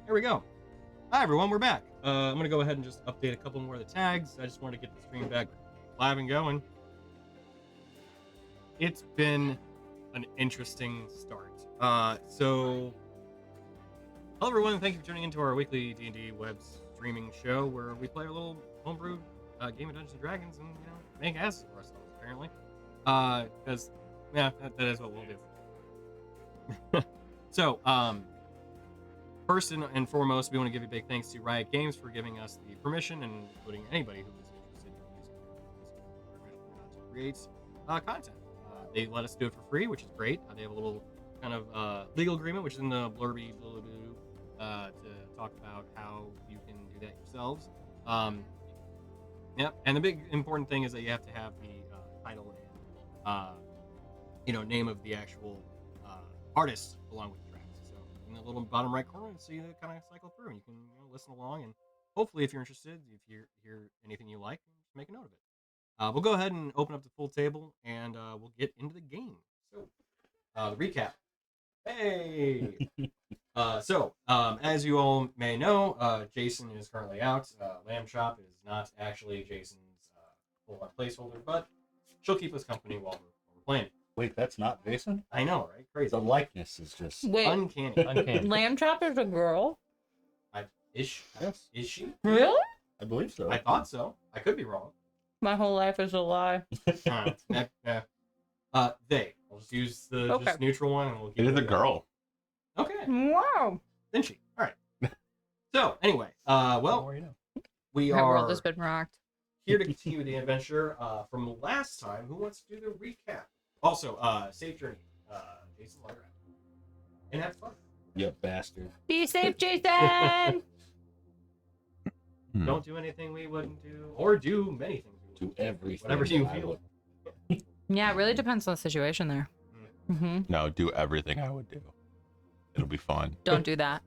There we go. Hi everyone, we're back. I'm gonna go ahead and just update a couple more of the tags. I just wanted to get the stream back live and going. It's been an interesting start. So hello everyone, thank you for tuning into our weekly D&D web streaming show where we play our little homebrew game of Dungeons and Dragons and make asses of ourselves apparently. Because that is what we'll do. So first and foremost, we want to give a big thanks to Riot Games for giving us the permission, and including anybody who is interested in using permission to create content. They let us do it for free, which is great. They have a little kind of legal agreement, which is in the blurby to talk about how you can do that yourselves. And the big important thing is that you have to have the title and name of the actual artist along with the tracks. So in the little bottom right corner, you see that kind of cycle through, and you can listen along. And hopefully, if you're interested, if you hear anything you like, just make a note of it. We'll go ahead and open up the full table, and we'll get into the game. So the recap. Hey. As you all may know, Jason is currently out. Lamb Chop is not actually Jason's full-on placeholder, but she'll keep us company while we're playing. Wait, that's not Jason? I know, right? Crazy. The likeness is just uncanny. Lamb Chop is a girl? Is she? Really? I believe so. I thought so. I could be wrong. My whole life is a lie. They. We'll just use the just neutral one, and we'll keep it. It is a girl. Okay. Wow. Then she. All right. So anyway, we Our are world has been rocked. here to continue the adventure from last time. Who wants to do the recap? Also, safe journey, Jason Lyra, and have fun. You bastard. Be safe, Jason. Don't do anything we wouldn't do, or do many things. Do everything. Whatever you feel. Yeah, it really depends on the situation there. Mm-hmm. No, do everything I would do. It'll be fun. Don't do that.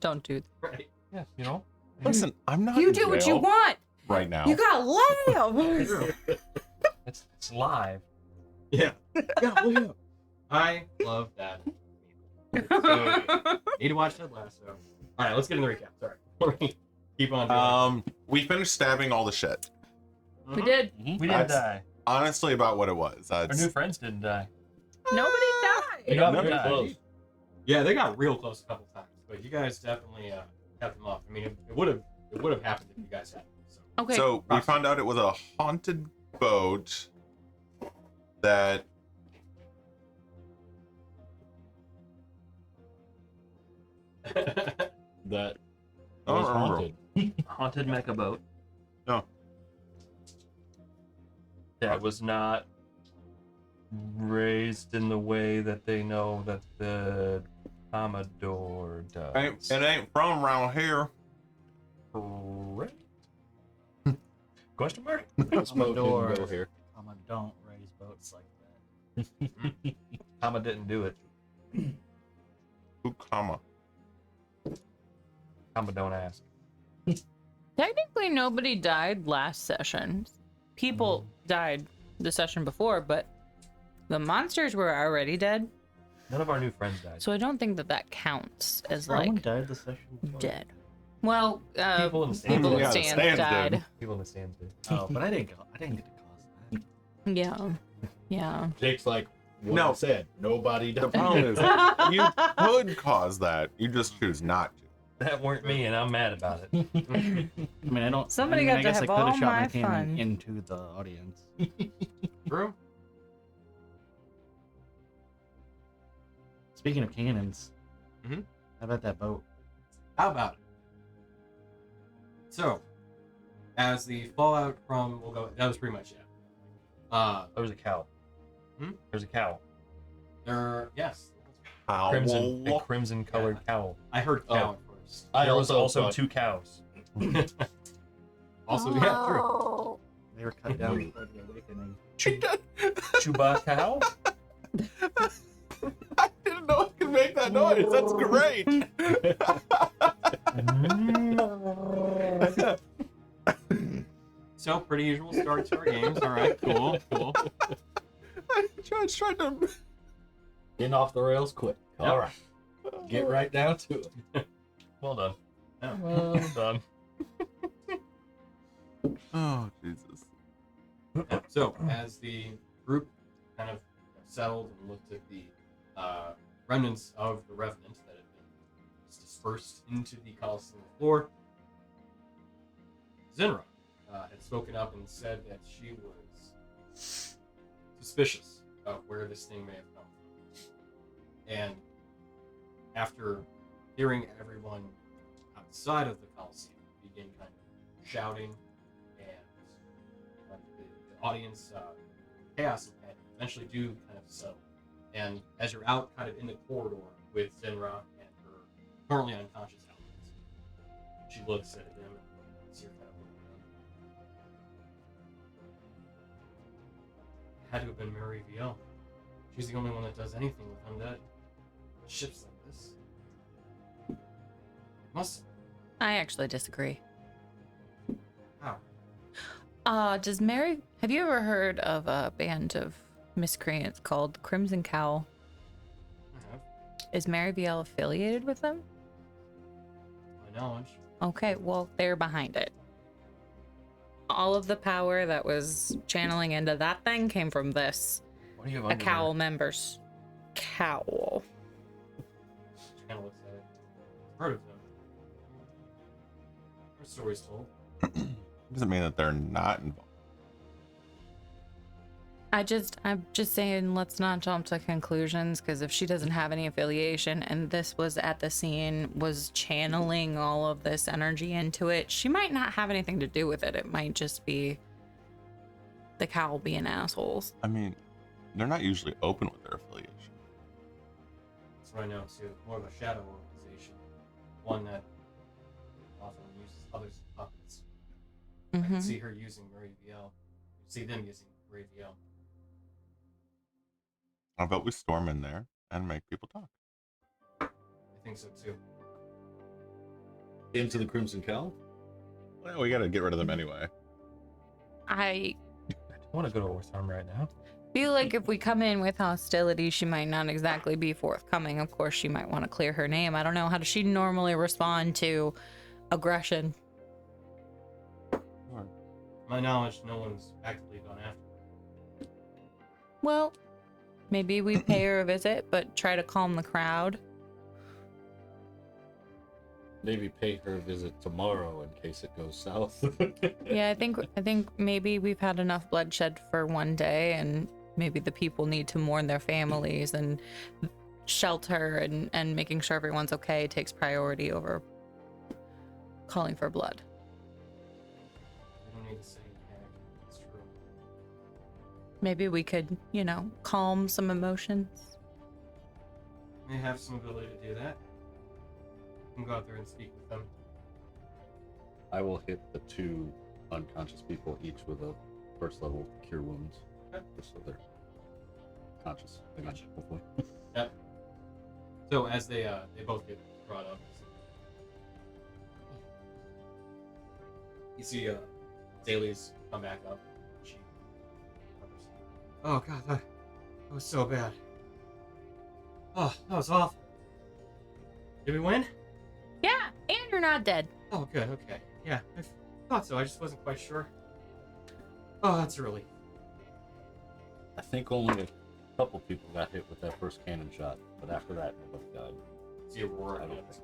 Don't do that. Right. Yeah, Listen, I'm not. You in do what jail you want. right now. You gotta live. It's live. Yeah. Yeah. I love that. So, need to watch Ted Lasso. All right, let's get in the recap. Sorry. Keep on doing we finished stabbing all the shit. We did. We didn't die. Honestly, about what it was. Our new friends didn't die. Nobody We died. got Nobody very close. Yeah, they got real close a couple times, but you guys definitely kept them up. I mean, it would have happened if you guys hadn't. So. Okay. So we found out it was a haunted boat that That I don't was remember. haunted. Haunted mecha boat. No. That was not raised in the way that they know that the Commodore does. it ain't from around here. Correct? Question mark? Commodore didn't go here. Don't raise boats like that. Comma didn't do it. Who comma? Comma don't ask. Technically, nobody died last session. People died the session before, but the monsters were already dead. None of our new friends died. So I don't think that counts as Someone like died the session before. dead. Well, People in the stands. people in Yeah, the stands stands died. did. People in the stands did. Oh, but I didn't get to cause that. Yeah. Yeah. Jake's like, what No. I said, nobody The died. problem is, you could cause that. You just choose not to. That weren't me, and I'm mad about it. I mean, I don't. Somebody I got to guess I have could have all shot my my cannon fun. into the audience. True. Speaking of cannons, Mhm. how about that boat? How about it? So, as the fallout from that was pretty much it. There was a cow. There's a cow. Yes. Crimson, Ow. a crimson colored cow. I heard cow at first. I There was also thought- two cows. Also, yeah, true. They were cut down for the awakening. Chewbacca. I didn't know I could make that noise. That's great. So, pretty usual start to our games. All right, cool. I just tried to. Getting off the rails quick. Yep. All right. Get right down to it. Well done. Yeah. Well done. Oh, Jesus. So, as the group kind of settled and looked at the remnants of the Revenant that had been dispersed into the Colosseum floor, Zinra had spoken up and said that she was suspicious of where this thing may have come from. And after hearing everyone outside of the Colosseum begin kind of shouting and the audience chaos and panic eventually do kind of settle. And as you're out kind of in the corridor with Zinra and her currently unconscious elements, she looks at him and sees her kind of looking around. It had to have been Mary VL. She's the only one that does anything with undead. Ships like this. It must. I actually disagree. How? Does Mary, have you ever heard of a band of miscreants called Crimson Cowl? I have. Is Mary VL affiliated with them? My knowledge. Okay, well, they're behind it. All of the power that was channeling into that thing came from this. What do you have A under Cowl member's cowl. She kind of looks at it. Heard of them. Her story's told. Doesn't mean that they're not involved. I'm just saying, let's not jump to conclusions, because if she doesn't have any affiliation and this was at the scene, was channeling all of this energy into it, she might not have anything to do with it. It might just be the Cowl being assholes. I mean, they're not usually open with their affiliation. That's what I know too. More of a shadow organization. One that often uses others as puppets. I Mm-hmm. can see her using Marie VL. See them using Marie VL. How about we storm in there and make people talk? I think so too. Into the Crimson Cowl? Well, we gotta get rid of them anyway. I I want to go to Ortharm right now. feel like if we come in with hostility, she might not exactly be forthcoming. Of course, she might want to clear her name. I don't know. How does she normally respond to aggression? Sure. My knowledge, no one's actively gone after her. Well, maybe we pay her a visit, but try to calm the crowd. Maybe pay her a visit tomorrow in case it goes south. Yeah, I think maybe we've had enough bloodshed for one day, and maybe the people need to mourn their families, and shelter and making sure everyone's okay takes priority over calling for blood. We don't need to say panic. It's true. Maybe we could, calm some emotions. May have some ability to do that. You can go out there and speak with them. I will hit the 2 unconscious people each with a first level cure wounds. Okay. Just so they're conscious. Again, Gotcha. hopefully. Yep. So as they both get brought up, you see Zaylee's come back up. She covers. Oh god, that was so bad. Oh, that was awful. Did we win? Yeah, and you're not dead. Oh, good. Okay. Yeah, I thought so. I just wasn't quite sure. Oh, that's a relief. I think only a couple people got hit with that first cannon shot, but after that, nobody died. See Aurora. I don't again. think.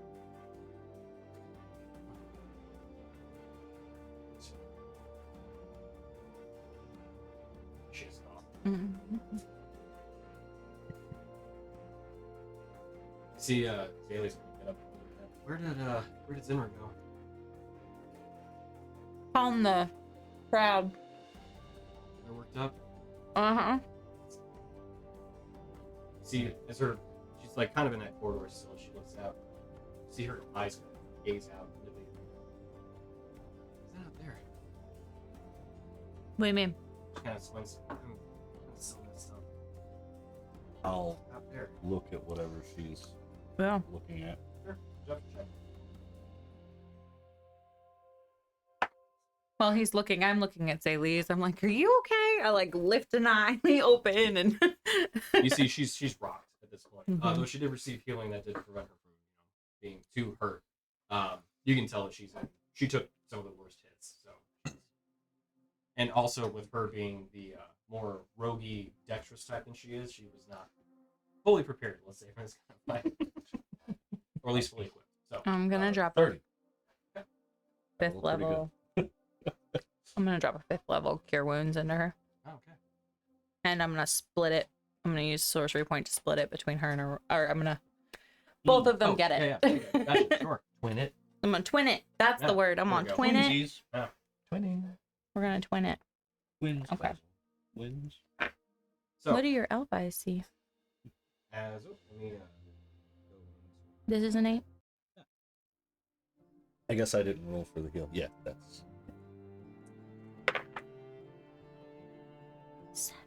She is off. Mm-hmm. See, Zaylee's gonna get up. Where did Zinra go? Calm the crowd. They're worked up. Uh-huh. See, she's like kind of in that corridor still. She looks out. See her eyes gaze out into the. Is that out there? What do you mean? She kind of squints. I'm so messed up. I'll Out there. look at whatever she's Yeah. looking at. Sure. Jump check. While he's looking, I'm looking at Zaylee's. I'm like, are you okay? I like lift an eye, open, and You see, she's rocked at this point. Mhm. Though she did receive healing that did prevent her from, being too hurt. you can tell that she took some of the worst hits. So, and also with her being the more roguey, dexterous type than she was not fully prepared. Let's say for this kind of fight, or at least fully equipped. So I'm gonna drop 30. a fifth Rolled pretty level. I'm gonna drop a 5th level cure wounds into her, oh, okay. and I'm gonna split it. I'm gonna use sorcery point to split it between her and her. Or I'm gonna both of them get it. Yeah, okay. Gotcha, sure. Twin it. I'm gonna twin it. That's Yeah, the word. I'm there gonna we go. twin it. Twinsies. Yeah. Twinning. We're gonna twin it. Wins. Okay. Basil. Wins. So What do your elf eyes see? let me This is an 8. I guess I didn't roll for the heal. Yeah, that's. 7.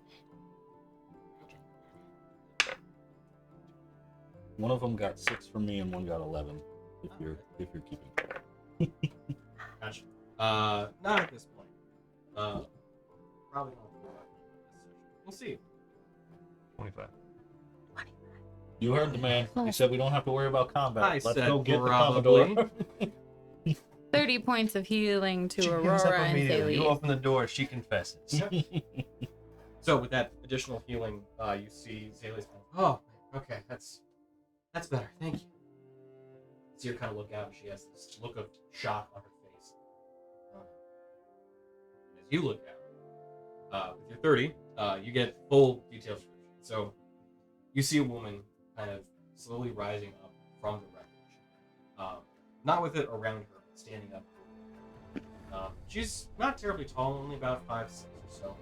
One of them got 6 from me, and one got 11. If you're keeping track. Gotcha. Not at this point. Probably not. We'll see. 25. You heard the man. He said we don't have to worry about combat. I Let's said go get probably. the Commodore. 30 points of healing to She gives up Aurora and immediately. You Thales. open the door, she confesses. So with that additional healing, you see Zaylee's kind of, oh, okay, that's better, thank you. See her kind of look out, and she has this look of shock on her face. As you look out, with your 30, you get full detailed description. So you see a woman kind of slowly rising up from the wreckage. Not with it around her, but standing up. She's not terribly tall, only about 5'6" or so.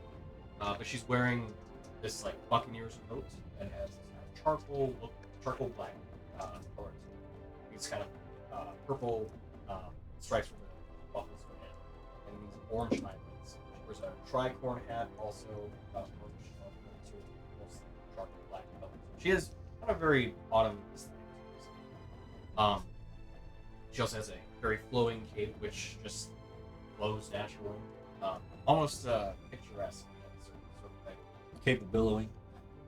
But she's wearing this like Buccaneers coat that has this kind of charcoal black colors. These kind of purple stripes from the buckles for head, and these orange highlights. She wears a tricorn hat, also orange, to mostly charcoal black colors. She has kind of very autumn aesthetic. She also has a very flowing cape, which just flows naturally, almost picturesque. Sort of thing. Cape of billowing.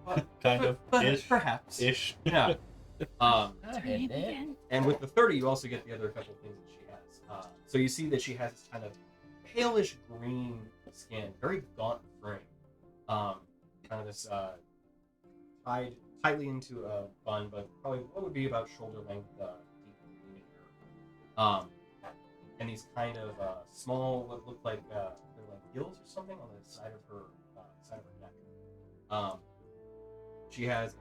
But, Kind of. Ish. Perhaps. Ish. Yeah. I had that. And with the 30, you also get the other couple things that she has. So you see that she has this kind of palish green skin, very gaunt frame. Kind of this tied tightly into a bun, but probably what would be about shoulder length deep in the hair. And these kind of small, what look like they're like gills or something on the side of her neck. She has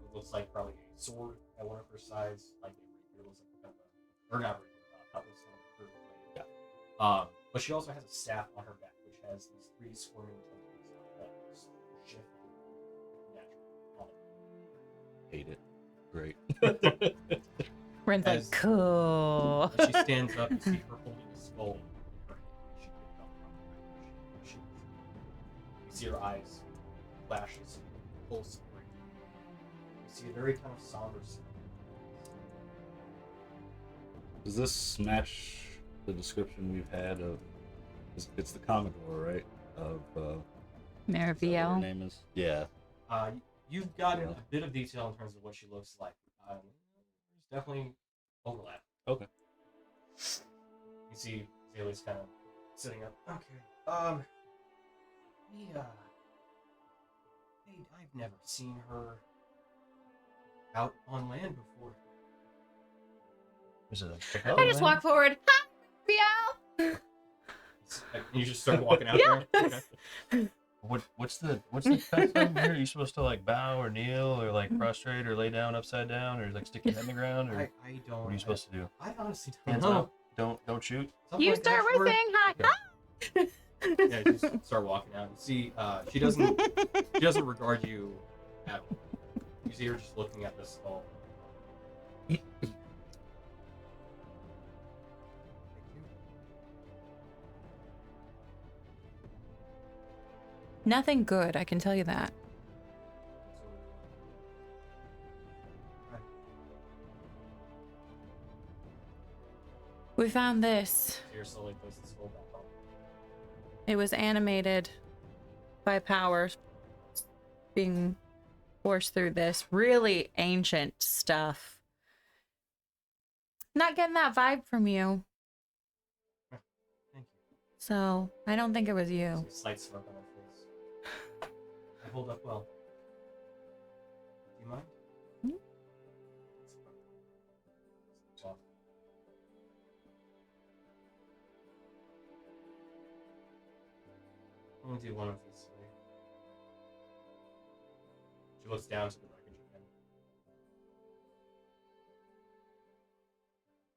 what looks like probably a sword at one of her sides, like a rapier, looks like kind of a, or not rapier, probably some curved blade. Yeah. But she also has a staff on her back, which has these 3 squirming tentacles that just shift naturally. Hate it. Great. Ren's like, As- cool. As she stands up, you see her holding a skull in her hand. She picked up from the wreckage. You see her eyes flash this pulse of green. You see a very kind of somber scene. Does this match the description we've had of? It's the Commodore, right? Of is that what her Mariviel. name is? Yeah. You've gotten Yeah. a bit of detail in terms of what she looks like. There's definitely overlap. Okay. You see Zaylee's kind of sitting up. Okay. I've never seen her out on land before. Is it I just walk forward. Hi, Mariviel. And you just start walking out Yeah. there. Okay. What's the custom here? Are you supposed to like bow or kneel or like prostrate or lay down upside down or like stick your head in the ground or I don't. what are you supposed to do? I honestly don't Hands know. up. Don't shoot. Something You like that, start by sure. saying hi. Okay. Yeah, you just start walking out. You see, she doesn't regard you at all. You see her just looking at the skull. Nothing good, I can tell you that. We found this. You're slowly placing the skull back on. It was animated by power being forced through this really ancient stuff. Not getting that vibe from you. Thank you. So I don't think it was you. Some slight smirk on her face. I hold up well. Do you mind? Hmm? Soft. I'm gonna do one of these today. She looks down to the wreckage again.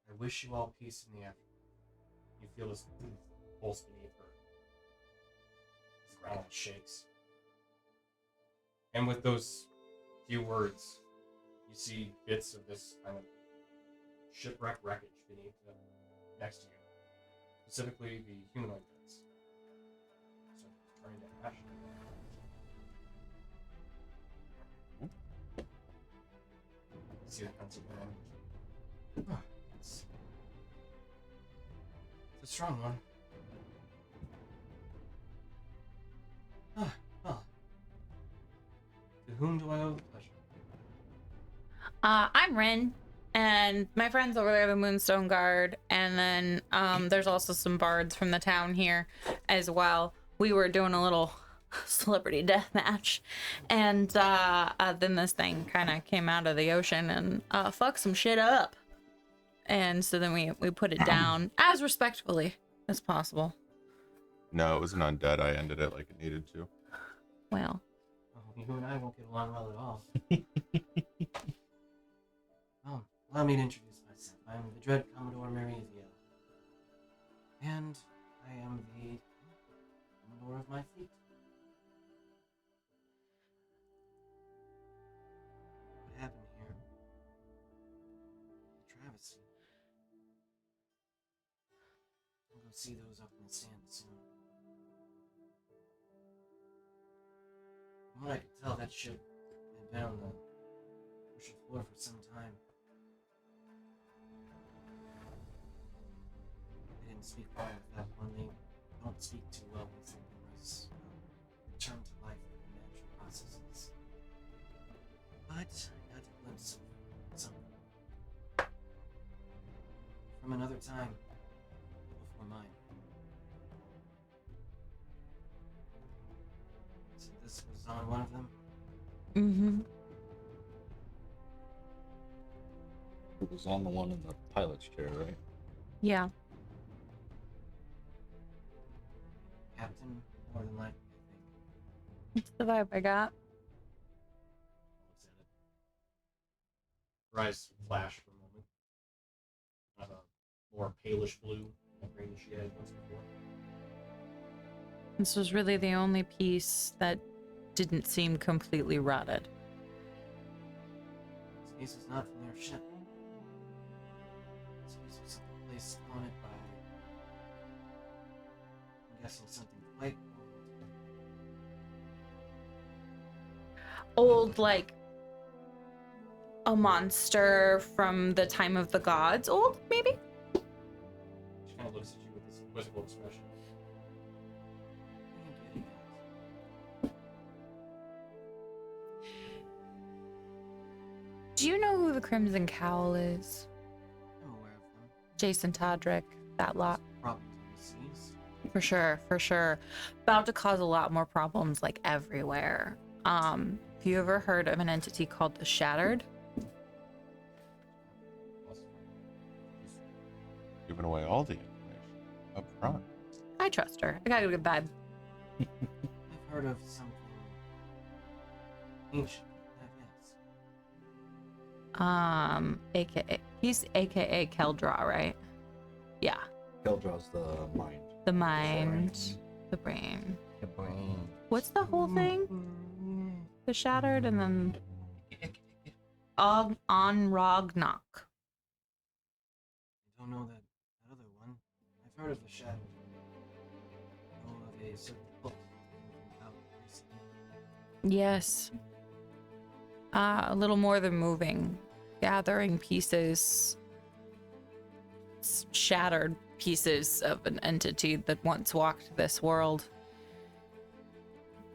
I wish you all peace in the afterlife. You feel this pulse beneath her. The ground shakes. And with those few words, you see bits of this kind of shipwreck wreckage beneath next to you. Specifically, the humanoid bits. So it's turning to ash. You see the pencil pen. It's a strong one. Well. To whom do I owe the pleasure? I'm Rin, and my friends over there, the Moonstone Guard, and then there's also some bards from the town here as well. We were doing a little celebrity death match, and then this thing kind of came out of the ocean and fucked some shit up. And so then we put it down as respectfully as possible. No, it was an undead. I ended it like it needed to. Well, Oh, you and I won't get along well at all. Allow me to introduce myself. I'm the Dread Commodore Mariziel. And I am the Commodore of my fleet. What happened here? A travesty. I'll go see those up in the stand soon. From what I could tell, that ship had been on the ocean floor for some time. They didn't speak well with that one. They don't speak too well with something was returned to life through natural processes. But I got a glimpse of something from another time before mine. So this was on one of them. mm-hmm. It was on the one in the pilot's chair, right? Yeah. Captain, more than likely, I think. That's the vibe I got. Looks at it. Her eyes flash for a moment. Kind of a more palish blue, like green she had once before. This was really the only piece that didn't seem completely rotted. This piece is not from their ship. This piece was something placed on it by, I'm guessing, something quite old. Old, like a monster from the time of the gods. Old, maybe? She kind of looks at you with this quizzical expression. What are you getting at? Do you know who the Crimson Cowl is? I'm aware of them. Jason Todrick, that lot. Problems overseas. For sure, for sure. About to cause a lot more problems, like everywhere. Have you ever heard of an entity called the Shattered? Just giving away all the information up front. I trust her. I got a good vibe. I've heard of something ancient, I guess. AKA, he's AKA Keldra, right? Yeah. Keldraw's the mind. The mind, the brain. The brain. What's the whole thing? The Shattered and then on Rognok. I don't know that other one. I've heard of the shadow. I know of a certain book out recently. Yes. A little more than moving, gathering pieces, shattered pieces of an entity that once walked this world.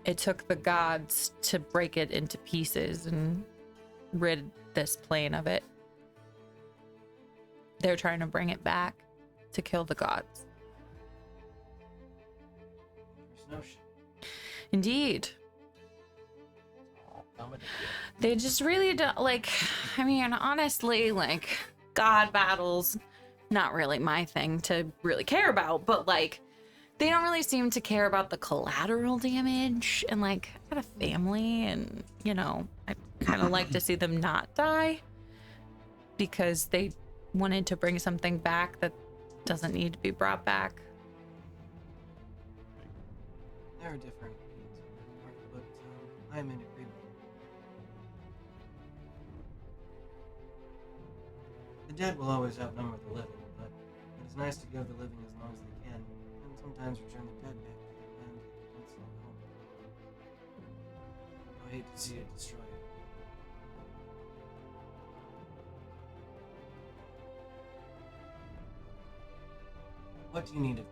It took the gods to break it into pieces and rid this plane of it. they're trying to bring it back to kill the gods. There's no shit. Indeed. They just really don't, like, I mean, honestly, like, god battles, not really my thing to really care about, but, like, they don't really seem to care about the collateral damage, and, like, I got a family, and, you know, I kind of like to see them not die, because they wanted to bring something back that doesn't need to be brought back. There are different opinions, but I'm in agreement. The dead will always outnumber the living, but it is nice to give the living as long as they can, and sometimes return the dead back to the land that once long home. I hate to see it destroyed. What do you need of me?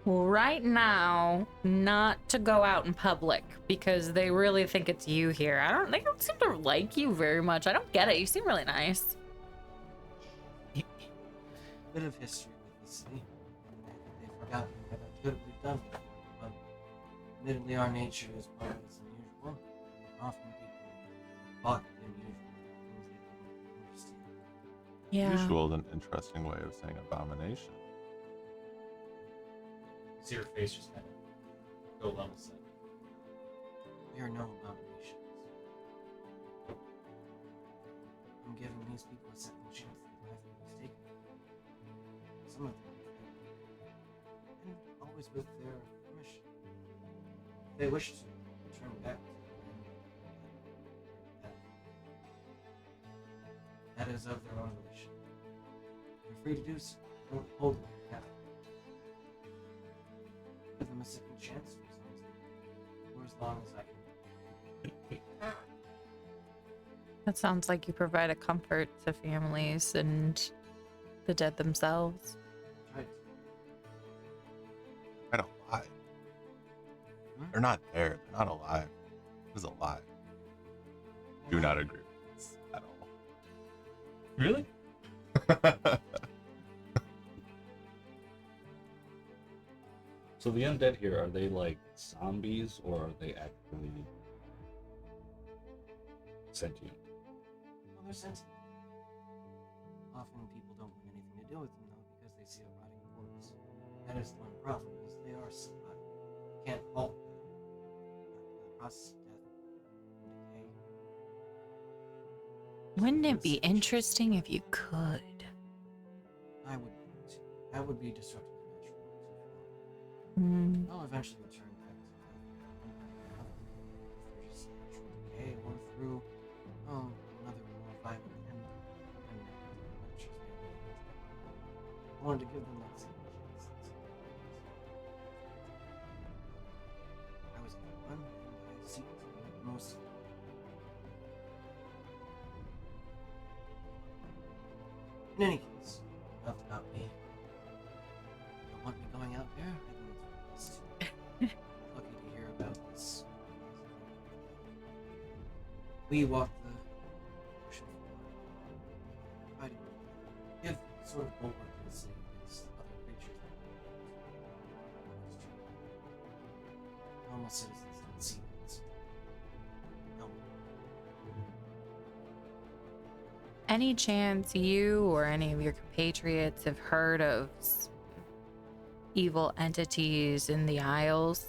Well, right now, not to go out in public because they really think it's you here. They don't seem to like you very much. I don't get it. You seem really nice. Bit of history with the city. They've forgotten what good we've done with it, but admittedly our nature is always unusual. Often people balk at the unusual things they don't understand. Yeah. Usual is an interesting way of saying abomination. See her face just kind of go level set. We are no abominations. I'm giving these people a second chance that life was taken. Some of them have and always with their permission. If they wish to return back to the land, that is of their own volition. They're free to do so. Don't hold them captive. Give them a second chance for as long as I can. That sounds like you provide a comfort to families and the dead themselves. Right. Right alive. They're not there. They're not alive. It is alive. Do not agree with this at all. Really? So the undead here, are they like zombies or are they actually sentient? Well, they're sentient. Often people don't want anything to do with them, though, because they see a rotting corpse. That is the one problem, is they are so rotting. You can't halt the process of death and decay. Wouldn't it be interesting if you could? I would want to. That would be disrupting the natural world too far. I'll eventually return back to death. Through just natural decay or through, another more violent end. I wanted to give them that same chance. I was given one, and I seek to make the most of it. In any case, enough about me. Don't want me going out there? I think it's best. Lucky to hear about this. We walk the ocean floor. Try to give sort of bulwark to the city against other creatures that normal citizens don't see that. No. Any chance you or any of your compatriots have heard of evil entities in the Isles?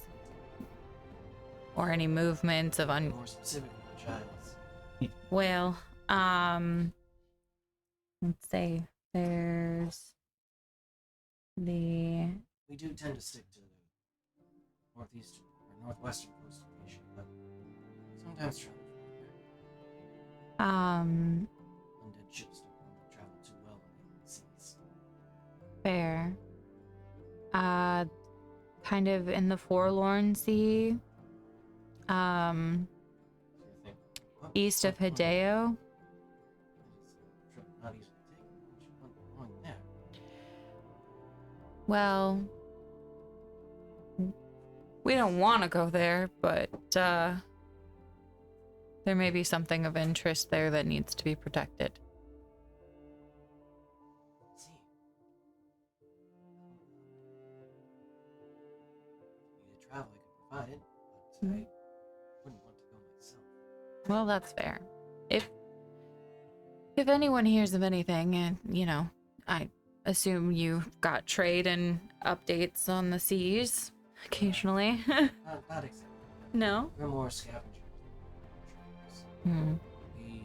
Or any movements of More specifically, the Giles. Well, let's say there's the We do tend to stick to the northeastern or northwestern coast of Asia, but sometimes travel further. Undead ships don't travel too well in the seas. fair. Kind of in the Forlorn Sea. So you think, well, East of it's Hideo. a trip not easy to take. Why don't you want going there? Well, we don't want to go there, but there may be something of interest there that needs to be protected. travel, I could provide it, but I wouldn't want to go myself. Well, that's fair. If anyone hears of anything, and I assume you got trade and updates on the seas occasionally. Not exactly. No? We're more scavengers. Hmm. We the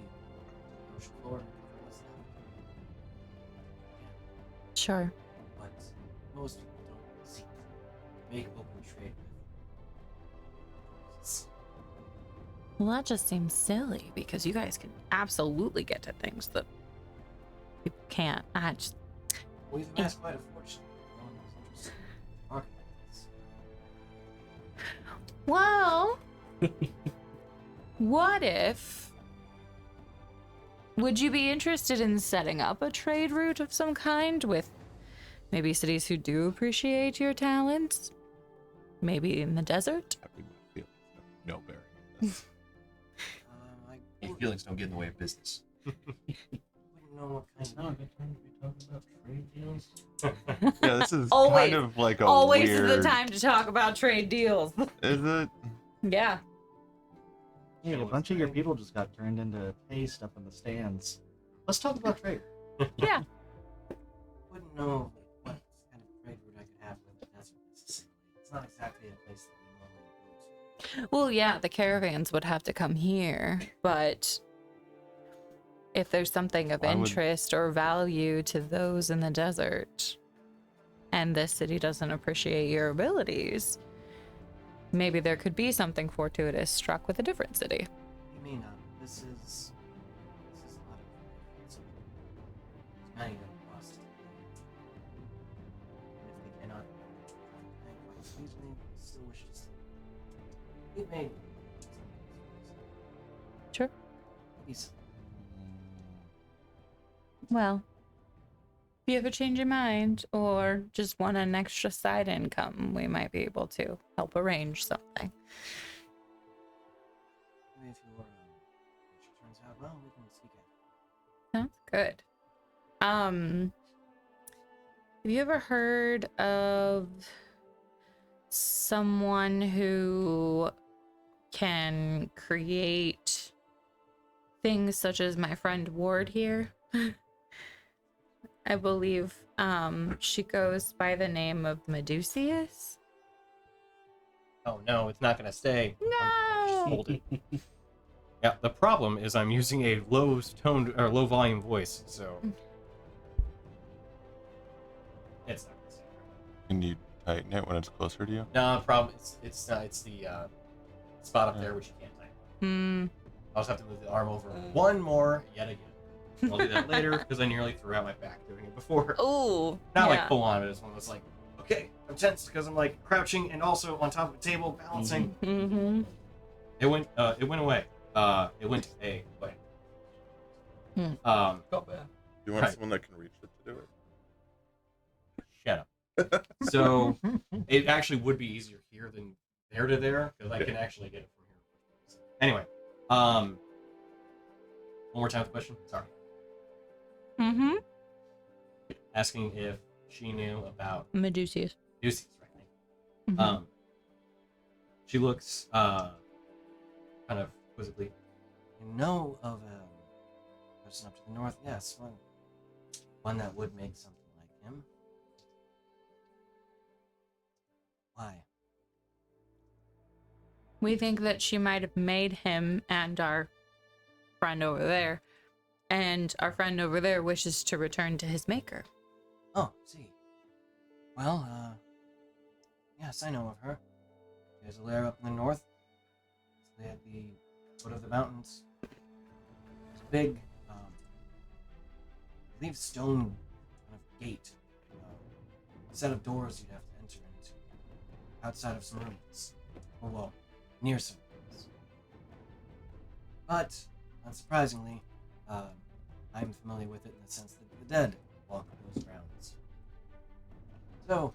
ocean floor and cover us that. Sure. But most people don't seek to make open trade with us. Well, that just seems silly because you guys can absolutely get to things that people can't. We've amassed quite a fortune. No one was interested in market like this. Well, what if? Would you be interested in setting up a trade route of some kind with maybe cities who do appreciate your talents? Maybe in the desert? I think my feelings have no bearing on this. I Hey, wouldn't feelings don't get in the way of business. know what kind It's not a good time to be talking about trade deals. Yeah, this is Always- kind of like a Always weird... is the time to talk about trade deals. Is it? Yeah. Yeah, a bunch of your people just got turned into paste up in the stands. Let's talk about trade. Yeah. wouldn't know what kind of trade route I could have with the desert necessarily. It's not exactly a place that we normally go to. Well, yeah, the caravans would have to come here, but if there's something of Why would- interest or value to those in the desert, and this city doesn't appreciate your abilities, maybe there could be something fortuitous struck with a different city. You may not. This is a lot of so there's many that cost to do. And if they cannot pay quite so easily, they still wish to stay. It may Sure. be some. Well, if you ever change your mind or just want an extra side income, we might be able to help arrange something. Maybe if your turns out well, we can speak after. Sounds good. Have you ever heard of someone who can create things such as my friend Ward here? I believe she goes by the name of Medusius. Oh no, it's not gonna stay. No. Just hold it. Yeah, the problem is I'm using a low toned or low volume voice, so it's not gonna stay. Can you tighten it when it's closer to you? No, the problem it's the spot up there which you can't type. Hmm. I'll just have to move the arm over one more yet again. I'll do that later because I nearly threw out my back doing it before. Oh. Not yeah. like full on, but it's one that's like, okay, I'm tense because I'm like crouching and also on top of a table balancing. Mm-hmm. It went away. It went away. Go back. You want Right. someone that can reach it to do it? Shut up. So it actually would be easier here than there to there because I can actually get it from here. Anyway, one more time with the question. Sorry. Mm-hmm. Asking if she knew about Medusius. Lucy's right. Mhm. She looks kind of quizzically. You know of a person up to the north? Yes, one that would make something like him. Why? We think that she might have made him and our friend over there. And our friend over there wishes to return to his maker. Oh, see. Well, yes, I know of her. She has a lair up in the north. It's at the foot of the mountains. It's a big, I believe stone kind of gate. A set of doors you'd have to enter into. Outside of some ruins. Or, well, near some ruins. But, unsurprisingly, I'm familiar with it in the sense that the dead walk those grounds. So,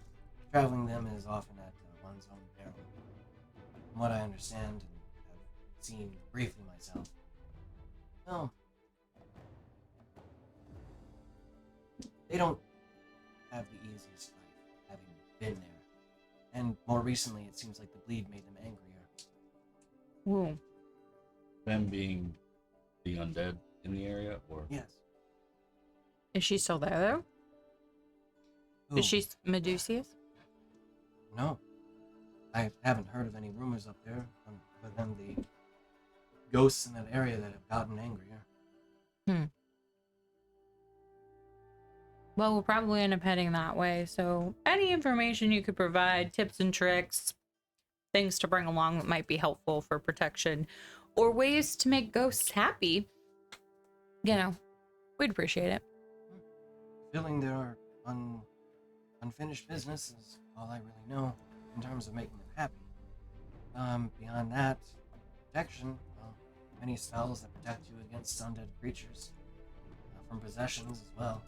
traveling them is often at one's own peril. From what I understand and have seen briefly myself, well, they don't have the easiest life, having been there And more recently, it seems like the bleed made them angrier. Ooh. Them being the undead in the area, or Yes. Is she still there though? Who? Is she Medusius? No. I haven't heard of any rumors up there other than the ghosts in that area that have gotten angrier. Well, we'll probably end up heading that way. So, any information you could provide, tips and tricks, things to bring along that might be helpful for protection, or ways to make ghosts happy, we'd appreciate it. Feeling there are unfinished business is all I really know in terms of making them happy. Beyond that, protection, well, many spells that protect you against undead creatures, from possessions as well.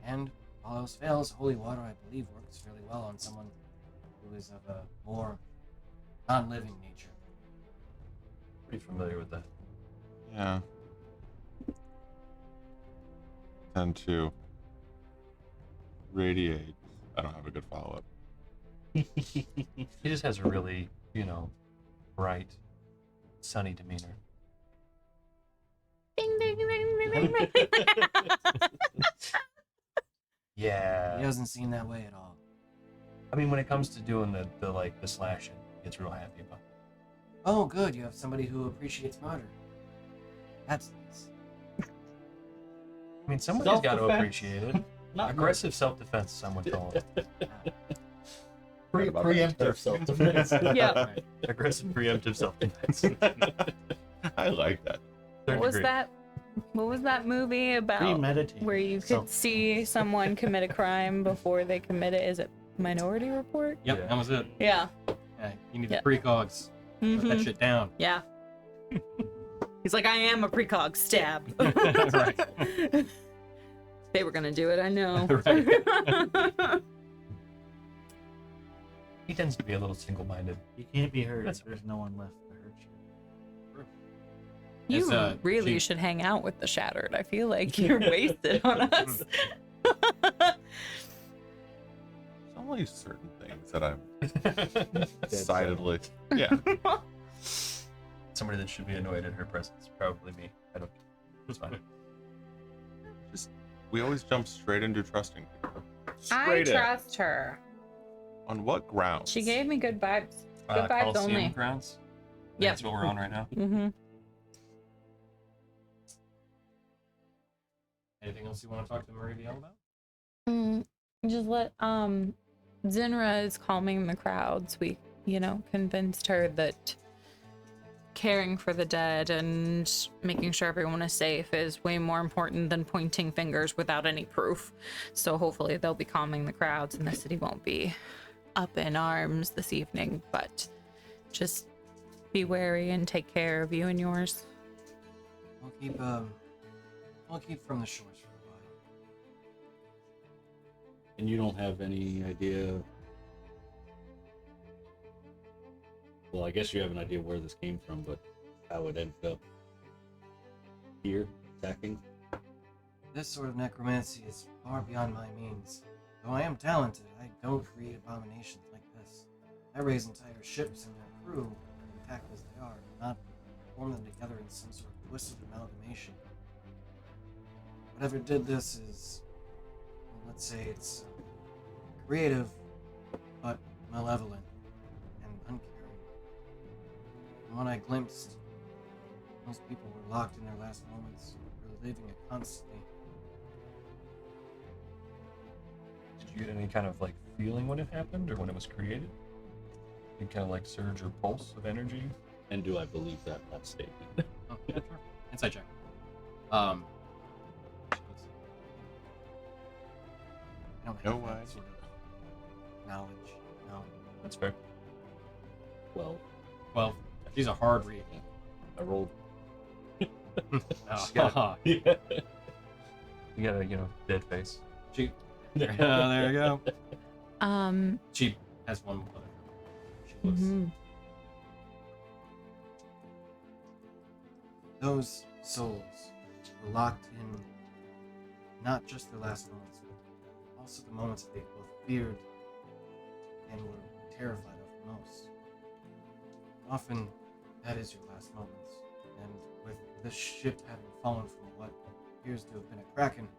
And all else fails, holy water, I believe, works fairly well on someone who is of a more non-living nature. Pretty familiar with that. Yeah. Tend to radiate. I don't have a good follow-up. He just has a really, bright, sunny demeanor. Ding, ding, ding, ding, ding, ding. Yeah. He doesn't seem that way at all. I mean, when it comes to doing the slashing, he gets real happy about it. Oh, good, you have somebody who appreciates murder. That's nice. I mean, somebody's got to Self-defense. appreciate it. not Aggressive self-defense, someone call it. preemptive self-defense. Yeah. Aggressive preemptive self-defense. I like that. What was that movie about Premeditated. where you could self- see someone commit a crime before they commit it? Is it Minority Report? Yep, Yeah. that was it. Yeah. Yeah, you need Yeah. the precogs. Put that Mhm. shit down. Yeah. He's like, I am a precog. Stab. Right. They were gonna do it, I know. Right. He tends to be a little single-minded. You can't be hurt That's if there's no one left to hurt you. You As, really she- should hang out with the Shattered. I feel like you're wasted on us. There's only certain things that I'm decidedly. Yeah. Somebody that should be annoyed at her presence. Probably me. I don't. It's fine. We always jump straight into trusting people. I Straight in. trust her. On what grounds? She gave me good vibes. Good vibes Coliseum only. grounds. Yep. That's what we're on right now. Mm-hmm. Anything else you want to talk to Meridian about? Just let Zinra is calming the crowds. We, convinced her that caring for the dead and making sure everyone is safe is way more important than pointing fingers without any proof. So hopefully they'll be calming the crowds and the city won't be up in arms this evening. But just be wary and take care of you and yours. We'll keep from the shores for a while. And you don't have any idea. Well, I guess you have an idea where this came from, but how it ended up here, attacking. This sort of necromancy is far beyond my means. Though I am talented, I don't create abominations like this. I raise entire ships and their crew, intact as they are, not form them together in some sort of twisted amalgamation. Whatever did this is, well, let's say it's creative, but malevolent and uncaring. And when I glimpsed, most people were locked in their last moments, reliving it constantly. Did you get any kind of feeling when it happened or when it was created? Any kind of surge or pulse of energy? And do I believe that statement? Oh, yeah, sure. Insight check. I don't No have way. that sort of knowledge. No. That's fair. Well, Well, she's a hard read. I rolled. Oh, got You got a, dead face. she. There you go. Um, She has one other. She looks. mhm. Those souls were locked in not just their last moments, but also the moments that they both feared and were terrified of most. Often, that is your last moments, and with the ship having fallen from what appears to have been a kraken,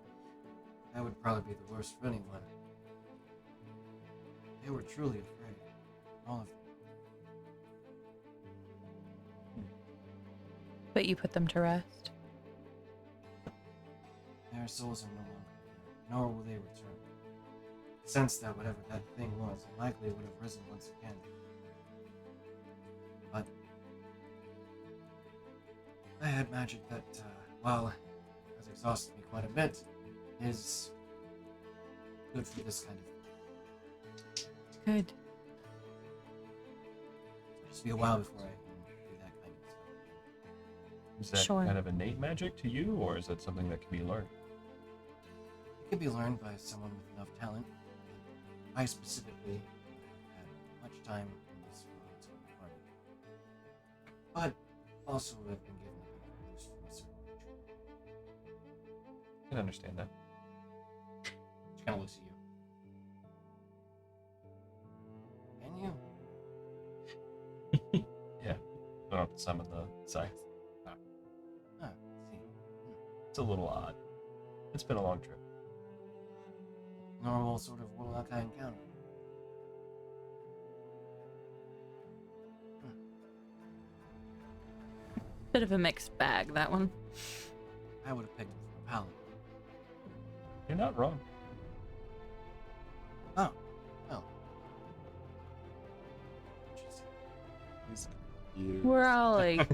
that would probably be the worst for anyone. They were truly afraid, all of them. But you put them to rest. Their souls are no longer here, nor will they return. I sense that whatever that thing was, likely would have risen once again. But I had magic that, while has exhausted me quite a bit, is good for this kind of thing. Good. Just be a while before I can do that kind of stuff. Is that Sure. kind of innate magic to you, or is that something that can be learned? It can be learned by someone with enough talent. I specifically had much time in this world to learn it. But also have been given a bit of boost from a certain nature. I can understand that. She kind of looks at you. Can you? Yeah. Don't have to summon the scythe. Ah, see. It's a little odd. It's been a long trip. Normal sort of warlock I encountered. Bit of a mixed bag, that one. I would have picked him for a paladin. You're not wrong. Oh, well. Interesting. He's confused. We're all like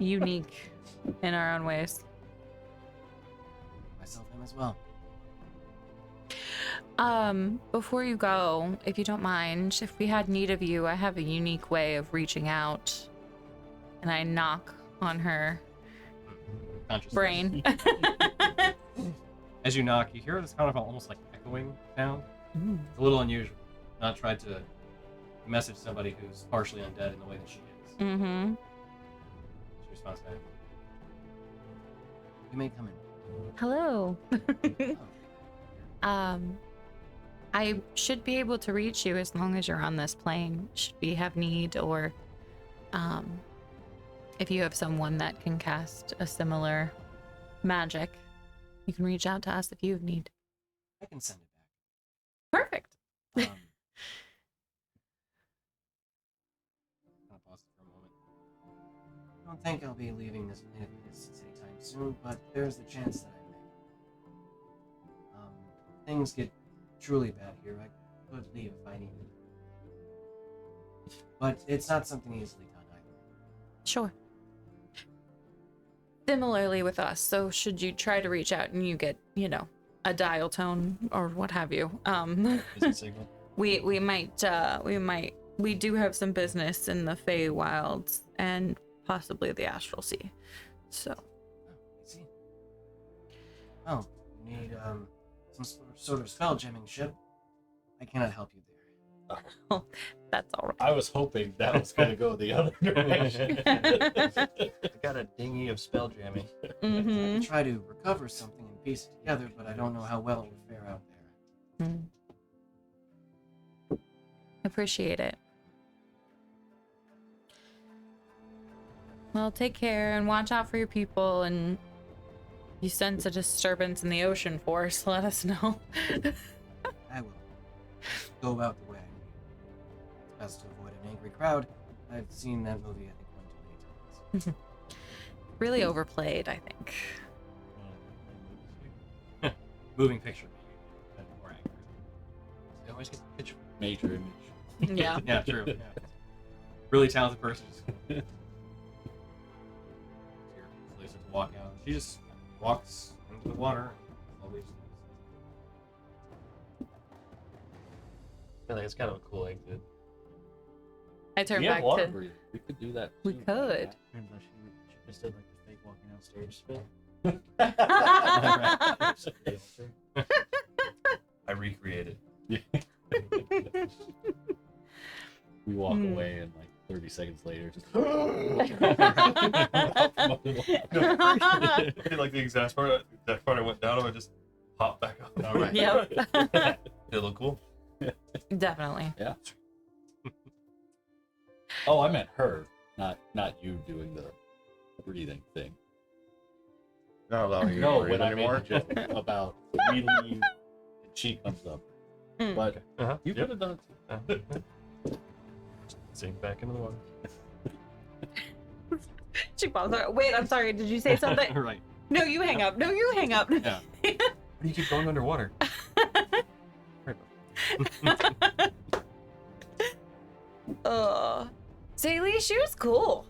unique in our own ways. Myself him as well. Before you go, if you don't mind, if we had need of you, I have a unique way of reaching out. And I knock on her Consciousness. brain. As you knock, you hear this kind of almost like echoing sound. Ooh. It's a little unusual. Not try to message somebody who's partially undead in the way that she is. Mm-hmm. She responds back. You may come in. Hello. Oh, I should be able to reach you as long as you're on this plane. Should we have need, or if you have someone that can cast a similar magic, you can reach out to us if you have need. I can send it Perfect. back. I'll pause for a moment. I don't think I'll be leaving this planet anytime soon, but there's the chance that I may. Things get truly bad here. I could leave if I needed. But it's not something easily done either. Sure. Similarly with us, so should you try to reach out and you get, a dial tone or what have you, Busy signal. we do have some business in the Feywilds and possibly the Astral Sea. So, Oh, I see. Oh, you need some sort of spell jamming ship. I cannot help you there. that's all right. I was hoping that was going to go the other direction. I got a dinghy of spell jamming. I Mm-hmm. can try to recover something and piece it together, but I don't know how well it would fare out there. Appreciate it. Well, take care and watch out for your people, and if you sense a disturbance in the ocean force, let us know. I will go about the way I need. It's best to avoid an angry crowd. I've seen that movie, I think, one too many times. Really overplayed, I think. Moving picture, maybe. More accurate. They always get the picture. Major image. Yeah. Yeah, true. Yeah. Really talented person. Just starts to walk out. She just walks into the water. Always. I feel like it's kind of a cool exit. I turn We have back water to. We could do that. We too. could. Turns out she just did like the fake walking out stage spit. I recreated. We walk Hmm. away and like 30 seconds later, just I did like the exact part. That part I went down. I just pop back up. All right. Yep. It look cool. Definitely. Yeah. Oh, I meant her, not you doing the breathing thing. Not allowing you No, to breathe when I made anymore. the joke about we leave and she comes up. Mm. But Uh-huh. you could have done it too. Sink back into the water. She paused. Wait, I'm sorry. Did you say something? Right. No, you hang up. No, you hang up. Yeah. Why do you keep going underwater? Zaylee, she was cool.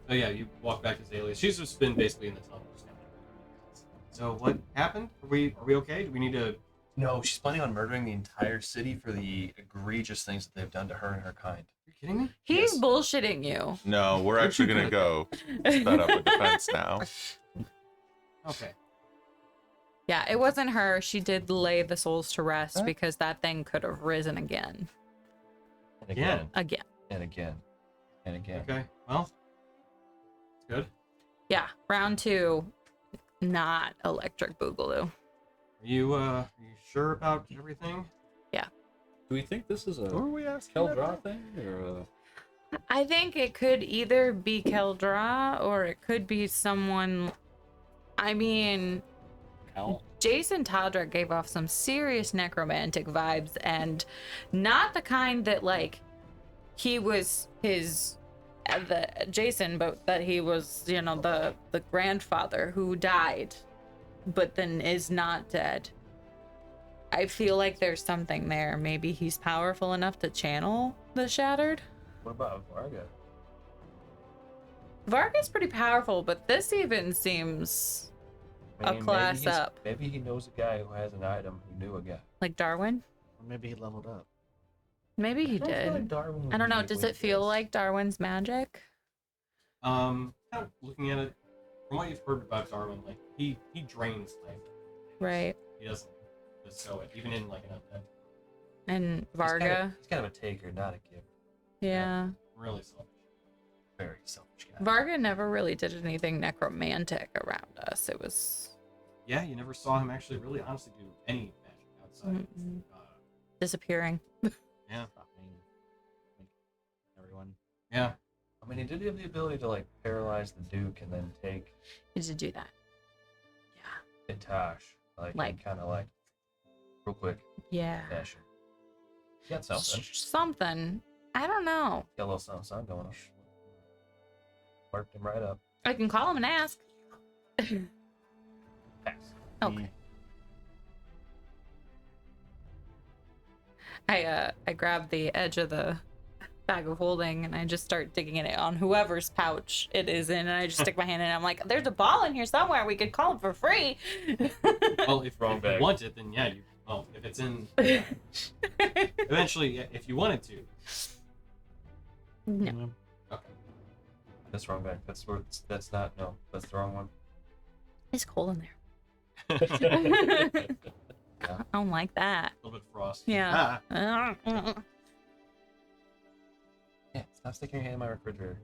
Oh yeah, you walk back to Zaylia. She's just been basically in the tunnel. Just kind of... So what happened? Are we okay? Do we need to? No, she's planning on murdering the entire city for the egregious things that they've done to her and her kind. Are you kidding me? He's Yes. bullshitting you. No, we're actually gonna go set up a defense now. Okay. Yeah, it wasn't her. She did lay the souls to rest Huh? because that thing could have risen again. And again. Again. And again. And again. Okay. Well, it's good. Yeah, round 2, not electric boogaloo. Are you sure about everything? Do we think this is a Who are we asking? Keldra thing or I think it could either be Keldra or it could be someone. I mean, a count? Jason Todrick gave off some serious necromantic vibes, and not the kind that like he was his the Jason, but that he was, you know, the grandfather who died, but then is not dead. I feel like there's something there. Maybe he's powerful enough to channel the Shattered. What about Varga? Varga's pretty powerful, but this even seems a class up. Maybe he knows a guy who has an item who knew a guy. Like Darwin. Or maybe he leveled up. Maybe he I don't feel did. like Darwin would I don't know. be Does with it feel this. like Darwin's magic? Kind of looking at it from what you've heard about Darwin, like he drains life. Right. He doesn't bestow it, even in like an undead. And Varga. He's kind of a taker, not a giver. Yeah. Really selfish. Very selfish guy. Varga never really did anything necromantic around us. It was Yeah, you never saw him actually really honestly do any magic outside. Mm-mm. disappearing. Yeah. Everyone. Yeah. I mean, he did have the ability to like paralyze the Duke and then take He did do that. Itash, Like- kind of like real quick Yeah. fashion. He got something. Something. I don't know. Got a little something going on. Marked him right up. I can call him and ask. Pass. Okay. I grab the edge of the bag of holding and I just start digging in it on whoever's pouch it is in, and I just stick my hand in and I'm like, there's a ball in here somewhere, we could call it for free. Well, if Wrong you bag. want it, then yeah, you. Well, if it's in. Eventually, yeah, if you wanted to. No. Okay. That's wrong back. That's where. That's not. No, that's the wrong one. It's cold in there. I don't like that. A little bit of frost. Yeah. Ah, Yeah. Stop sticking your hand in my refrigerator.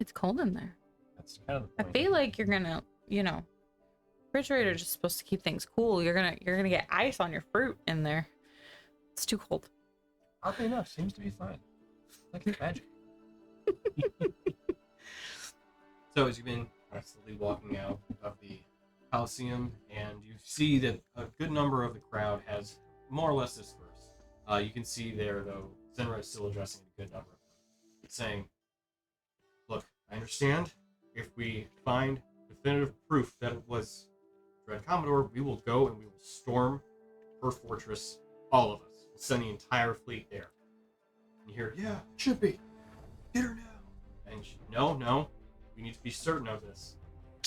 It's cold in there. That's kind of the I point. feel like you're gonna, you know, refrigerator is just supposed to keep things cool. You're gonna get ice on your fruit in there. It's too cold. Oddly enough, seems to be fine. Like it's magic. So as you've been slowly walking out of the Coliseum, and you see that a good number of the crowd has more or less dispersed. You can see there, though, Zenra is still addressing a good number of them, saying, "Look, I understand. If we find definitive proof that it was Dread Commodore, we will go and we will storm her fortress, all of us. We'll send the entire fleet there." And you hear, "Yeah, should be. Get her now." And she, no, we need to be certain of this.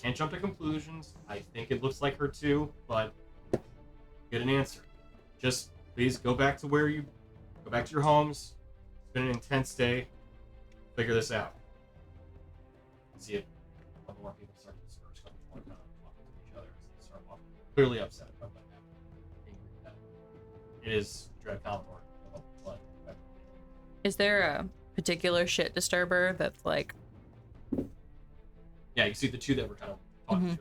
Can't jump to conclusions. I think it looks like her too, but get an answer. Just please go back to your homes. It's been an intense day. Figure this out. See if a couple more people start to disperse, a couple more kind of walking to each other as they start walking. Clearly upset about what happened. It is Dread Commodore. But Is there a particular shit disturber that's like, yeah, you see the two that were kind of talking to each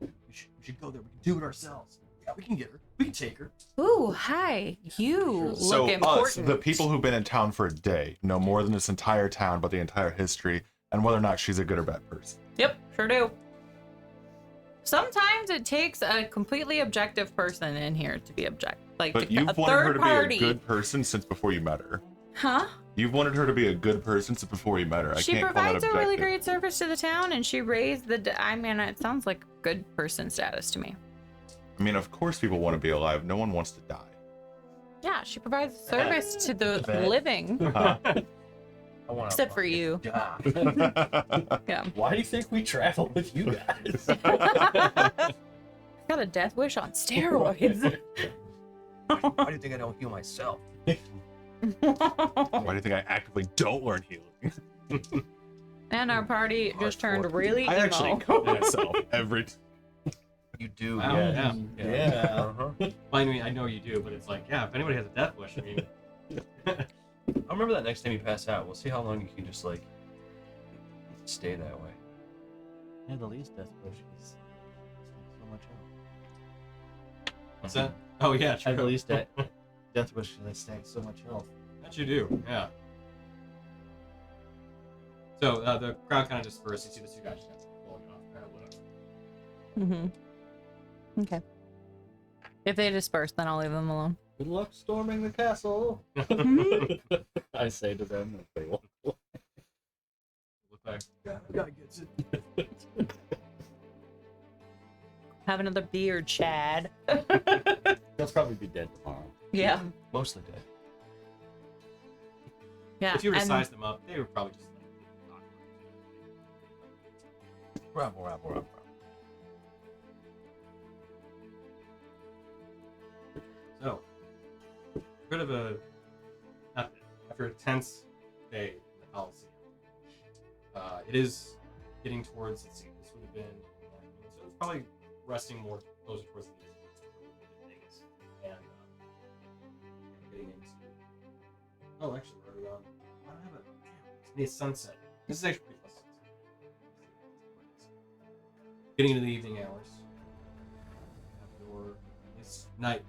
other. We should go there. We can do it ourselves. Yeah, we can get her. We can take her. Ooh, hi. You So look us, important. the people who've been in town for a day, know more than this entire town about the entire history and whether or not she's a good or bad person. Yep, sure do. Sometimes it takes a completely objective person in here to be objective. Like But a you've wanted third her to party. be a good person since before you met her. Huh? You've wanted her to be a good person since before you met her. I She can't call that provides a objective. really great service to the town, and she raised the. I mean, it sounds like good person status to me. I mean, of course people want to be alive. No one wants to die. Yeah, she provides service to the Bad. living, Huh? I want except for you. Yeah. Yeah. Why do you think we travel with you guys? Got a death wish on steroids. Why do you think I don't heal myself? Why do you think I actively don't learn healing? And our party just turned really I actually emo. cut myself every You do, Wow, yeah. yeah. Uh-huh. Well, I mean, I know you do, but it's like, yeah, if anybody has a death wish, I mean, I remember that next time you pass out. We'll see how long you can just like stay that way. Yeah, the least death wish is so much health. what's that? Oh yeah, At true. least death wish they stack so much health. That you do, yeah. So the crowd kind of dispersed. You see the two guys just kind of walking off. Whatever. Mm-hmm. Okay. If they disperse, then I'll leave them alone. Good luck storming the castle. I say to them as they walk away. Look like, yeah, the guy gets it. Have another beer, Chad. They'll probably be dead tomorrow. Yeah. Mostly dead. Yeah. If you were to and- size them up, they were probably just like Rabble. So, bit of a after a tense day in the Coliseum. It is getting towards, let's see, this would have been, so it's probably resting more closer towards the things, and getting into. Oh, actually, we're already on. I don't have a. It needs sunset. This is actually pretty close. Getting into the evening hours. Have your this night.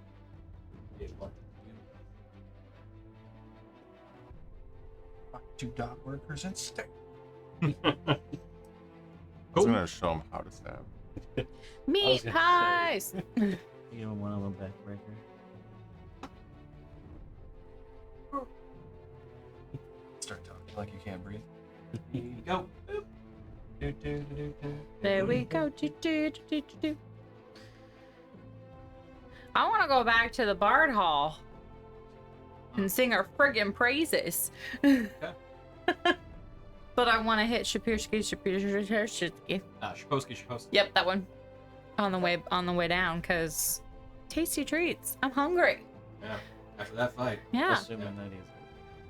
Two dock workers and stick. I was gonna show him how to stab. Meat gonna pies. You give him one of them backbreaker. Start talking like you can't breathe. Here you go. There we go. Do. I want to go back to the Bard Hall and sing our friggin' praises. But I want to hit Shapirsky. Shaposky. Yep, that one. On the way down, cause tasty treats. I'm hungry. Yeah. After that fight. Yeah. Assuming that he's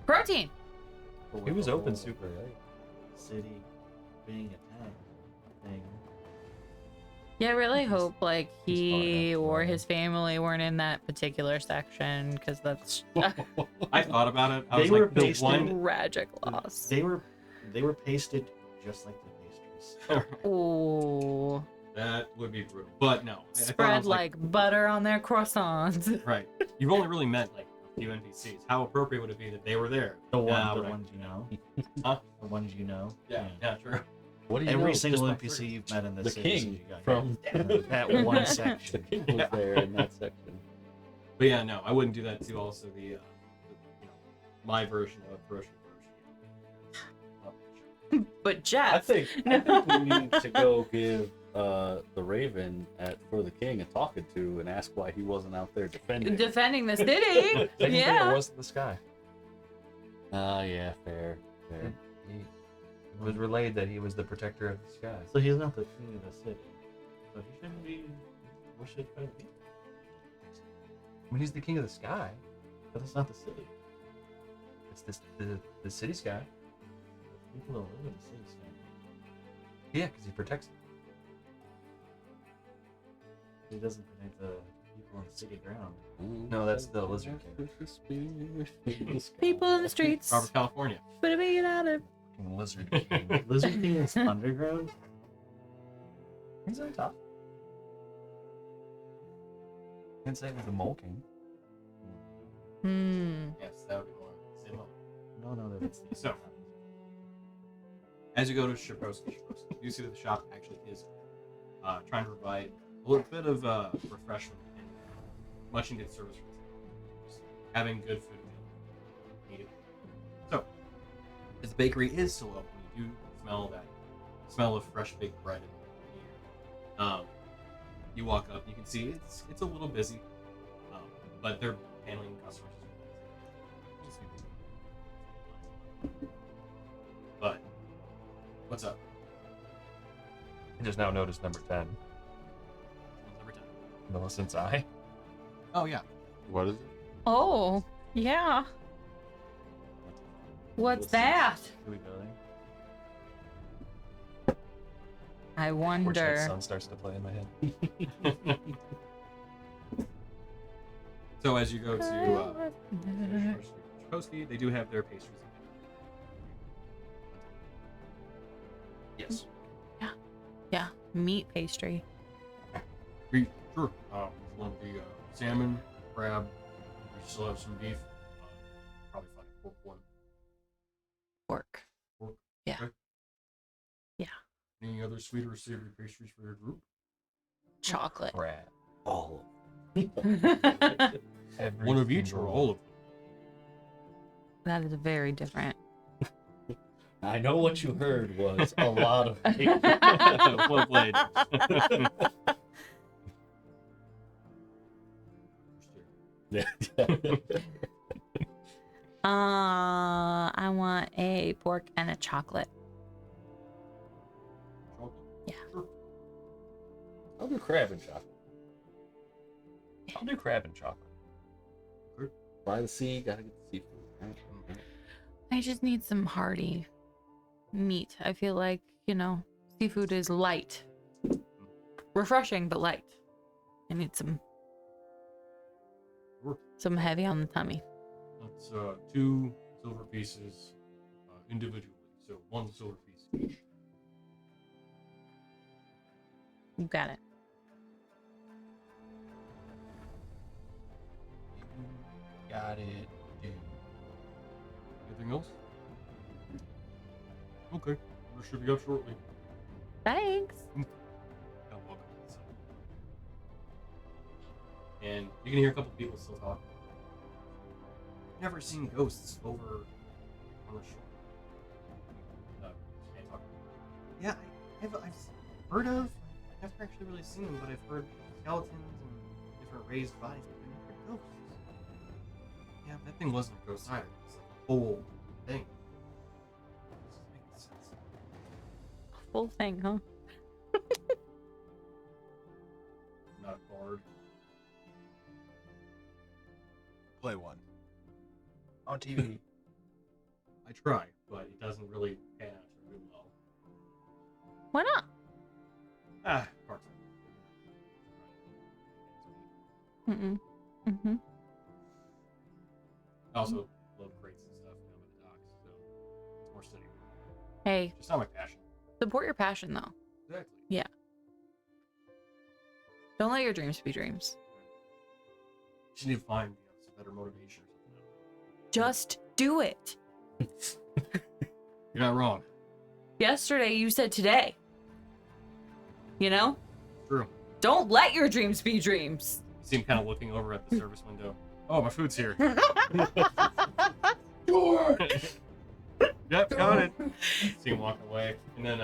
Protein. He was open super, right? City being attacked thing. Yeah, I really hope like he's he fine, or right? his family weren't in that particular section, because that's I thought about it. I They was were like, the based one. tragic loss. They were pasted just like the pastries. Ooh. That would be brutal. But no. I thought I Spread was like butter on their croissants. Right. You've only really met like a few NPCs. How appropriate would it be that they were there? The Nah, ones whatever. you know. Huh? The ones you know. Yeah, true. What do you Every know? single Just NPC you've met in the this series king you got from that one the section. king was there in that section. But yeah, no, I wouldn't do that to also the you know, my version of Russian version. But I Jeff, think we need to go give the Raven for the king a talking to and ask why he wasn't out there defending. defending the city. Technically, Yeah. it wasn't the sky. Yeah, fair. It was relayed that he was the protector of the sky. So he's not the king of the city. So he shouldn't be worshipped by the people. I mean, he's the king of the sky. But it's not the city. It's the city sky. People don't live in the city. So Yeah, because he protects it. he doesn't protect the people on the city ground. No, that's the lizard People in the streets. Robert, California. But we get out of. Fucking lizard king. Lizard King is underground. He's on top. Didn't say it was a mole king. Yes, that would be more same one. No, that's So, as you go to Shaproski, you see that the shop actually is trying to provide a little bit of refreshment and much needed service for the just having good food available. Needed. So, as the bakery is still open, you do smell that smell of fresh baked bread in the air. You walk up, you can see it's a little busy, but they're handling customers as well. But what's up? I just now noticed number 10. Number 10. Millicent's eye. Oh yeah. What is it? Oh, yeah. What's that? Do we go there? I Unfortunately, wonder. sun starts to play in my head. So as you go to Shaproski, they do have their pastries. Yes. Yeah, meat pastry. Sure. One of the salmon, crab. We still have some beef. Probably find a pork one. Pork. Pork. Yeah. Okay. Yeah. Any other sweet or savory pastries for your group? Chocolate. Crap. All Every One of each or single all of them? That is very different. I know what you heard was a lot of Well played. Yeah. I want a pork and a chocolate. Yeah. Sure. I'll do crab and chocolate. I'll do crab and chocolate. By the sea, gotta get the seafood. Right? I just need some hearty meat. I feel like, seafood is light. Refreshing, but light. I need some heavy on the tummy. That's 2 silver pieces individually. So 1 silver piece each. You got it. Got it, dude. Anything else? Okay. We should be up shortly. Thanks. Oh, welcome. And you can hear a couple people still talking. Never seen ghosts over on the shore. And talking. Yeah, I've heard of. I've never actually really seen them, but I've heard skeletons and different raised bodies, but I've never heard ghosts. Yeah, that thing wasn't a ghost either. It was like a whole thing. This is making sense. Full thing, huh? Not a bard. Play one. On TV. I try, but it doesn't really pan out very well. Why not? Part Mm-mm. Mm-hmm. I also load crates and stuff down by the docks, so it's more steady. Hey, Just not my passion. support your passion, though. Exactly. Don't let your dreams be dreams. Just need to find some better motivation or something. Just do it. You're not wrong. Yesterday, you said today. True. Don't let your dreams be dreams. You see him kind of looking over at the service window. Oh, my food's here. Sure. Yep, got it. See him walk away, and then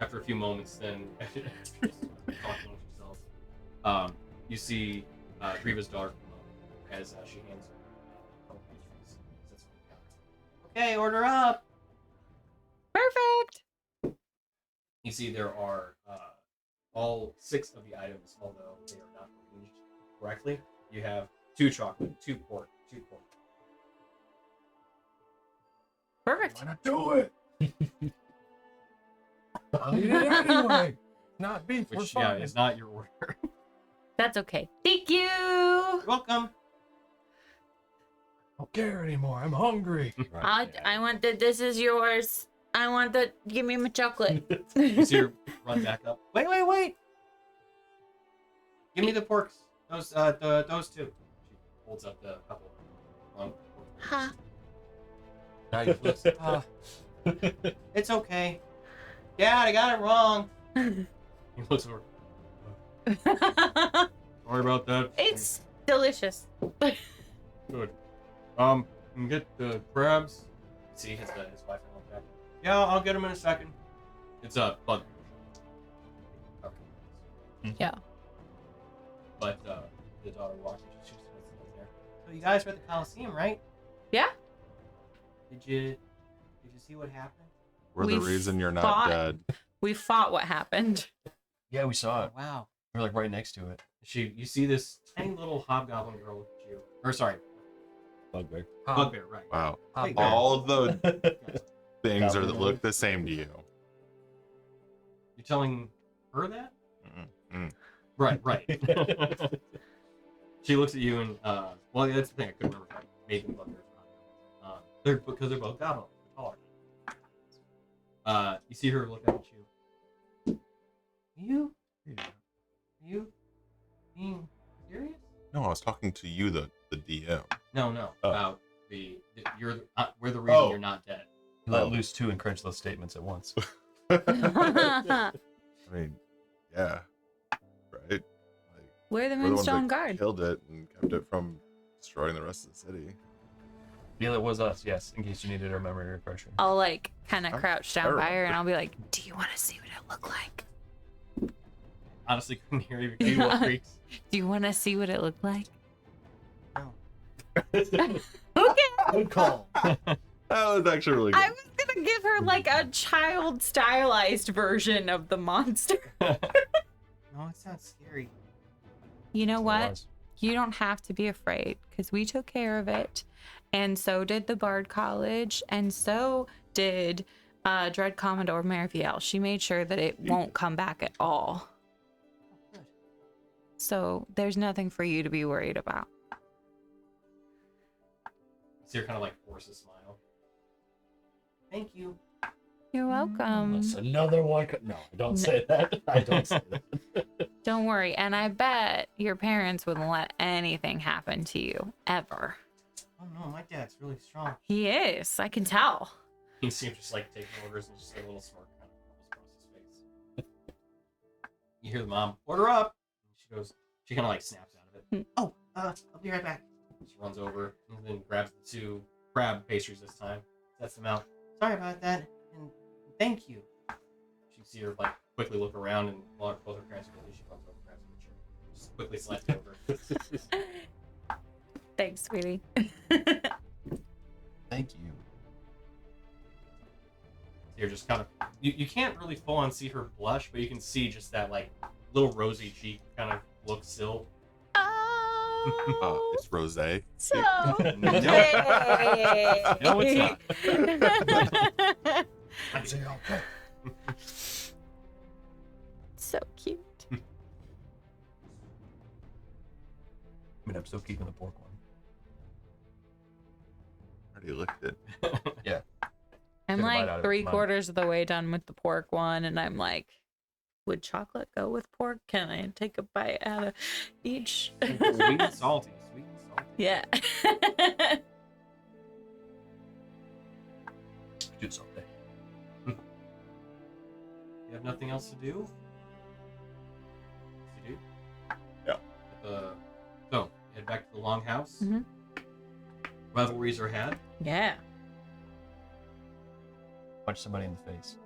after a few moments, then talking amongst yourselves, you see Griva's daughter come up as she hands her a couple pastries. Sits on the counter. Okay, order up. Perfect. You see there are all 6 of the items, although they are not arranged correctly. You have 2 chocolate, 2 pork, 2 pork. Perfect. Why not do it? I'll eat it anyway. Not beef. We're Which, yeah, fine. is not your order. That's okay. Thank you. You're welcome. I don't care anymore. I'm hungry. I want that. This is yours. I want that. Give me my chocolate. You see her run back up. Wait. Give me the porks. those two. She holds up the couple. Huh. Now you Looks, it's okay. Dad, I got it wrong. He looks over. Sorry about that. It's delicious. Good. You can get the crabs. See his wife and all that. Yeah, I'll get him in a second. It's a bug. Okay. Yeah. But the daughter walks and she's there. So you guys were at the Coliseum, right? Yeah. Did you see what happened? We're the We reason you're not fought. dead. We fought what happened. Yeah, we saw it. Wow. We were like right next to it. You see this tiny little hobgoblin girl look at you. Or sorry, Bugbear. bugbear, right? Wow. Big All of the Yes. things are that Goblin. look the same to you. You're telling her that? Mm. Right. She looks at you and well, that's the thing. I couldn't remember if I made them bugbears or not. Because they're both goblins. They're taller. You see her look up at you. Are you being serious? No, I was talking to you, the DM. No. Oh. About we're the reason Oh. you're not dead. You let loose two incredulous statements at once. I mean, yeah, right. Like, We're the we're the ones Moonstone that Guard. killed it and kept it from destroying the rest of the city. Yeah, it was us, yes, in case you needed a memory refresher. I'll like kind of crouch down by her remember. and I'll be like, "Do you want to see what it looked like? Honestly, couldn't hear you. You what creaks? Do you want to see what it looked like?" No. Okay. Good call. That was actually really good. I was gonna give her like a child stylized version of the monster. No, it's not scary. You know It what? was. You don't have to be afraid because we took care of it. And so did the Bard College. And so did Dread Commodore Mariviel. She made sure that it won't come back at all. Good. So there's nothing for you to be worried about. See her kind of like force a smile. Thank you. You're welcome. That's another one. No, don't say that. I don't say that. Don't worry. And I bet your parents wouldn't let anything happen to you ever. Oh no, my dad's really strong. He is. I can tell. You see him just like taking orders and just a little smirk kind of comes across his face. You hear the mom, order up! And she kind of like snaps out of it. Oh, I'll be right back. She runs over and then grabs the two crab pastries this time, sets them out. Sorry about that, and thank you. You see her like quickly look around and while both her parents quickly, she runs over and grabs the chair. Just quickly slides it over. Thanks, sweetie. Thank you. You're just kind of you can't really full on see her blush, but you can see just that like little rosy cheek kind of look still. Oh, It's rosé. so No. pretty. No, it's not. So cute. I mean, I'm still keeping the pork one. Already licked it. I'm Took a bite like out of it, 3/4 of the way done with the pork one, and I'm like, would chocolate go with pork? Can I take a bite out of each? Sweet and salty. Sweet and salty. Yeah. Do something. You have nothing else to do? Yes, you do? Yeah. So, head back to the longhouse. Mhm. Rivalries are had. Yeah. Punch somebody in the face.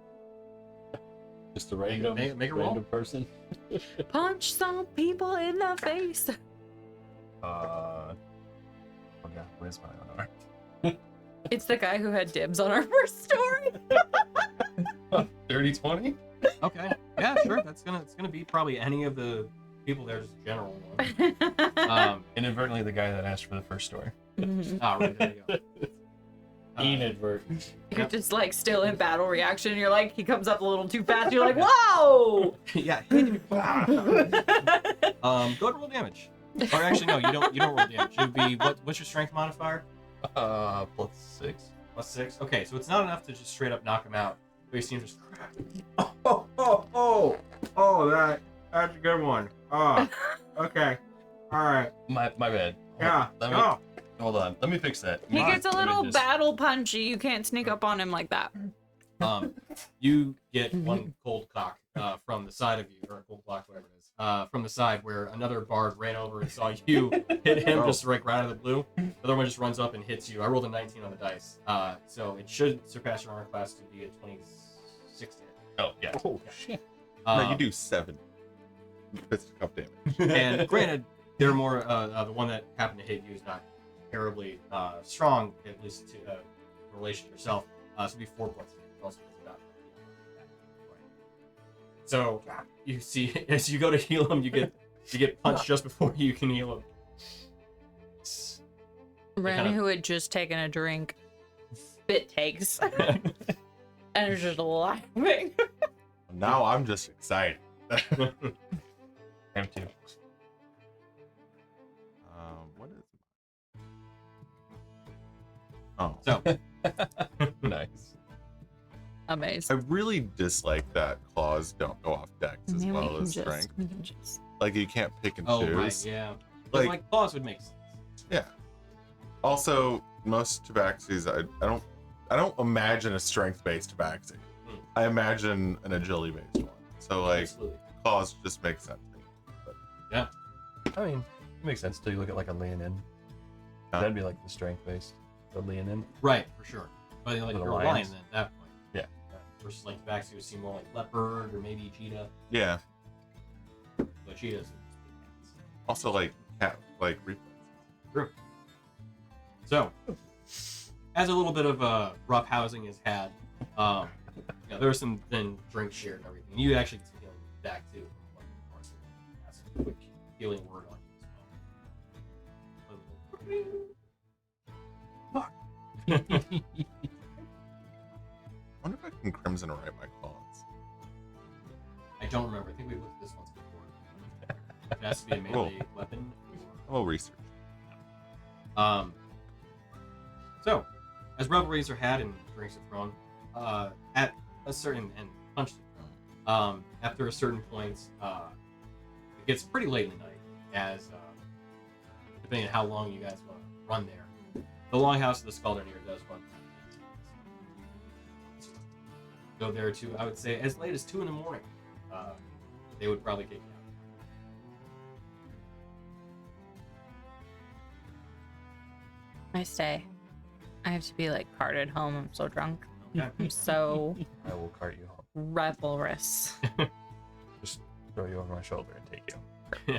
Just a random, Make a roll. random person. Punch some people in the face. Oh yeah, where's my honor? It's the guy who had dibs on our first story. Dirty 20? Okay. Yeah, sure. It's gonna be probably any of the people there, just a general one. Inadvertently, the guy that asked for the first story. Right, there you go. Inadvertent. You're just like still in battle reaction. You're like, he comes up a little too fast. You're like, whoa! Yeah. Go ahead and roll damage. Or actually, no, you don't roll damage. It would be what's your strength modifier? +6. +6. Okay, so it's not enough to just straight up knock him out. But you see him just crack. That's a good one. Okay. All right. My bad. Yeah. Hold on. Let me fix that. He gets a Let me little just- battle punchy. You can't sneak up on him like that. You get one cold cock from the side of you, or a cold block, whatever it is, from the side where another bard ran over and saw you hit him just like right out of the blue. The other one just runs up and hits you. I rolled a 19 on the dice, so it should surpass your armor class to be a 26 to hit. Oh, yeah. Oh shit! No, you do 7 fisticuff damage. And granted, they're more the one that happened to hit you is not terribly strong, at least to in relation to yourself. So it'd be 4 points of damage. Also, it's about so you see, as you go to heal him, you get punched just before you can heal him. Ren, kinda- who had just taken a drink, spit takes. And is just laughing. Now I'm just excited. I'm too. What is? Oh, So Nice. I Amazing. really dislike that claws don't go off dex as Maybe we well can as just- strength. we can just- Like you can't pick and oh choose. right, yeah. Like- Like claws would make sense. Yeah. Also, most tabaxis, I don't imagine a strength-based tabaxi. Hmm. I imagine an agility-based one. So like Absolutely. claws just make sense to me. Yeah. I mean, it makes sense until you look at like a Leonin. That'd be like the strength based. The Leonin. Right, for sure. But like With a you're a lion. lion then at that point. Yeah. Versus like Tabaxi would seem more like leopard or maybe cheetah. Yeah. But cheetahs are just big Also like cat like reflexes. cats. So, as a little bit of rough housing is had, there was some then drink shared and everything. You actually get some healing back too. From one of the parts. That's a quick healing word on you as well. I wonder if I can crimson write my claws. I don't remember. I think we looked at this once before. It has to be a melee Cool. weapon. A little research. So, as revelries are had and drinks are thrown, at a certain and punches are thrown, after a certain point, it gets pretty late in the night. As depending on how long you guys want to run there, the Longhouse of the Scaldonier does run. Go there to, I would say, as late as 2 in the morning. They would probably kick you out. I stay. I have to be like carted home. I'm so drunk. Okay. I'm so I will cart you home. revelrous. Throw you over my shoulder and take you.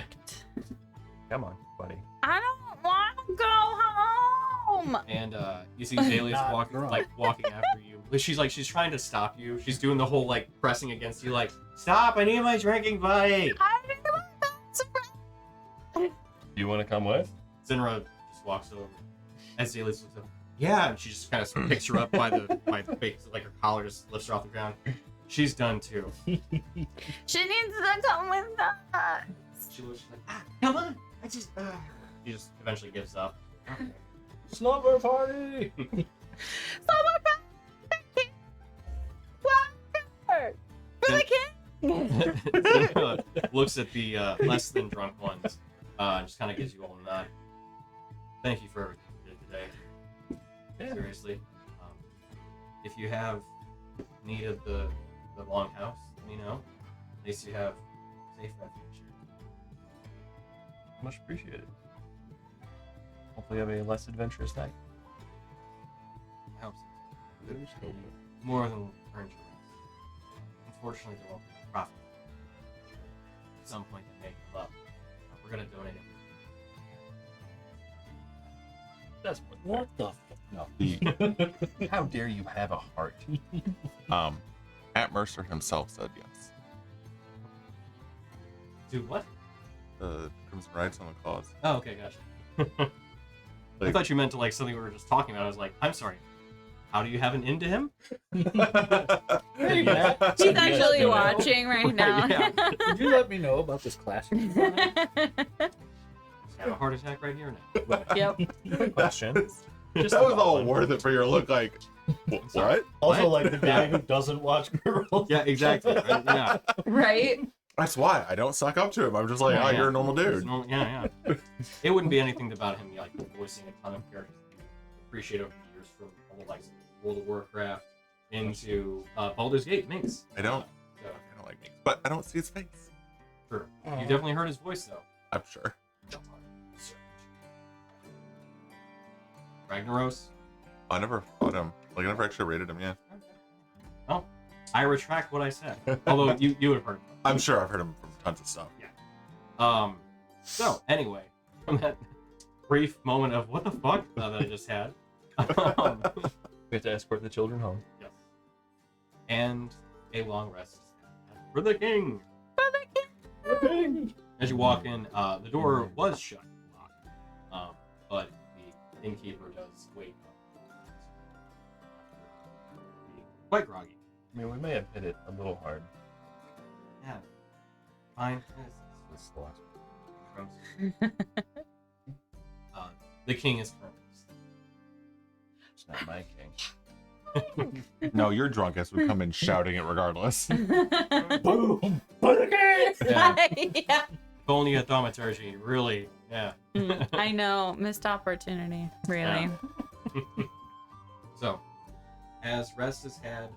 Come on, buddy. I don't want to go home. And you see Dahlia's Not walking drunk. after you. She's trying to stop you. She's doing the whole like pressing against you, like, stop! I need my drinking buddy. You want to come with? Zinra just walks over. As Dahlia looks up, yeah, and she just kind of picks her up by the face, like her collar just lifts her off the ground. She's done too. She needs to come with us. She looks like, come on! I just. She just eventually gives up. Slumber party! Zinra looks at the less than drunk ones, and just kind of gives you all a nod. Thank you for everything you did today. Yeah. Seriously. If you have need of the longhouse, let me know. At least you have safe refuge here. Much appreciated. Hopefully, you have a less adventurous night. I hope so. More than earned your rest. Unfortunately, there won't be a profit. At some point, they may come up. We're gonna donate it. That's What the fuck? No. The How dare you have a heart? Matt Mercer himself said yes. Dude, what? The crimson rights on the claws. Oh, okay, gotcha. I Like- thought you meant to like something we were just talking about. I was like, I'm sorry. How do you have an into him? She's actually Yeah. watching right now. Yeah. Could you let me know about this classic? Just have a heart attack right here now. Yep. Question. That was all worth it for your look. Like what? Also, What? like the guy who doesn't watch girls. Yeah, exactly. Right? Yeah. Right? That's why I don't suck up to him. I'm just like, Yeah, oh, yeah. you're a normal dude. Yeah. It wouldn't be anything about him like voicing a ton of characters that you appreciate over the years, from all the likes of World of Warcraft into Baldur's Gate Minx. I don't like Minx, but I don't see his face. Sure. You definitely heard his voice though. I'm sure. Ragnaros. I never fought him. Like I never actually rated him yet. Oh, I retract what I said. Although you would have heard him. I'm sure I've heard him from tons of stuff. Yeah. So anyway, from that brief moment of what the fuck that I just had. We have to escort the children home. Yes. And a long rest for the king. For the king. As you walk in, the door was shut, locked. But the innkeeper does wake up. Being quite groggy. I mean, we may have hit it a little hard. Yeah. Fine. This is the last Trumps. The king is currently asleep. It's not my king. No, your drunkest would come in shouting it regardless. Boom! Yeah. Yeah. If only a thaumaturgy, really. Yeah. I know, missed opportunity, really. Yeah. So, as rest is had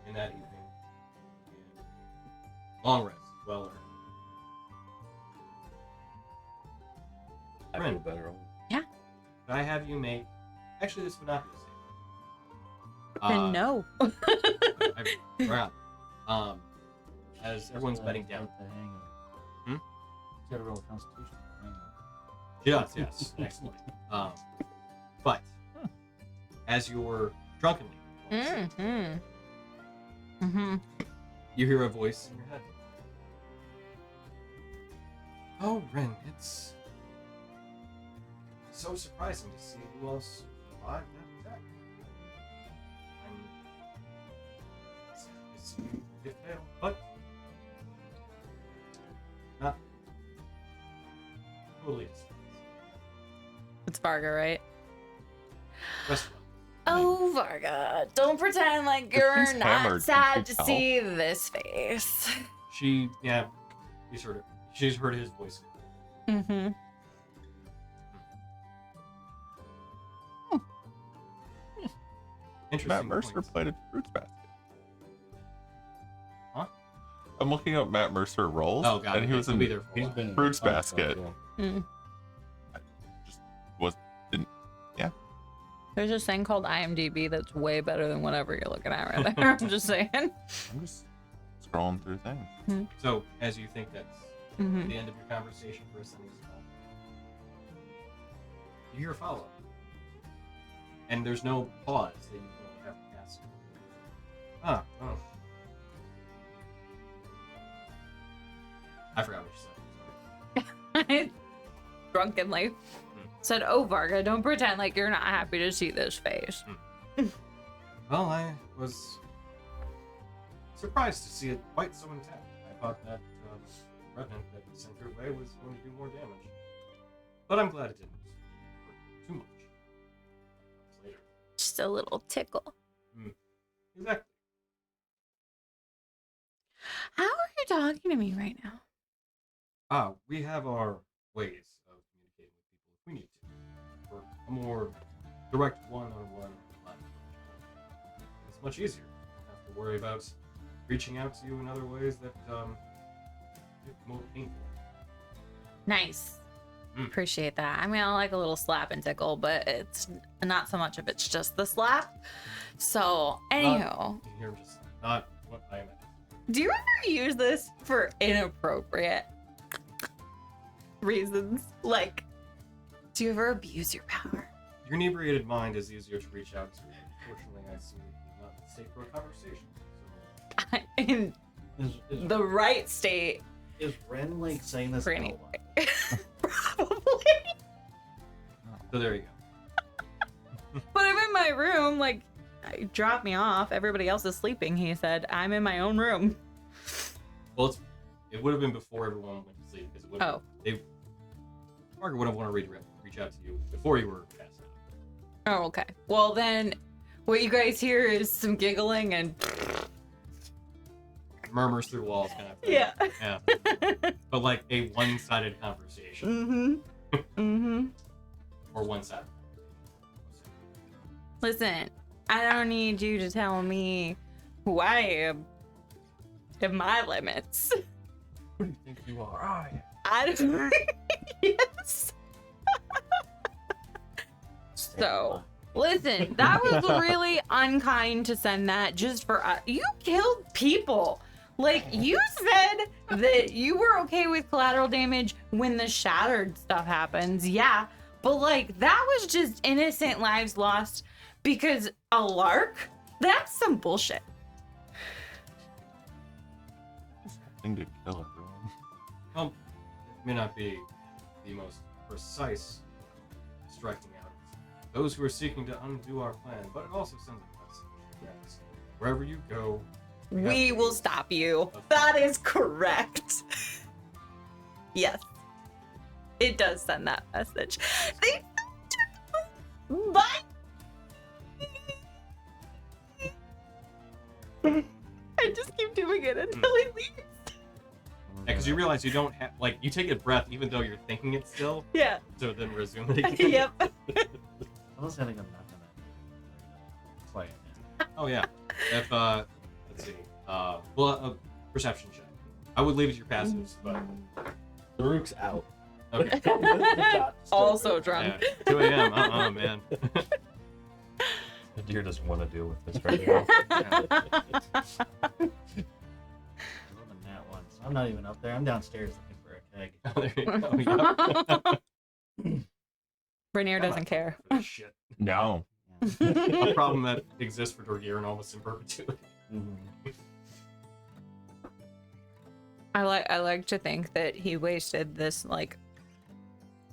in that evening, and long rest, well earned. I feel better. Could I have you make? Actually, this would not be the same. Then no. I forgot. As everyone's bedding down. Hmm? He's got a real constitution. Yes, excellent. But as you're drunkenly, you hear a voice in your head. Oh, Ren, it's so surprising to see who else survived that attack. It's it failed, but not totally dismissed. It's Varga, right? Rest well. Oh, Varga, don't pretend like you're thing's not hammered, sad you to can see this face. She's heard it. She's heard his voice. Mm-hmm. Interesting. Matt Mercer points. played a Fruits Basket. Huh? I'm looking up Matt Mercer roles, Oh god, and he was he'll in be there for a He's while. been Fruits Basket. There's this thing called IMDb that's way better than whatever you're looking at right there. I'm just saying. I'm just scrolling through things. So, as you think that's Mm-hmm. the end of your conversation for a Sunday's call, you hear a follow-up. And there's no pause that you don't have to ask. Oh. I forgot what you said. Drunkenly said, "Oh, Varga, don't pretend like you're not happy to see this face." Well, I was surprised to see it quite so intact. I thought that revenant that we sent your way was going to do more damage. But I'm glad it didn't. Hurt too much. Later. Just a little tickle. Exactly. How are you talking to me right now? We have our ways of communicating with people if we need to. For a more direct one-on-one line. It's much easier. You don't have to worry about reaching out to you in other ways that get more painful. Nice. Appreciate that. I mean, I like a little slap and tickle, but it's not so much if it's just the slap. So, anyhow, You're just not what I meant. do you ever use this for inappropriate reasons? Like, do you ever abuse your power? Your inebriated mind is easier to reach out to. Unfortunately, I see that you're not in the state for a conversation. So, In Is the right state, Ren like saying this? For out any- loud? probably. so there you go. But I'm in my room, like, drop me off. Everybody else is sleeping, he said. I'm in my own room. Well, it would have been before everyone went to sleep because it would have. Margaret would have wanted to reach out to you before you were passed out. Oh, okay. Well, then, what you guys hear is some giggling and murmurs through walls kind of thing. Yeah. Yeah. But like a one-sided conversation. Or one-sided. Listen, I don't need you to tell me who I am and my limits. Who do you think you are? I don't. Yes. So, listen, that was really unkind to send that just for us. You killed people. Like, you said that you were okay with collateral damage when the shattered stuff happens. Yeah. But, like, that was just innocent lives lost because a lark? That's some bullshit. Thing to kill everyone. Well, it may not be the most precise striking out those who are seeking to undo our plan, but it also sends a message. Yes. Wherever you go, We will stop you. That is correct. Yes. It does send that message. Bye. I just keep doing it until he leaves. Yeah, because you realize you don't have, like, you take a breath even though you're thinking it still, Yeah. so then resume it again. Yep. I was having a map of that. Play it. Oh, yeah. If, let's see, perception check. I would leave it to your passives, but, Daruk's out. okay. Also drunk. Yeah, 2 a.m., man. The deer doesn't want to deal with this right now. I live in that one, so I'm not even up there. I'm downstairs looking for a keg. Oh, there you go. Yep. Rainier doesn't care. Shit. No. A problem that exists for Dorgier almost in perpetuity. I like to think that he wasted this like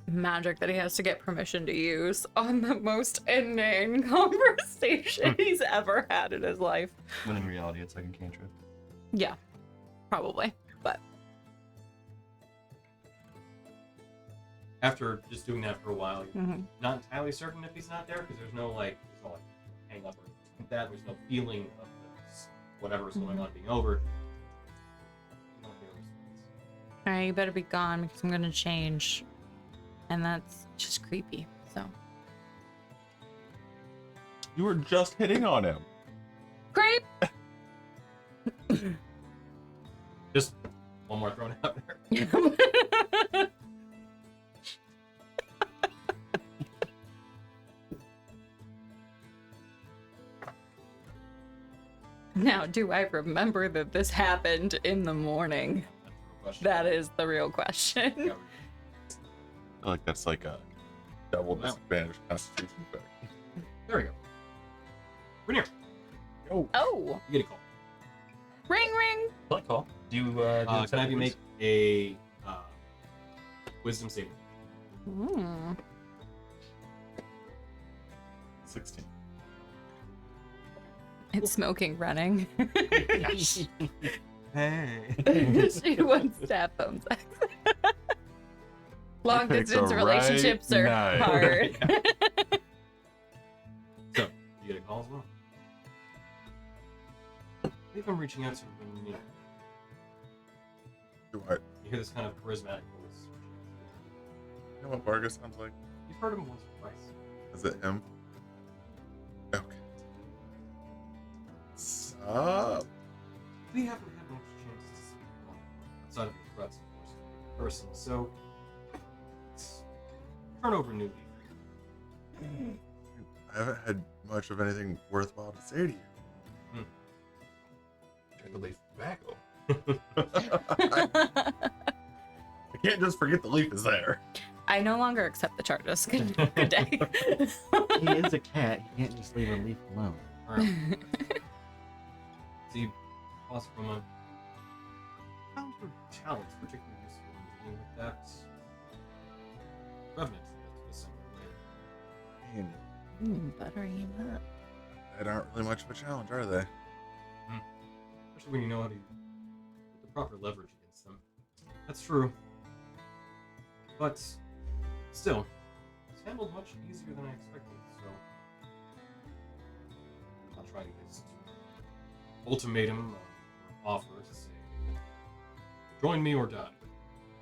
magic that he has to get permission to use on the most inane conversation he's ever had in his life. When in reality, it's like a cantrip. Yeah, probably. But After just doing that for a while, you're mhm. not entirely certain if he's not there because there's no hang up or anything like that. There's no feeling of this, whatever's going on being over. You don't hear a response. All right, you better be gone because I'm gonna change, and that's just creepy. So You were just hitting on him. creep. Just one more thrown out there. Now, do I remember that this happened in the morning? That's the real question. That is the real question. Yeah, I feel like that's like a double disadvantage constitution effect. there we go. Rainier, Oh, you get a call. ring ring. Like call. Do you Can I have you make a wisdom saving? Hmm. 16. It's smoking running. Hey. She wants to have phone sex. Long Picked distance the relationships right are night. hard. So, you get a call as well. I think I'm reaching out to Rainier. Do I You hear this kind of charismatic voice. know what Vargas sounds like? You've heard him once or twice. Is it him? Okay. Sup? We haven't had much chance to speak long outside of the threats, of course, in person, so let's turn over a new leaf. I haven't had much of anything worthwhile to say to you. Check the leaf tobacco. I can't just forget the leaf is there. I no longer accept the charges. Good day. He is a cat. You can't just leave a leaf alone. Alright. So you pause for a moment. Found your talents particularly useful in dealing with that revenant that was sent your way. I mean, Buttering him up. that aren't really much of a challenge, are they? Especially when you know how to put the proper leverage against them. That's true. But still, it's handled much easier than I expected, so I'll try to get some ultimatum or offer to say Join me or die.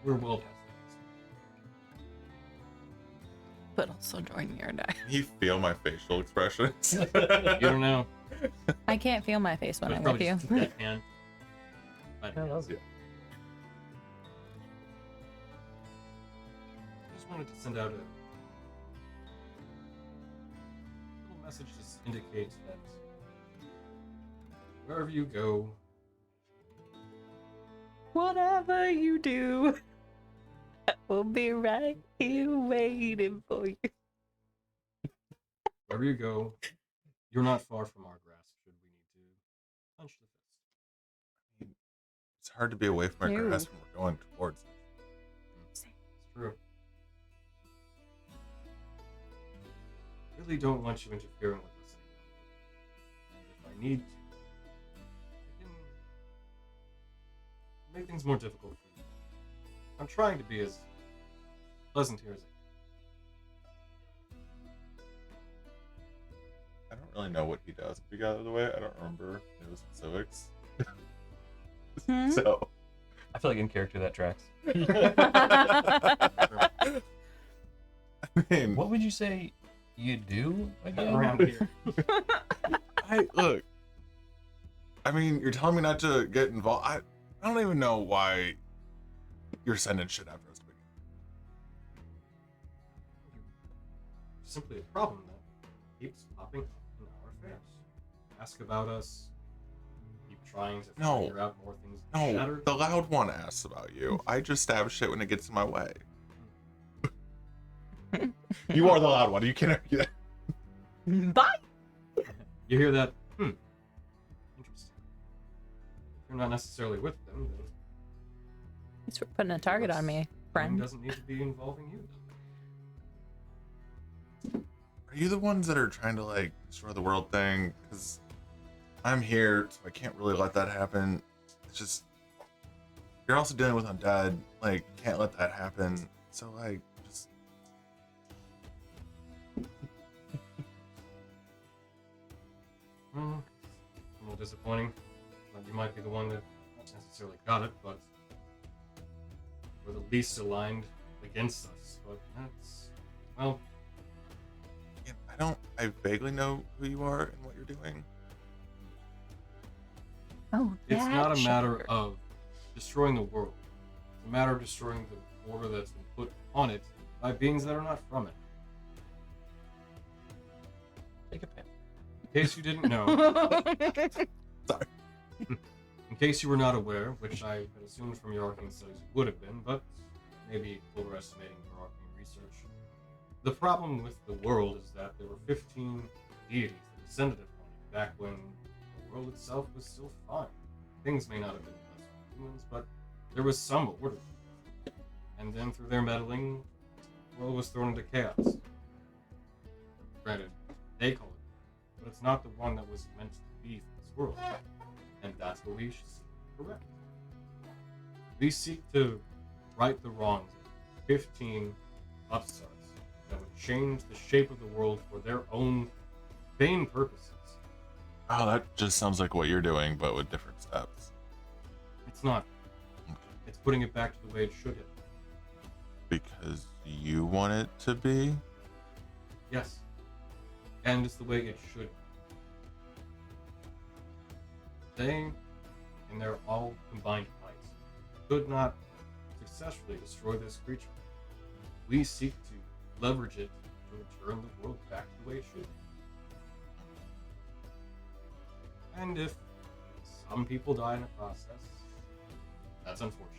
We're well past But also join me or die. Can you feel my facial expressions? that. You don't know. I can't feel my face when It's I'm with probably you. just a deckhand. But I love you. I just wanted to send out a little message to indicate that wherever you go, Whatever you do, I will be right here waiting for you. wherever you go, you're not far from our grasp should we need to punch the fist. It's hard to be away from our Ew. grasp when we're going towards it. It's true. Really don't want you interfering with us anymore. And if I need to, I can make things more difficult for you. I'm trying to be as pleasant here as I I don't really know what he does. If we got out of the way, I don't remember the specifics. Hmm? So, I feel like in character that tracks. I mean, What would you say you do can. again? Around here. look. I mean, you're telling me not to get involved. I don't even know why you're sending shit after us to begin. Simply a problem that keeps popping up in our affairs. Ask about us. Keep trying to No. figure out more things. No, Shatter. the loud one asks about you. I just stab shit when it gets in my way. You are the loud one. You can't argue that. Bye. You hear that? Interesting. If you're not necessarily with them, then Thanks for putting a target on me, mine friend. doesn't need to be involving you. Are you the ones that are trying to like destroy the world thing? Because I'm here, so I can't really let that happen. It's just you're also dealing with undead. Like, can't let that happen. So like, just A little disappointing. But you might be the one that not necessarily got it, but we're the least aligned against us. But that's, well, again, I vaguely know who you are and what you're doing. Oh, it's that not a matter sugar. of destroying the world. It's a matter of destroying the order that's been put on it by beings that are not from it. Take a pen. In case you didn't know, Sorry. in case you were not aware, which I had assumed from your arcane studies you would have been, but maybe overestimating your arcane research. The problem with the world is that there were 15 deities that descended upon it back when the world itself was still fine. Things may not have been the best for humans, but there was some order. And then through their meddling, the world was thrown into chaos. Granted, they call it, but it's not the one that was meant to be for this world. And that's what we should correct. We seek to right the wrongs of 15 upstarts that would change the shape of the world for their own vain purposes. Oh, that just sounds like what you're doing, but with different steps. It's not. It's putting it back to the way it should have. Because you want it to be? Yes. And it's the way it should be. They, in their all combined might, could not successfully destroy this creature. We seek to leverage it to return the world back to the way it should be. And if some people die in the process, that's unfortunate.